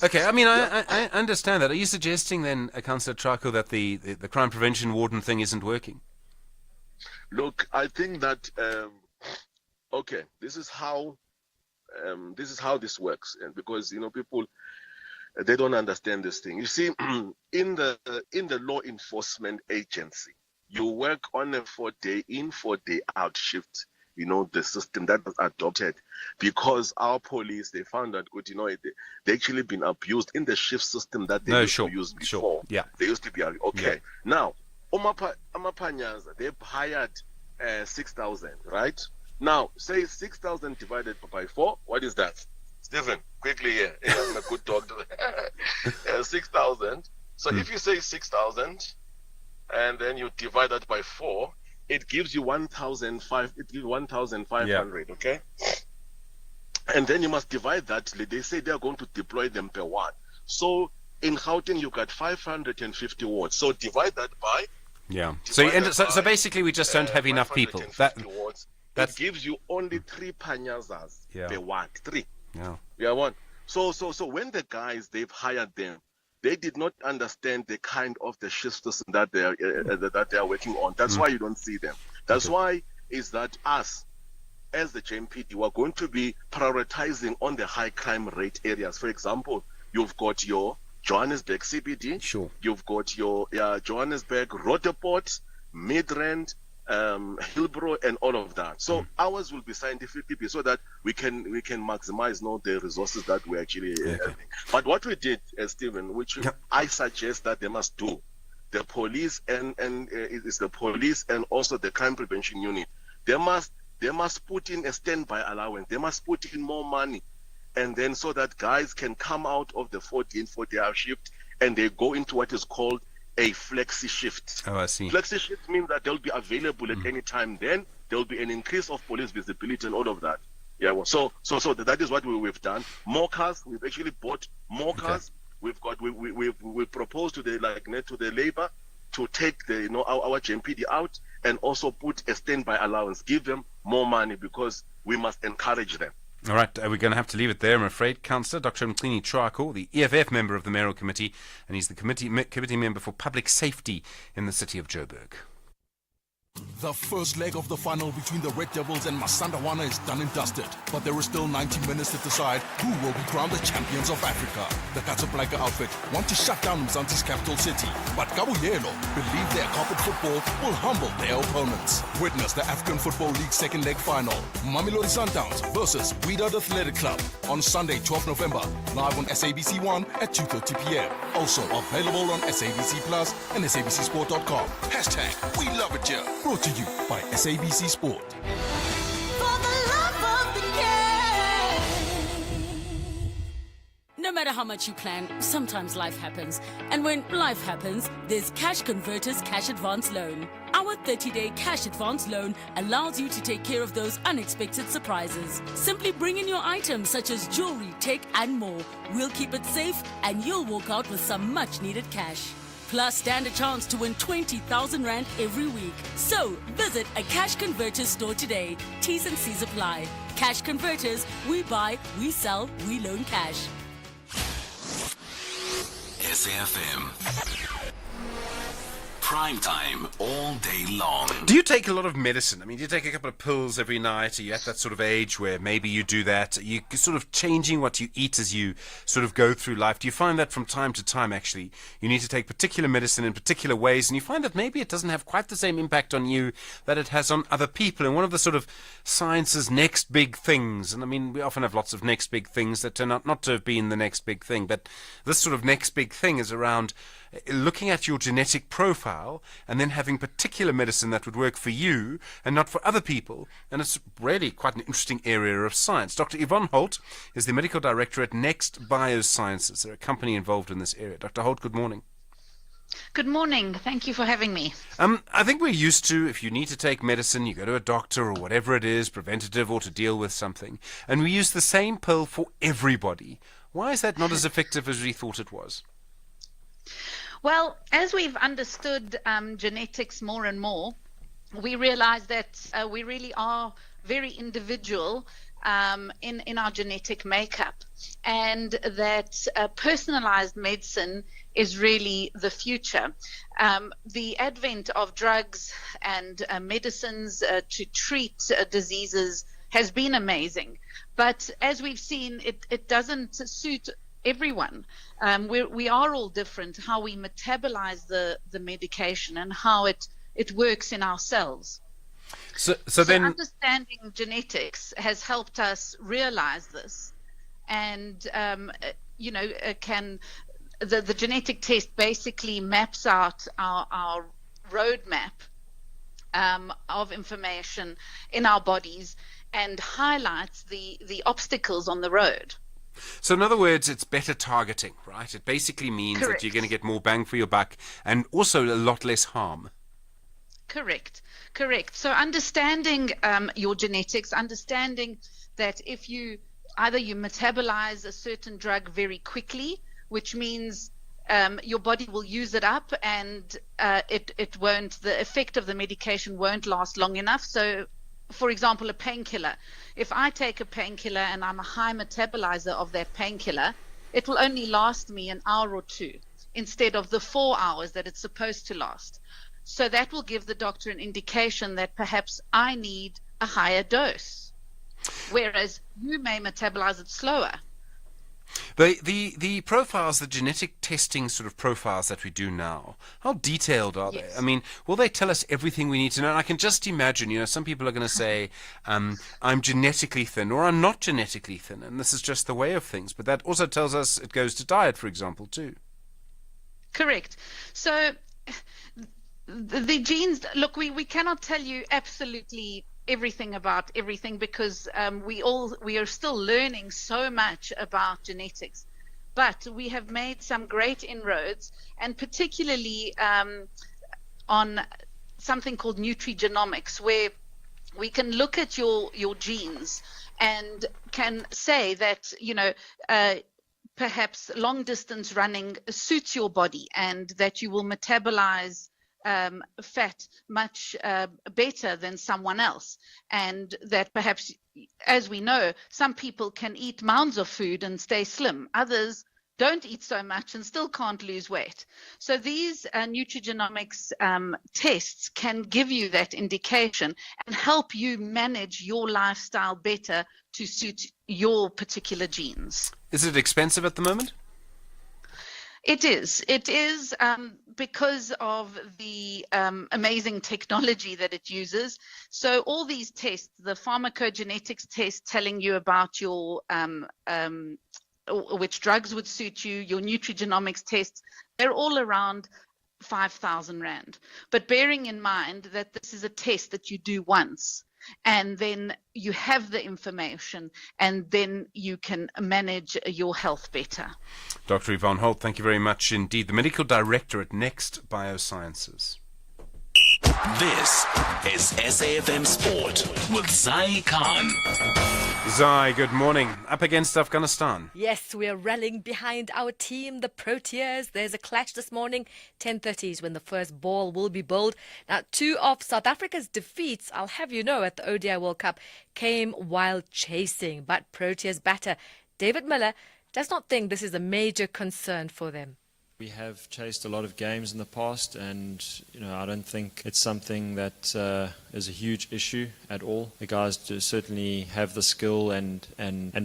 Okay, I mean, I understand that. Are you suggesting then, Councillor Traku, that the crime prevention warden thing isn't working? Look, I think that okay, this is how this works, and because people they don't understand this thing. You see, in the law enforcement agency, you work on a 4-day in, 4-day out shift. The system that was adopted because our police, they found that good, they actually been abused in the shift system that they used to use before. Sure. Yeah. They used to be okay. Yeah. Now, Amapanyaza, they've hired 6,000, right? Now, say 6,000 divided by 4. What is that? Stephen, quickly here. I'm a good dog. 6,000. So if you say 6,000 and then you divide that by 4, it gives you 1,500. It gives 1,500. Yeah. Okay. And then you must divide that. They say they are going to deploy them per ward. So in Gauteng you got 550 wards. So divide that by. Yeah. So basically we just don't have enough people. Wards. That gives you only 3 panyazas per ward. 3. Yeah. Yeah. One. So when the guys they've hired them, they did not understand the kind of the shift system that they are working on. That's why you don't see them. That's why is that us, as the JMPD, we are going to be prioritizing on the high crime rate areas. For example, you've got your Johannesburg CBD. Sure. You've got your Johannesburg, Rotterport, Midrand, Hillbrow, and all of that. So ours will be scientifically based so that we can maximize the resources that we actually having. But what we did, Stephen, which I suggest that they must do, the police and it's the police and also the crime prevention unit, they must put in a standby allowance. They must put in more money, and then so that guys can come out of the 40-hour shift and they go into what is called a flexi shift. Oh, I see. Flexi shift means that they'll be available at any time. Then there'll be an increase of police visibility and all of that. Yeah. Well, so that is what we've done. More cars. We've actually bought more cars. We've proposed to the labor to take our JMPD out and also put a standby allowance. Give them more money because we must encourage them. All right, we're going to have to leave it there, I'm afraid. Councillor Dr. Mklini Chwako, the EFF member of the Mayoral Committee, and he's the committee member for public safety in the city of Joburg. The first leg of the final between the Red Devils and Masandawana is done and dusted, but there is still 90 minutes to decide who will be crowned the champions of Africa. The Casablanca outfit want to shut down Mzansi's capital city, but Kabuyelo believe their carpet football will humble their opponents. Witness the African Football League second leg final, Mamelodi Sundowns versus Wydad Athletic Club, on Sunday 12 November, live on SABC 1 at 2:30 p.m. Also available on SABC Plus and SABCSport.com. # We Love It Here. Brought to you by SABC Sport. No matter how much you plan, sometimes life happens. And when life happens, there's Cash Converters Cash Advance Loan. Our 30-day cash advance loan allows you to take care of those unexpected surprises. Simply bring in your items such as jewelry, tech, and more. We'll keep it safe, and you'll walk out with some much-needed cash. Plus, stand a chance to win 20,000 Rand every week. So, visit a Cash Converters store today. T's and C's apply. Cash Converters, we buy, we sell, we loan cash. SAFM. Prime time all day long. Do you take a lot of medicine? I mean, do you take a couple of pills every night? Are you at that sort of age where maybe you do that? Are you sort of changing what you eat as you sort of go through life? Do you find that from time to time, actually, you need to take particular medicine in particular ways, and you find that maybe it doesn't have quite the same impact on you that it has on other people? And one of the sort of science's next big things, and I mean, we often have lots of next big things that turn out not to have been the next big thing, but this sort of next big thing is around looking at your genetic profile and then having particular medicine that would work for you and not for other people. And it's really quite an interesting area of science. Dr. Yvonne Holt is the medical director at Next Biosciences. They're a company involved in this area. Dr. Holt, good morning. Good morning. Thank you for having me. I think we're used to, if you need to take medicine, you go to a doctor or whatever it is, preventative or to deal with something, and we use the same pill for everybody. Why is that not as effective as we thought it was? Well, as we've understood genetics more and more, we realize that we really are very individual in our genetic makeup, and that personalized medicine is really the future. The advent of drugs and medicines to treat diseases has been amazing. But as we've seen, it doesn't suit everyone. We are all different, how we metabolize the medication and how it works in our cells. So then understanding genetics has helped us realize this, and the genetic test basically maps out our roadmap of information in our bodies and highlights the obstacles on the road. So in other words, it's better targeting, right? It basically means that you're going to get more bang for your buck and also a lot less harm. Correct. So understanding your genetics, understanding that if you metabolize a certain drug very quickly, which means your body will use it up, and the effect of the medication won't last long enough. So, for example, a painkiller. If I take a painkiller and I'm a high metabolizer of that painkiller, it will only last me an hour or two instead of the 4 hours that it's supposed to last. So that will give the doctor an indication that perhaps I need a higher dose, whereas you may metabolize it slower. The profiles, the genetic testing sort of profiles that we do now, how detailed are they? I mean, will they tell us everything we need to know? And I can just imagine, some people are going to say, I'm genetically thin or I'm not genetically thin, and this is just the way of things. But that also tells us it goes to diet, for example, too. Correct. So the genes, look, we cannot tell you absolutely everything about everything because we are still learning so much about genetics, but we have made some great inroads, and particularly on something called nutrigenomics, where we can look at your genes and can say that perhaps long distance running suits your body and that you will metabolize fat much better than someone else, and that perhaps, as we know, some people can eat mounds of food and stay slim, others don't eat so much and still can't lose weight. So these nutrigenomics tests can give you that indication and help you manage your lifestyle better to suit your particular genes. Is it expensive at the moment? It is because of the amazing technology that it uses. So all these tests, the pharmacogenetics test telling you about your which drugs would suit you, your nutrigenomics tests, they're all around 5,000 Rand. But bearing in mind that this is a test that you do once, and then you have the information, and then you can manage your health better. Dr. Yvonne Holt, thank you very much indeed. The Medical Director at Next Biosciences. This is SAFM Sport with Zai Khan. Zai, good morning. Up against Afghanistan. Yes, we are rallying behind our team, the Proteas. There's a clash this morning. 10:30 is when the first ball will be bowled. Now, two of South Africa's defeats, I'll have you know, at the ODI World Cup came while chasing. But Proteas batter David Miller does not think this is a major concern for them. We have chased a lot of games in the past, and I don't think it's something that is a huge issue at all. The guys do certainly have the skill and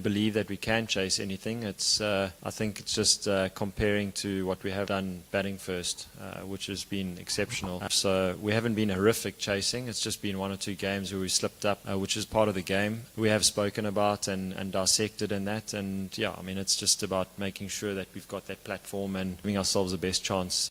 believe that we can chase anything. It's I think it's just comparing to what we have done batting first, which has been exceptional. So we haven't been horrific chasing. It's just been one or two games where we slipped up, which is part of the game. We have spoken about and dissected in that, and it's just about making sure that we've got that platform and giving ourselves the best chance.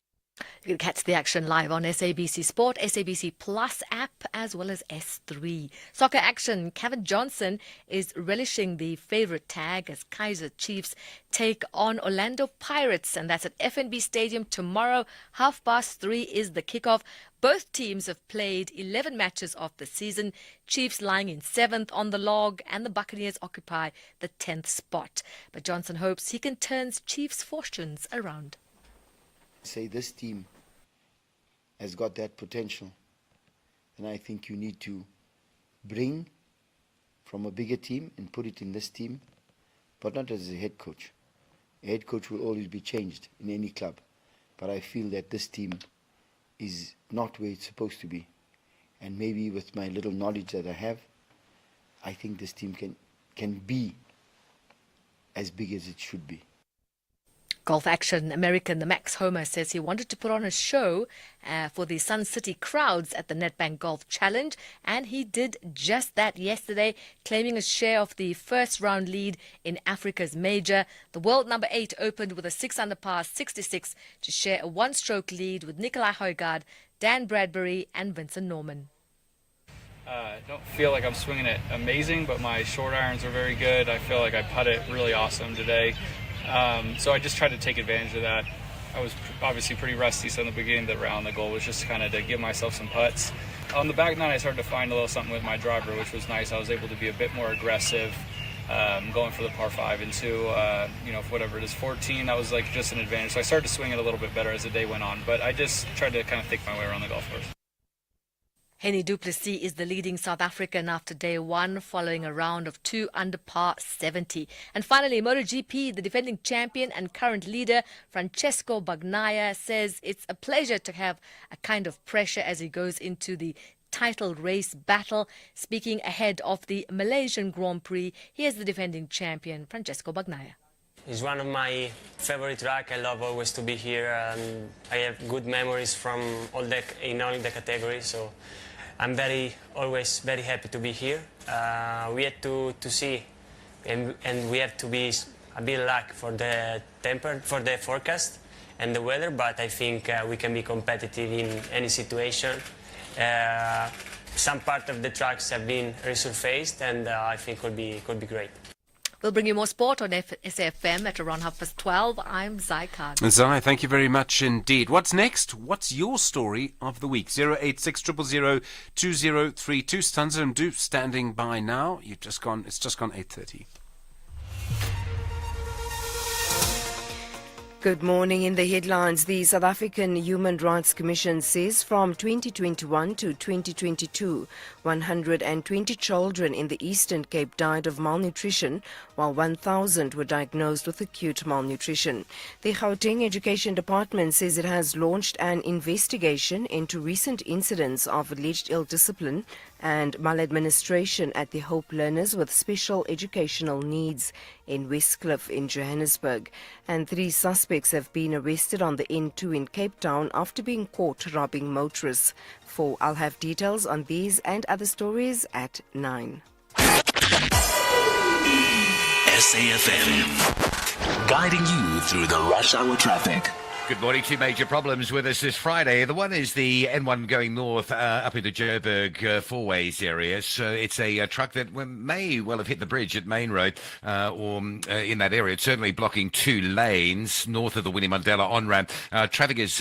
You can catch the action live on SABC Sport, SABC Plus app, as well as S3. Soccer action. Kevin Johnson is relishing the favourite tag as Kaizer Chiefs take on Orlando Pirates, and that's at FNB Stadium tomorrow. 3:30 is the kickoff. Both teams have played 11 matches of the season. Chiefs lying in 7th on the log, and the Buccaneers occupy the 10th spot. But Johnson hopes he can turn Chiefs' fortunes around. Say this team has got that potential, and I think you need to bring from a bigger team and put it in this team, but not as a head coach. A head coach will always be changed in any club, but I feel that this team is not where it's supposed to be, and maybe with my little knowledge that I have, I think this team can be as big as it should be. Golf action American Max Homer says he wanted to put on a show for the Sun City crowds at the Nedbank Golf Challenge, and he did just that yesterday, claiming a share of the first round lead in Africa's major. The world number 8 opened with a 6 under par 66 to share a one-stroke lead with Nicolai Højgaard, Dan Bradbury and Vincent Norman. I don't feel like I'm swinging it amazing, but my short irons are very good. I feel like I putt it really awesome today. So I just tried to take advantage of that. I was obviously pretty rusty, so in the beginning of the round, the goal was just kind of to give myself some putts. On the back nine, I started to find a little something with my driver, which was nice. I was able to be a bit more aggressive, going for the par 5 and 2. Whatever it is, 14, that was like just an advantage. So I started to swing it a little bit better as the day went on, but I just tried to kind of think my way around the golf course. Henny du Plessis is the leading South African after day 1, following a round of 2 under par 70. And finally, MotoGP, the defending champion and current leader, Francesco Bagnaia, says it's a pleasure to have a kind of pressure as he goes into the title race battle. Speaking ahead of the Malaysian Grand Prix, here's the defending champion, Francesco Bagnaia. It's one of my favorite tracks. I love always to be here. I have good memories from in all the categories, so I'm always very happy to be here. We had to see, and we have to be a bit lucky for the forecast and the weather, but I think we can be competitive in any situation. Some part of the tracks have been resurfaced, and I think could be great. We'll bring you more sport on SAFM at around 12:30. I'm Zai Khan. Zai, thank you very much indeed. What's next? What's your story of the week? 086 000 2032. Stanza and Du standing by now. It's just gone 8:30. Good morning. In the headlines, the South African Human Rights Commission says from 2021 to 2022, 120 children in the Eastern Cape died of malnutrition, while 1,000 were diagnosed with acute malnutrition. The Gauteng Education Department says it has launched an investigation into recent incidents of alleged ill discipline and maladministration at the Hope Learners with Special Educational Needs in Westcliff in Johannesburg. And 3 suspects have been arrested on the N2 in Cape Town after being caught robbing motorists. I'll have details on these and other stories at 9. SAFM, guiding you through the rush hour traffic. Good morning. 2 major problems with us this Friday. The one is the N1 going north up into Joburg Fourways area. So it's a truck that may well have hit the bridge at Main Road or in that area. It's certainly blocking 2 lanes north of the Winnie Mandela on-ramp. Traffic is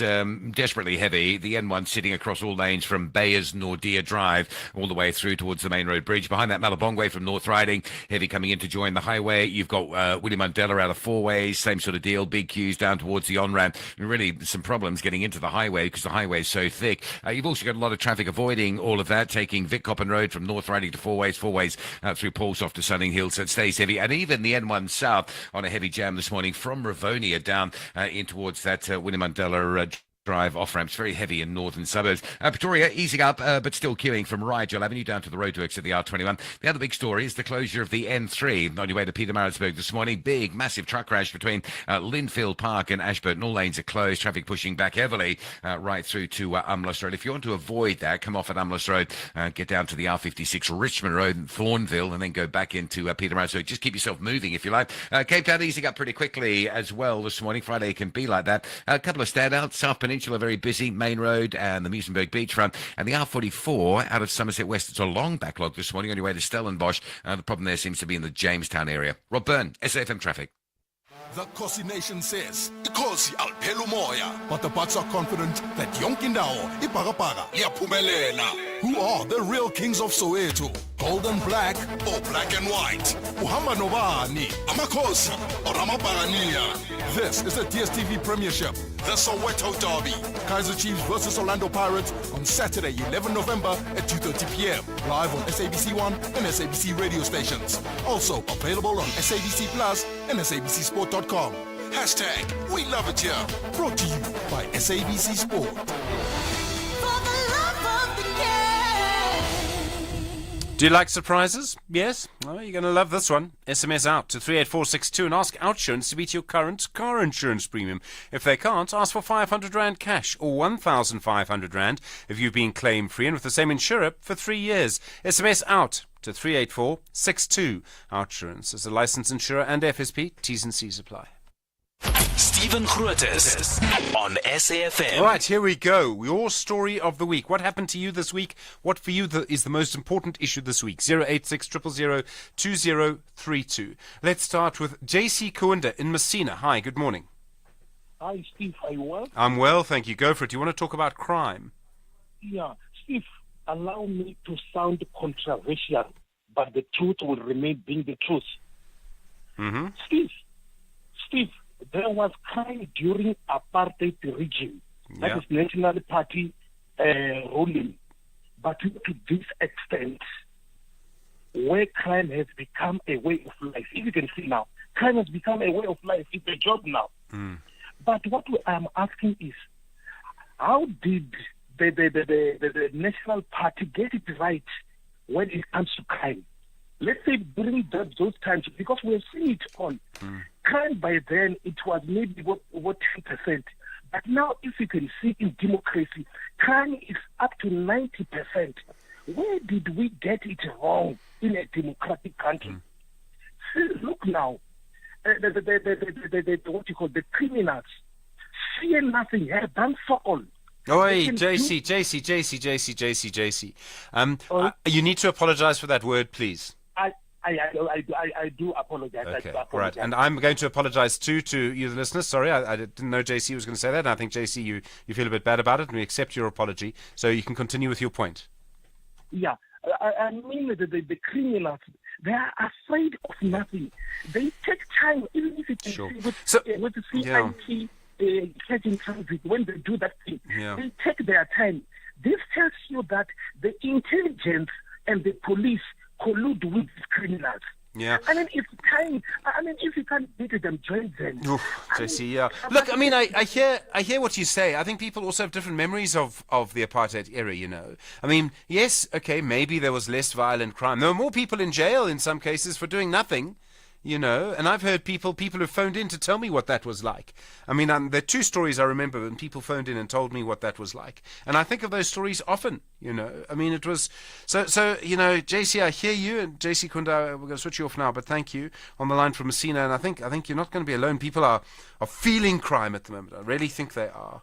desperately heavy. The N1 sitting across all lanes from Bayers Nordia Drive all the way through towards the Main Road Bridge. Behind that, Malabongwe from North Riding. Heavy coming in to join the highway. You've got Winnie Mandela out of Fourways. Same sort of deal. Big queues down towards the on-ramp. Really some problems getting into the highway because the highway is so thick. You've also got a lot of traffic avoiding all of that, taking Vic Coppin Road from North Riding to Fourways through Paulsoft to Sunning Hill, so it stays heavy. And even the N1 South on a heavy jam this morning from Rivonia down in towards that Winnie Mandela Drive off-ramps, very heavy in northern suburbs. Pretoria easing up, but still queuing from Rigel Avenue down to the roadworks at the R21. The other big story is the closure of the N3 on your way to Pietermaritzburg this morning. Big, massive truck crash between Linfield Park and Ashburton. All lanes are closed. Traffic pushing back heavily right through to Umlas Road. If you want to avoid that, come off at Umlas Road, get down to the R56 Richmond Road and Thornville, and then go back into Pietermaritzburg. Just keep yourself moving if you like. Cape Town easing up pretty quickly as well this morning. Friday can be like that. A couple of standouts. South Peninsula very busy, Main Road and the Muizenberg Beachfront, and the R44 out of Somerset West. It's a long backlog this morning on your way to Stellenbosch. The problem there seems to be in the Jamestown area. Rob Byrne, SAFM Traffic. The Kosi Nation says, Ikosi alphela umoya, but the Bucks are confident that yonke indawo ibhakabhaka liyaphumelela. Who are the real kings of Soweto? Gold and black or black and white? Uhamba nobani, amakhosi or amabhakaniya? This is the DSTV Premiership, the Soweto Derby. Kaizer Chiefs versus Orlando Pirates on Saturday, 11 November at 2:30 p.m. Live on SABC1 and SABC radio stations. Also available on SABC Plus and SABCSport.com. Hashtag We Love It Here. Brought to you by SABC Sport. Do you like surprises? Yes? Well, you're going to love this one. SMS out to 38462 and ask OUTsurance to beat your current car insurance premium. If they can't, ask for 500 Rand cash or 1,500 Rand if you've been claim free and with the same insurer for 3 years. SMS out to 38462. OUTsurance is a licensed insurer and FSP. T's and C's apply. Stephen Grootes on SAFM. All right, here we go. Your story of the week. What happened to you this week? What for you is the most important issue this week? 086 000 2032. Let's start with JC Kunda in Messina. Hi, good morning. Hi, Steve. Are you well? I'm well, thank you. Go for it. You want to talk about crime? Yeah. Steve, allow me to sound controversial, but the truth will remain being the truth. Mm-hmm. Steve, there was crime during apartheid regime. That Yeah. is National Party ruling. But to this extent, where crime has become a way of life. If you can see now, crime has become a way of life. It's a job now. But what I'm asking is, how did the National Party get it right when it comes to crime? Let's say during those times, because we have seen it all. Crime by then, it was maybe what 10%. But now, if you can see in democracy, crime is up to 90%. Where did we get it wrong in a democratic country? See, look now, what you call the criminals fear nothing, have done for all. Oi, JC. You need to apologize for that word, please. I do apologize. Okay, I do apologize. all right. And I'm going to apologize too to you, the listeners. Sorry, I didn't know JC was going to say that. And I think, JC, you feel a bit bad about it, and we accept your apology. So you can continue with your point. Yeah, I mean the criminals, they are afraid of nothing. They take time, even if it's with the CIT catching transit, when they do that thing, they take their time. This tells you that the intelligence and the police collude with criminals. Yeah. I mean, it's time. I mean, if you can't beat them, join them. Oof, JC, yeah. Look, I mean, I hear what you say. I think people also have different memories of the apartheid era, you know. I mean, yes, okay, maybe there was less violent crime. There were more people in jail in some cases for doing nothing, you know. And I've heard people who phoned in to tell me what that was like. I mean, there are two stories I remember when people phoned in and told me what that was like. And I think of those stories often, you know. I mean, it was... So you know, JC, I hear you. And JC Kunda, we're going to switch you off now, but thank you. On the line from Messina. And I think you're not going to be alone. People are feeling crime at the moment. I really think they are.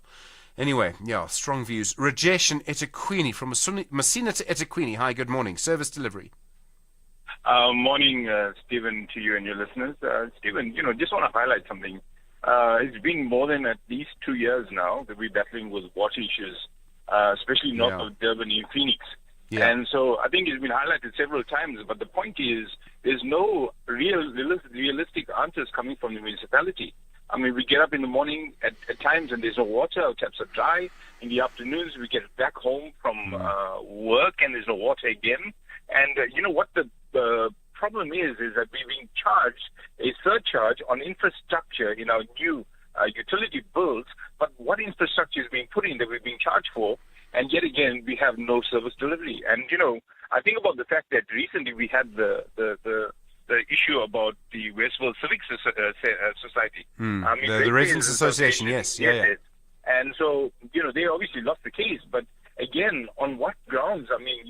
Anyway, yeah, strong views. Rajesh and eThekwini from Messina to eThekwini. Hi, good morning. Service delivery. Morning, Stephen, to you and your listeners. Stephen, just want to highlight something. It's been more than at least 2 years now that we're battling with water issues, especially north of Durban in Phoenix. Yeah. And so I think it's been highlighted several times, but the point is there's no realistic answers coming from the municipality. I mean, we get up in the morning at times and there's no water, our taps are dry. In the afternoons, we get back home from work and there's no water again. And you know what the problem is that we're being charged a surcharge on infrastructure in our new utility bills, but what infrastructure is being put in that we're being charged for, and yet again we have no service delivery. And I think about the fact that recently we had the issue about the Westville Civic Society. I mean, the Residents Association, yes. Yeah. And so, they obviously lost the case, but again, on what grounds? I mean,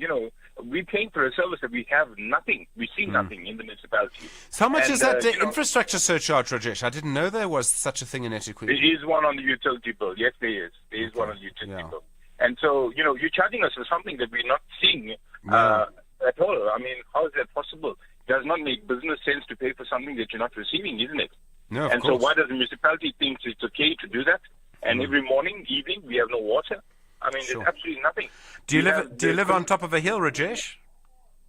we're paying for a service that we have nothing. We see nothing in the municipality. So how much is that infrastructure surcharge, Rajesh? I didn't know there was such a thing in eThekwini. There is one on the utility bill. Yes, there is. There is one on the utility bill. And so, you're charging us for something that we're not seeing at all. I mean, how is that possible? It does not make business sense to pay for something that you're not receiving, isn't it? No, of course. So why does the municipality think it's okay to do that? And every morning, evening, we have no water? I mean, there's absolutely nothing. Do you live on top of a hill, Rajesh?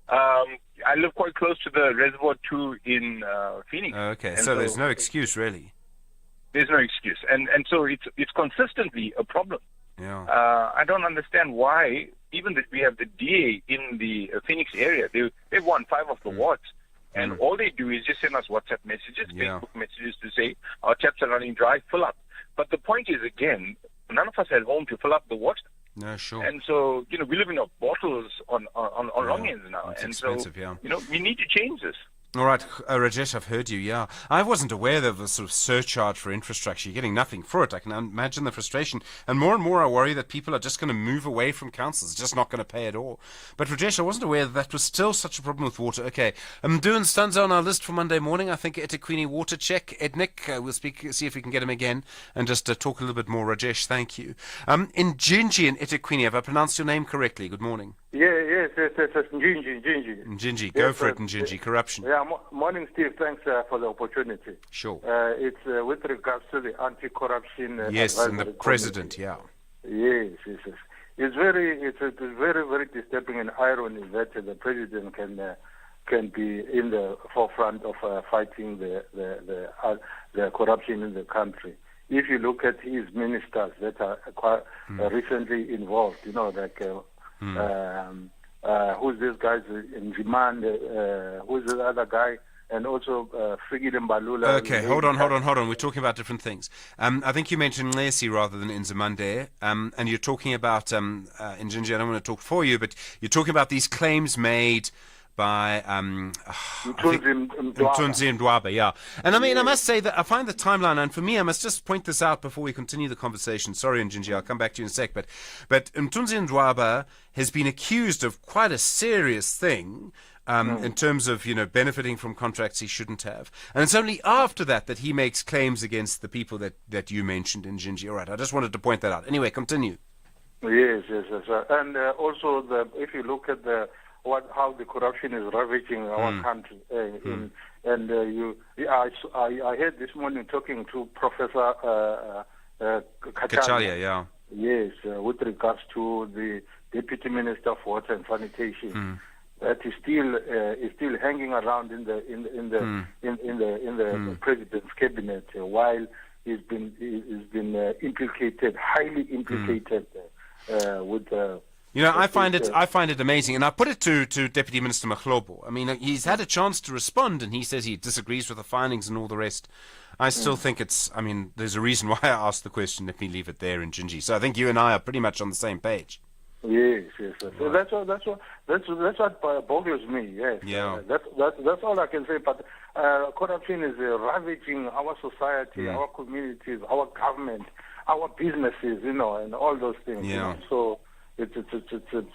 I live quite close to the Reservoir 2 in Phoenix. Okay, so there's no excuse, really. There's no excuse. And so it's consistently a problem. Yeah. I don't understand why, even that we have the DA in the Phoenix area, they've won 5 of the wards. And all they do is just send us WhatsApp messages, Facebook messages to say, our taps are running dry, fill up. But the point is, again, none of us at home to fill up the water. No, sure. And so, we live in our bottles on wrong ends now. It's and expensive, so, yeah. we need to change this. All right, Rajesh, I've heard you, yeah. I wasn't aware of the sort of surcharge for infrastructure. You're getting nothing for it. I can imagine the frustration. And more I worry that people are just going to move away from councils, just not going to pay at all. But Rajesh, I wasn't aware that was still such a problem with water. Okay, doing Stanza on our list for Monday morning. I think eThekwini water check. Ednick, we'll see if we can get him again and just talk a little bit more. Rajesh, thank you. In Gingy and eThekwini, have I pronounced your name correctly? Good morning. Yes, Gingy. Gingy, go for it, Gingy. Corruption. Yeah, morning, Steve. Thanks for the opportunity. Sure. It's with regards to the anti-corruption. Yes, and the advisory president, committee. yeah. Yes. It's very disturbing and irony that the president can be in the forefront of fighting the corruption in the country. If you look at his ministers that are quite recently involved, like. Who's this guy in Ziman? Who's the other guy? And also Frigid Mbalula. Okay, hold on. We're talking about different things. I think you mentioned Nlesi rather than Inzimande, and you're talking about, in Gingy, I don't want to talk for you, but you're talking about these claims made by Mthunzi Ndwaba, yeah. And I mean, I must say that I find the timeline, and for me, I must just point this out before we continue the conversation. Sorry, Gingy, I'll come back to you in a sec, but Mthunzi Ndwaba has been accused of quite a serious thing in terms of, benefiting from contracts he shouldn't have. And it's only after that he makes claims against the people that you mentioned in Gingy. All right, I just wanted to point that out. Anyway, continue. Yes. And also, if you look at how the corruption is ravaging our country, I heard this morning talking to Professor Kachalia, yeah. Yes, with regards to the Deputy Minister of Water and Sanitation, that is still hanging around in the president's cabinet, while he's been implicated, highly implicated with. I find it amazing, and I put it to Deputy Minister Mahlobo. I mean, he's had a chance to respond, and he says he disagrees with the findings and all the rest. I still think there's a reason why I asked the question. Let me leave it there in Gingy. So I think you and I are pretty much on the same page. Yes. So that's what bothers me. Yes. Yeah. That's all I can say. But corruption is ravaging our society, our communities, our government, our businesses, and all those things. Yeah. So. It's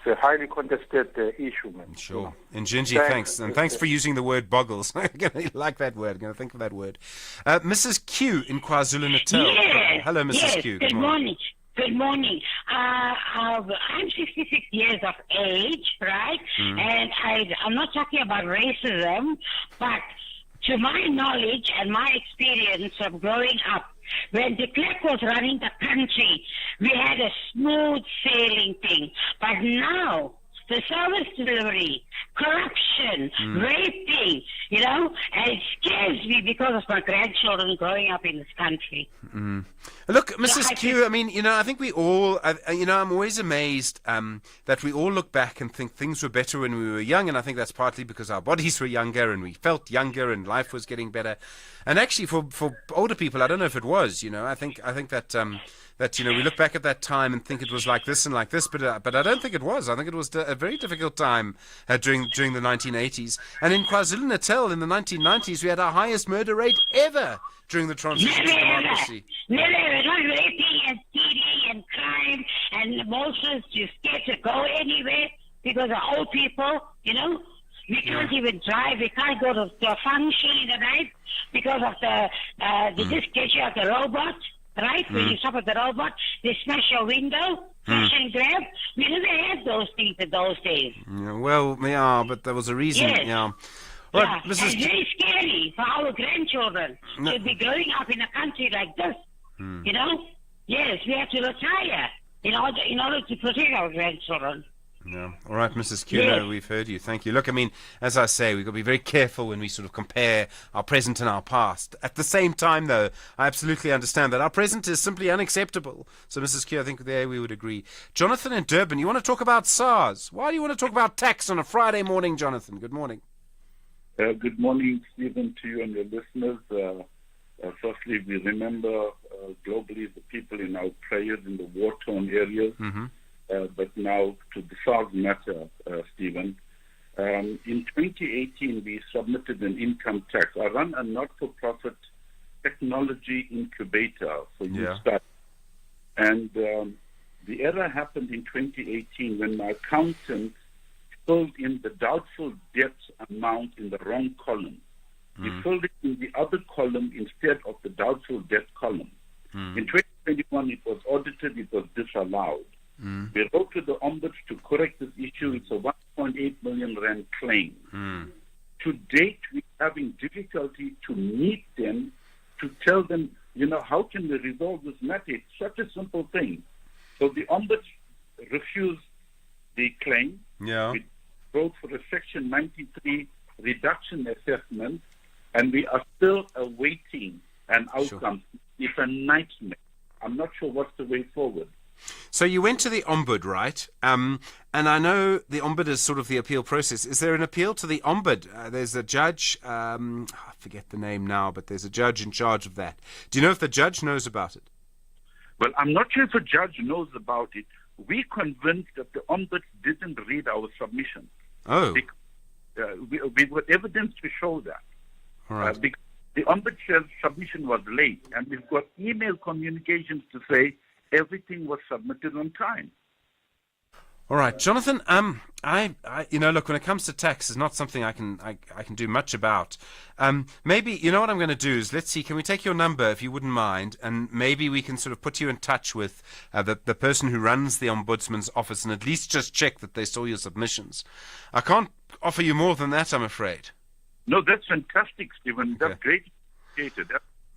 a highly contested issue, man. Sure. And Gingy, thanks. And thanks for using the word boggles. I like that word. I'm going to think of that word. Mrs. Q in KwaZulu-Natal. Yes. Hello, Mrs. Q. Good morning. Good morning. I'm 66 years of age, right? And I'm not talking about racism, but to my knowledge and my experience of growing up, when de Klerk was running the country, we had a smooth sailing thing. But now, the service delivery, corruption, raping, and it scares me because of my grandchildren growing up in this country. Look, Mrs. Q, I mean, I think we all, I'm always amazed that we all look back and think things were better when we were young, and I think that's partly because our bodies were younger and we felt younger and life was getting better. And actually, for older people, I don't know if it was, I think that we look back at that time and think it was like this and like this, but I don't think it was. I think it was a very difficult time during the 1980s. And in KwaZulu-Natal in the 1990s, we had our highest murder rate ever during the transition to democracy. Never, not raping and stealing and crime and motions you're scared to go anywhere because of old people, We can't even drive. We can't go to a function in the night because of they just get you at the robot. Right? When you stop at the robot, they smash your window, smash and grab. We never had those things in those days. Yeah, but there was a reason. Yes. Yeah. Right, It's very scary for our grandchildren to be growing up in a country like this. Yes, we have to retire in order to protect our grandchildren. Yeah. All right, Mrs. Q, Yes. we've heard you. Thank you. Look, I mean, as I say, we've got to be very careful when we sort of compare our present and our past. At the same time, though, I absolutely understand that our present is simply unacceptable. So, Mrs. Q, I think there we would agree. Jonathan in Durban, you want to talk about SARS? Why do you want to talk about tax on a Friday morning, Jonathan? Good morning. Good morning, Stephen, to you and your listeners. Firstly, we remember globally the people in our prayers in the war-torn areas. But now to the SARS matter, Stephen, in 2018, we submitted an income tax. I run a not-for-profit technology incubator for youth studies. And the error happened in 2018 when my accountant filled in the doubtful debt amount in the wrong column. He filled it in the other column instead of the doubtful debt column. In 2021, it was audited, it was disallowed. We wrote to the Ombuds to correct this issue. It's a 1.8 million rand claim. To date, we're having difficulty to meet them, to tell them, how can we resolve this matter? It's such a simple thing. So the Ombuds refused the claim. Yeah. We wrote for a Section 93 reduction assessment, and we are still awaiting an outcome. Sure. It's a nightmare. I'm not sure what's the way forward. So you went to the Ombud, right? And I know the Ombud is sort of the appeal process. Is there an appeal to the Ombud? There's a judge, I forget the name now, but there's a judge in charge of that. Do you know if the judge knows about it? Well, I'm not sure if a judge knows about it. We're convinced that the Ombud didn't read our submission. Oh. We got evidence to show that. All right. The Ombuds's submission was late, and we've got email communications to say everything was submitted on time. All right, Jonathan. Look, when it comes to tax, it's not something I can do much about. Maybe what I'm going to do is, let's see, can we take your number if you wouldn't mind, and maybe we can sort of put you in touch with the person who runs the Ombudsman's office, and at least just check that they saw your submissions. I can't offer you more than that, I'm afraid. No, that's fantastic, Stephen. That's great.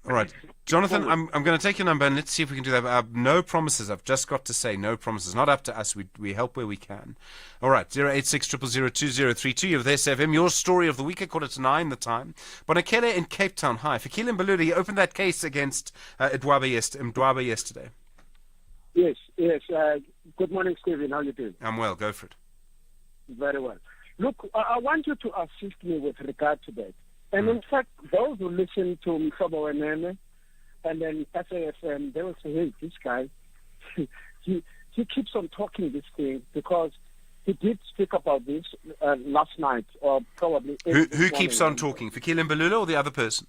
All right, Jonathan, I'm going to take your number and let's see if we can do that. No promises. I've just got to say, no promises. Not up to us. We help where we can. All right, 086-000-2032. You're with SFM. Your story of the week, 8:45 the time. Bonakele in Cape Town. Hi. Fikile Mbalula, you opened that case against Mdwaba yesterday. Yes. Good morning, Stephen. How are you doing? I'm well. Go for it. Very well. Look, I want you to assist me with regard to that. And in fact, those who listen to Mhlobo Wenene and then SAFM, they will say, hey, this guy, he keeps on talking this thing because he did speak about this last night or probably... Who keeps on talking? Fikile Mbalula or the other person?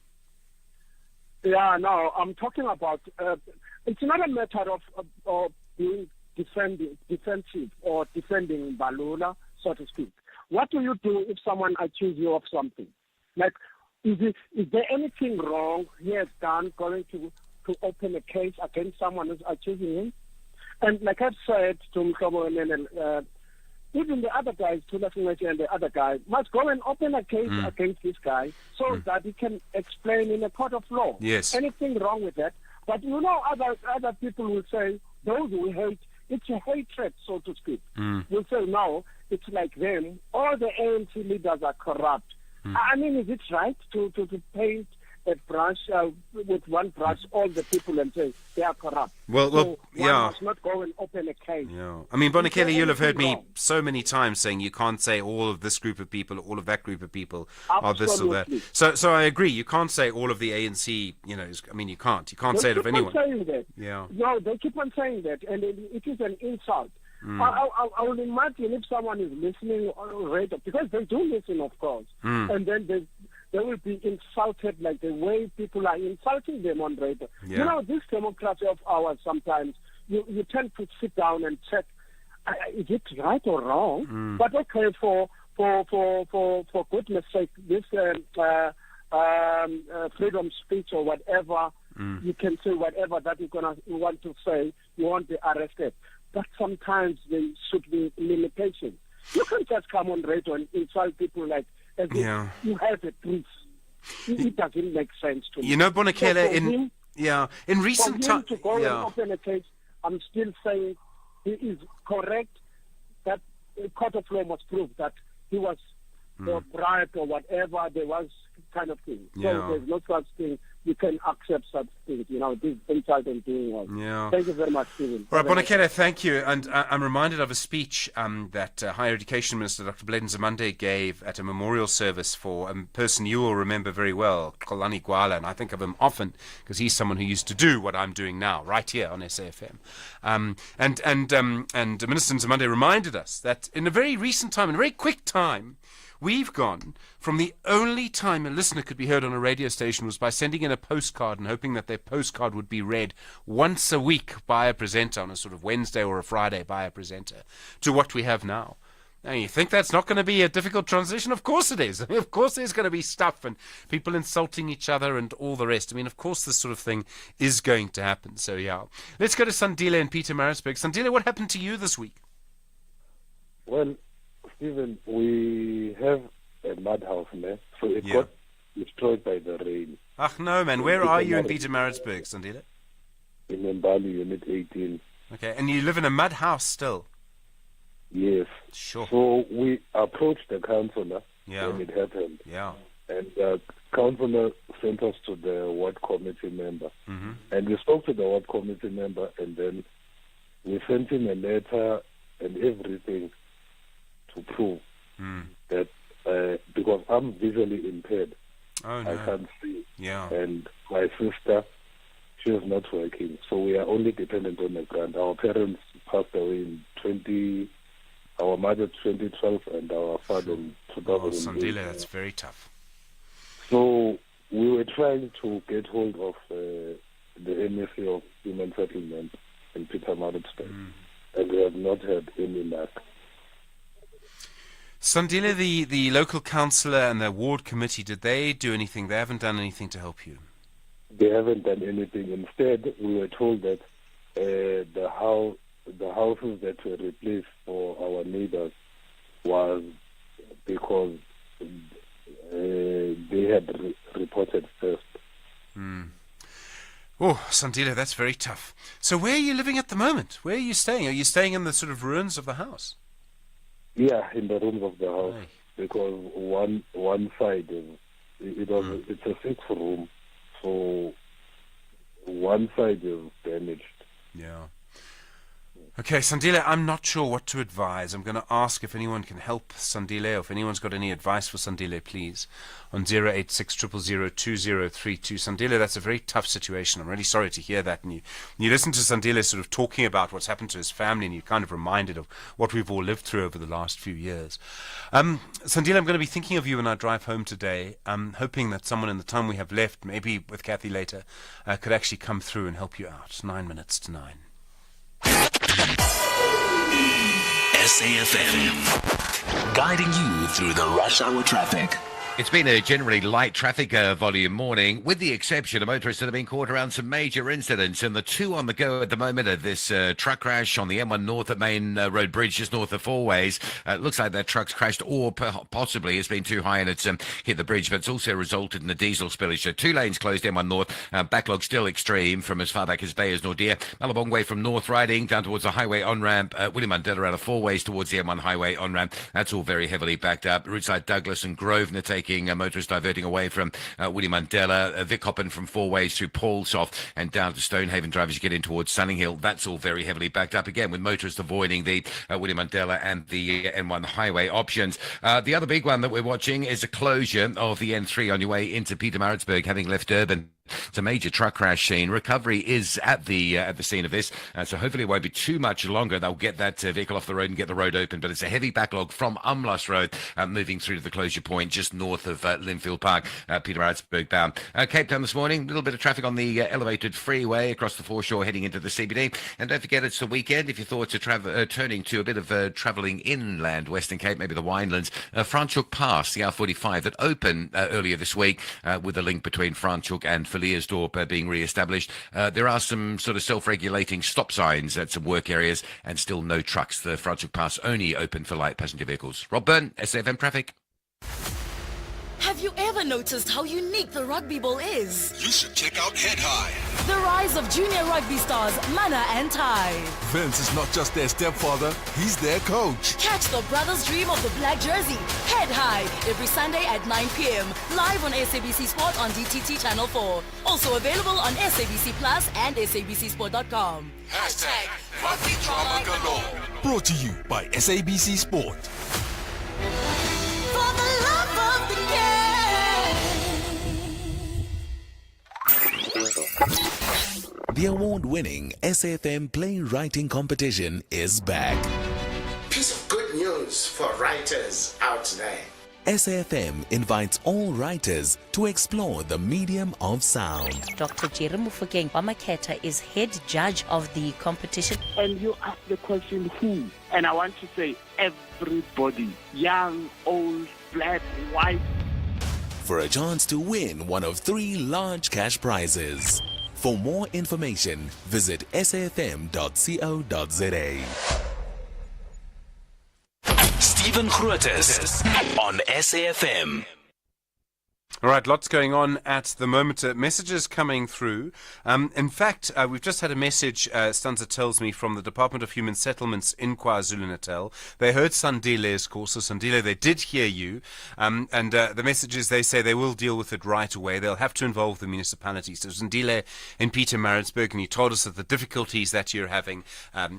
Yeah, no, I'm talking about... it's not a matter of being defensive or defending Mbalula, so to speak. What do you do if someone accuses you of something? Like, is there anything wrong he has done going to open a case against someone who's accusing him? And like I've said to Mhlobo and even the other guys, Thulafungwete and the other guy, must go and open a case against this guy so that he can explain in a court of law. Yes. Anything wrong with that? But other people will say, those who hate, it's a hatred, so to speak. Will say, no, it's like them. All the ANC leaders are corrupt. I mean, is it right to paint a brush with one brush all the people and say they are corrupt? Well, so yeah. One must not go and open a case. Yeah. I mean, Bonakele, you'll have heard me so many times saying you can't say all of this group of people, all of that group of people are this or that. So I agree. You can't say all of the ANC. You can't. You can't say it of anyone. They keep on saying that. Yeah. No, they keep on saying that, and it is an insult. I would imagine if someone is listening on radio, because they do listen, of course, and then they will be insulted like the way people are insulting them on radio. Yeah. This democracy of ours, sometimes you tend to sit down and check, is it right or wrong? But okay, for goodness sake, this freedom speech or whatever, you can say whatever that you want to say, you won't be arrested. But sometimes there should be limitations. You can't just come on radio and insult people like as if you have a truth. It doesn't make sense to me. Bonakele, in recent times, times, to go and open a case, I'm still saying he is correct. That the court of law must prove that he was bribed or whatever. There was kind of thing. So there's no such thing you can accept such things. This insult and doing well. Yeah. Thank you very much, Stephen. All right, Bonakele, thank you. And I'm reminded of a speech that Higher Education Minister Dr. Bleden Zamande gave at a memorial service for a person you will remember very well, Kolani Gwala, and I think of him often because he's someone who used to do what I'm doing now, right here on SAFM. And Minister Zamande reminded us that in a very recent time, in a very quick time, we've gone from the only time a listener could be heard on a radio station was by sending in a postcard and hoping that their postcard would be read once a week by a presenter on a sort of Wednesday or a Friday by a presenter, to what we have now. Now, you think that's not going to be a difficult transition? Of course it is. I mean, of course there's going to be stuff and people insulting each other and all the rest. I mean, of course this sort of thing is going to happen. So, yeah. Let's go to Sandile and Peter Maritzburg. Sandile, what happened to you this week? Well, Stephen, we have a madhouse there, so it got destroyed by the rain. Ach no, man. Where are you in Peter Maritzburg, Sandile? In Mbali, Unit 18. Okay, and you live in a mud house still? Yes. Sure. So we approached the councillor Yeah. when it happened. Yeah. And the councillor sent us to the ward committee member. Mm-hmm. And we spoke to the ward committee member, and then we sent him a letter and everything to prove that, because I'm visually impaired, Oh, no. I can't see. Yeah. And my sister, she was not working, so we are only dependent on the grant. Our parents passed away in our mother 2012 and our father in Oh, 2008. Sandile, that's very tough. So we were trying to get hold of the Ministry of Human Settlement in Peter Maritzburg, and we have not had any luck. Sandile, the local councillor and the ward committee, did they do anything? They haven't done anything to help you? They haven't done anything. Instead, we were told that the houses that were replaced for our neighbors was because they had reported first. Oh, Sandile, that's very tough. So where are you living at the moment? Where are you staying? Are you staying in the sort of ruins of the house? Yeah, in the rooms of the house, because one side it's a 6-room, so one side is damaged. Yeah. Okay, Sandile, I'm not sure what to advise. I'm going to ask if anyone can help Sandile, or if anyone's got any advice for Sandile, please, on 086 000 2032. Sandile, that's a very tough situation. I'm really sorry to hear that. And you listen to Sandile sort of talking about what's happened to his family, and you're kind of reminded of what we've all lived through over the last few years. Sandile, I'm going to be thinking of you when I drive home today. I'm hoping that someone in the time we have left, maybe with Kathy later, could actually come through and help you out. 9 minutes to 9. SAFM, guiding you through the rush hour traffic. It's been a generally light traffic volume morning, with the exception of motorists that have been caught around some major incidents. And the two on the go at the moment are this truck crash on the M1 North at Main Road Bridge, just north of Four Ways. Looks like that truck's crashed, or possibly it's been too high and it's hit the bridge, but it's also resulted in a diesel spillage. So 2 lanes closed, M1 North. Backlog still extreme from as far back as Bay as Nordia. Malabongwe from North Riding down towards the highway on-ramp. William Mandela out of Four Ways towards the M1 highway on-ramp. That's all very heavily backed up. Routes like Douglas and Grosvenor taking motorists diverting away from William Mandela, Vic Hoppen from Four Ways through Paulsoft and down to Stonehaven. Drivers get in towards Sunninghill. That's all very heavily backed up again, with motorists avoiding the William Mandela and the N1 highway options. The other big one that we're watching is a closure of the N3 on your way into Peter Maritzburg, having left Durban. It's a major truck crash scene. Recovery is at the scene of this, so hopefully it won't be too much longer. They'll get that vehicle off the road and get the road open, but it's a heavy backlog from Umlas Road moving through to the closure point just north of Linfield Park, Peter Maritzburg bound. Cape Town this morning, a little bit of traffic on the elevated freeway across the foreshore heading into the CBD. And don't forget, it's the weekend. If your thoughts are turning to a bit of travelling inland Western Cape, maybe the Winelands, Franschhoek Pass, the R45 that opened earlier this week with a link between Franschhoek and Villiers-Dorp being re-established. There are some sort of self-regulating stop signs at some work areas and still no trucks. The Franschhoek Pass only open for light passenger vehicles. Rob Byrne, SAFM Traffic. Have you ever noticed how unique the rugby ball is? You should check out Head High. The rise of junior rugby stars Mana and Tai. Vince is not just their stepfather, he's their coach. Catch the brothers' dream of the black jersey, Head High, every Sunday at 9 p.m. Live on SABC Sport on DTT Channel 4. Also available on SABC Plus and SABCSport.com. Hashtag Rugby Drama Galore. Brought to you by SABC Sport. For the love of the game. The award-winning SFM playwriting competition is back. Piece of good news for writers out there. SAFM invites all writers to explore the medium of sound. Dr. Jerry Mufokeng Wamaketa is head judge of the competition. And you ask the question, who? And I want to say everybody, young, old, black, white. For a chance to win one of 3 large cash prizes. For more information, visit safm.co.za. Stephen Grootes on SAFM. All right, lots going on at the moment. Messages coming through. In fact, we've just had a message, Stanza tells me, from the Department of Human Settlements in KwaZulu-Natal. They heard Sandile's call, so Sandile, they did hear you. And the messages, they say they will deal with it right away. They'll have to involve the municipalities. So Sandile in Pietermaritzburg, and he told us that the difficulties that you're having,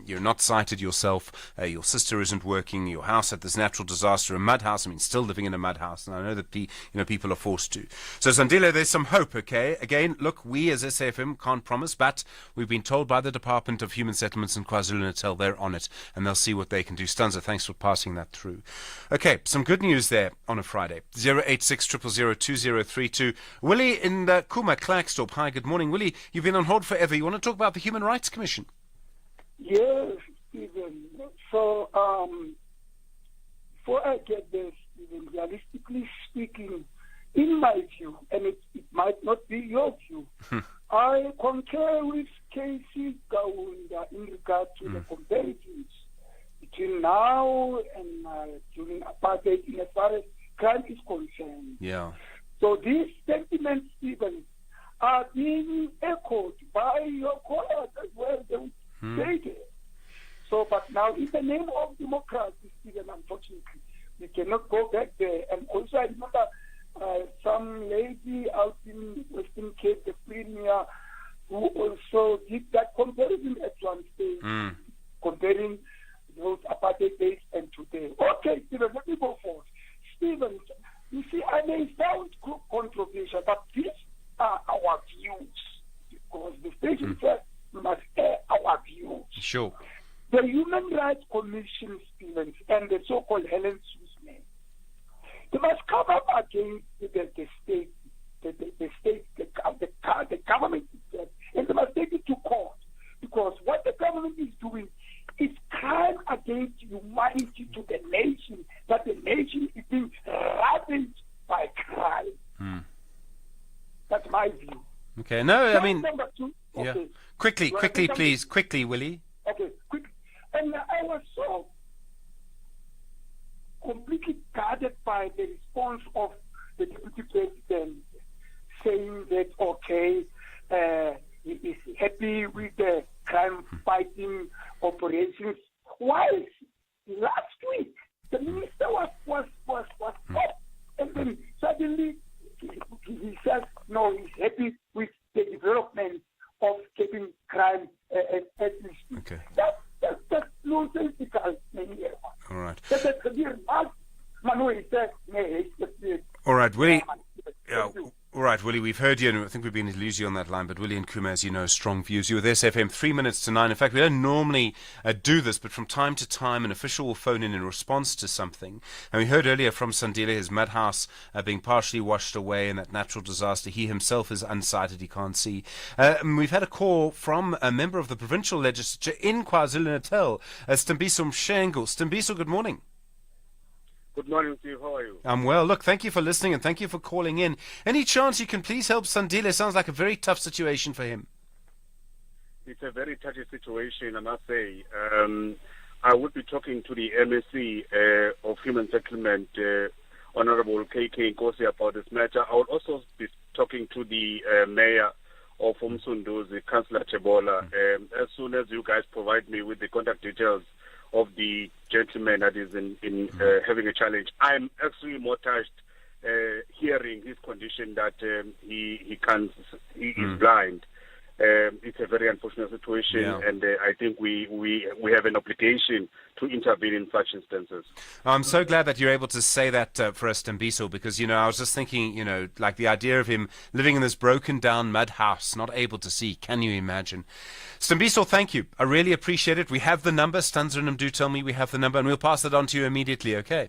you're not sighted yourself, your sister isn't working, your house had this natural disaster, a mud house. I mean, still living in a mud house. And I know that people are forced to. So Sandile, there's some hope, okay? Again, look, we as SAFM can't promise, but we've been told by the Department of Human Settlements in KwaZulu-Natal they're on it, and they'll see what they can do. Stanza, thanks for passing that through. Okay, some good news there on a Friday. 086 000 2032. Willie in Kuma, Klerksdorp. Hi, good morning. Willie, you've been on hold forever. You want to talk about the Human Rights Commission? Yes, Stephen. So, before I get there, Stephen, realistically speaking, in my view, and it might not be your view, I concur with Casey Kaunda in regard to the comparisons between now and during apartheid in as far as crime is concerned. Yeah. So these sentiments, Stephen, are being echoed by your callers as well. They say it. So, but now in the name of democracy, Stephen, unfortunately, we cannot go back there. And also, I remember some lady out in Western Cape, the premier, who also did that comparison at one stage, comparing those apartheid days and today. Okay, Stephen, let me go forward. Stephen, you see, I may sound controversial, but these are our views, because the station says we must air our views. Sure. The Human Rights Commission, Stevens, and the so-called Helen Susman, they must come up against the state, the government itself, and they must take it to court. Because what the government is doing is crime against humanity to the nation, that the nation is being ravaged by crime. That's my view. Okay, no, I mean... Number two, okay. Yeah. Quickly, please. Quickly, Willie. Okay, quick. And I was so completely guarded by the response of the deputy president, saying that, okay, he is happy with the crime-fighting operations. While last week, the minister was up, and then suddenly he says, no, he's happy with the development of keeping crime at least. Okay. That's nonsensical. All right. All right, Willie. Yeah, all right, Willie, we've heard you, and I think we've been to lose you on that line, but Willie and Kuma, as you know, strong views. You're with SFM 3 minutes to 9. In fact, we don't normally do this, but from time to time, an official will phone in response to something. And we heard earlier from Sandile, his mud house being partially washed away in that natural disaster. He himself is unsighted, he can't see. We've had a call from a member of the provincial legislature in KwaZulu-Natal, Stembiso Mshengu. Stembiso, good morning. Good morning to you. How are you? I'm well. Look, thank you for listening and thank you for calling in. Any chance you can please help Sandile? Sounds like a very tough situation for him. It's a very touchy situation, I must say. I would be talking to the MSc of Human Settlement Honorable KK Nkosi about this matter. I will also be talking to the mayor of Umsunduzi, Councillor Chebola, as soon as you guys provide me with the contact details of the gentleman that is in having a challenge. I'm actually more touched hearing his condition that he is blind. It's a very unfortunate situation, and I think we have an obligation to intervene in such instances. I'm so glad that you're able to say that for us, Stembiso, because, I was just thinking, like the idea of him living in this broken down mud house, not able to see. Can you imagine? Stembiso, thank you. I really appreciate it. We have the number. Stanzernum do tell me we have the number, and we'll pass it on to you immediately, okay?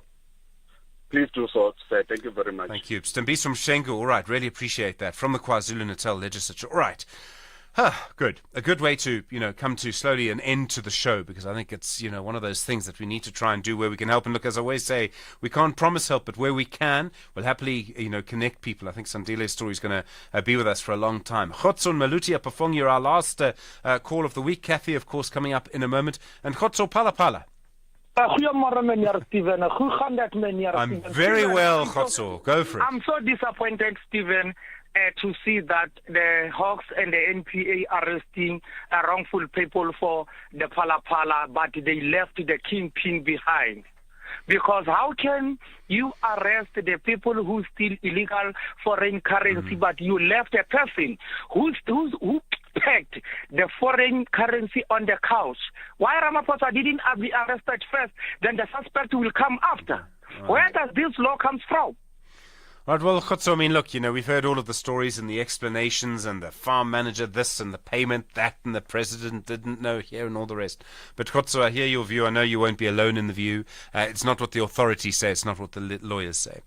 Please do so, sir. Thank you very much. Thank you. Stembiso Mshengu, all right, really appreciate that. From the KwaZulu-Natal legislature. All right. Good. A good way to, come to slowly an end to the show, because I think it's, one of those things that we need to try and do where we can help. And look, as I always say, we can't promise help, but where we can, we'll happily, connect people. I think Sandile's story is going to be with us for a long time. Grootes On Maluti Apafong, you're our last call of the week. Kathy, of course, coming up in a moment. And Grootes Palapala. I'm very well, Grootes. Go for it. I'm so disappointed, Stephen, to see that the Hawks and the NPA arresting wrongful people for the Pala, but they left the kingpin behind. Because how can you arrest the people who steal illegal foreign currency, but you left a person who pegged the foreign currency on the couch? Why Ramaphosa didn't be arrested first, then the suspect will come after? Where does this law come from? Right, well, Grootes, look, we've heard all of the stories and the explanations and the farm manager this and the payment that and the president didn't know here and all the rest. But Grootes, I hear your view. I know you won't be alone in the view. It's not what the authorities say. It's not what the lawyers say.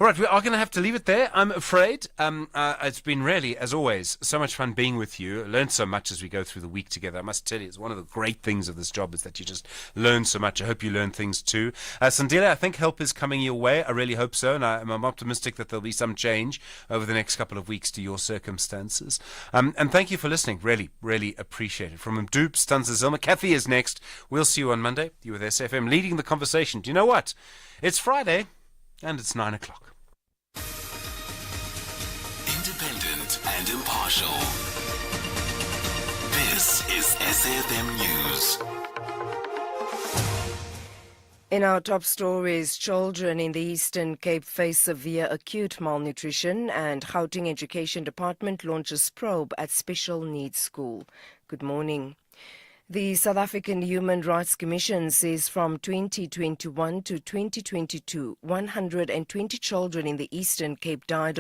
All right, we are going to have to leave it there, I'm afraid. It's been really, as always, so much fun being with you. I learned so much as we go through the week together. I must tell you, it's one of the great things of this job is that you just learn so much. I hope you learn things too. Sandile, I think help is coming your way. I really hope so, and I'm optimistic that there'll be some change over the next couple of weeks to your circumstances. And thank you for listening. Really, really appreciate it. From Mdup, Stanza Zilma, Kathy is next. We'll see you on Monday. You with SFM leading the conversation. Do you know what? It's Friday and it's 9 o'clock. Independent and impartial. This is SAFM News. In our top stories, children in the Eastern Cape face severe acute malnutrition, and Gauteng Education Department launches probe at special needs school. Good morning. The South African Human Rights Commission says from 2021 to 2022, 120 children in the Eastern Cape died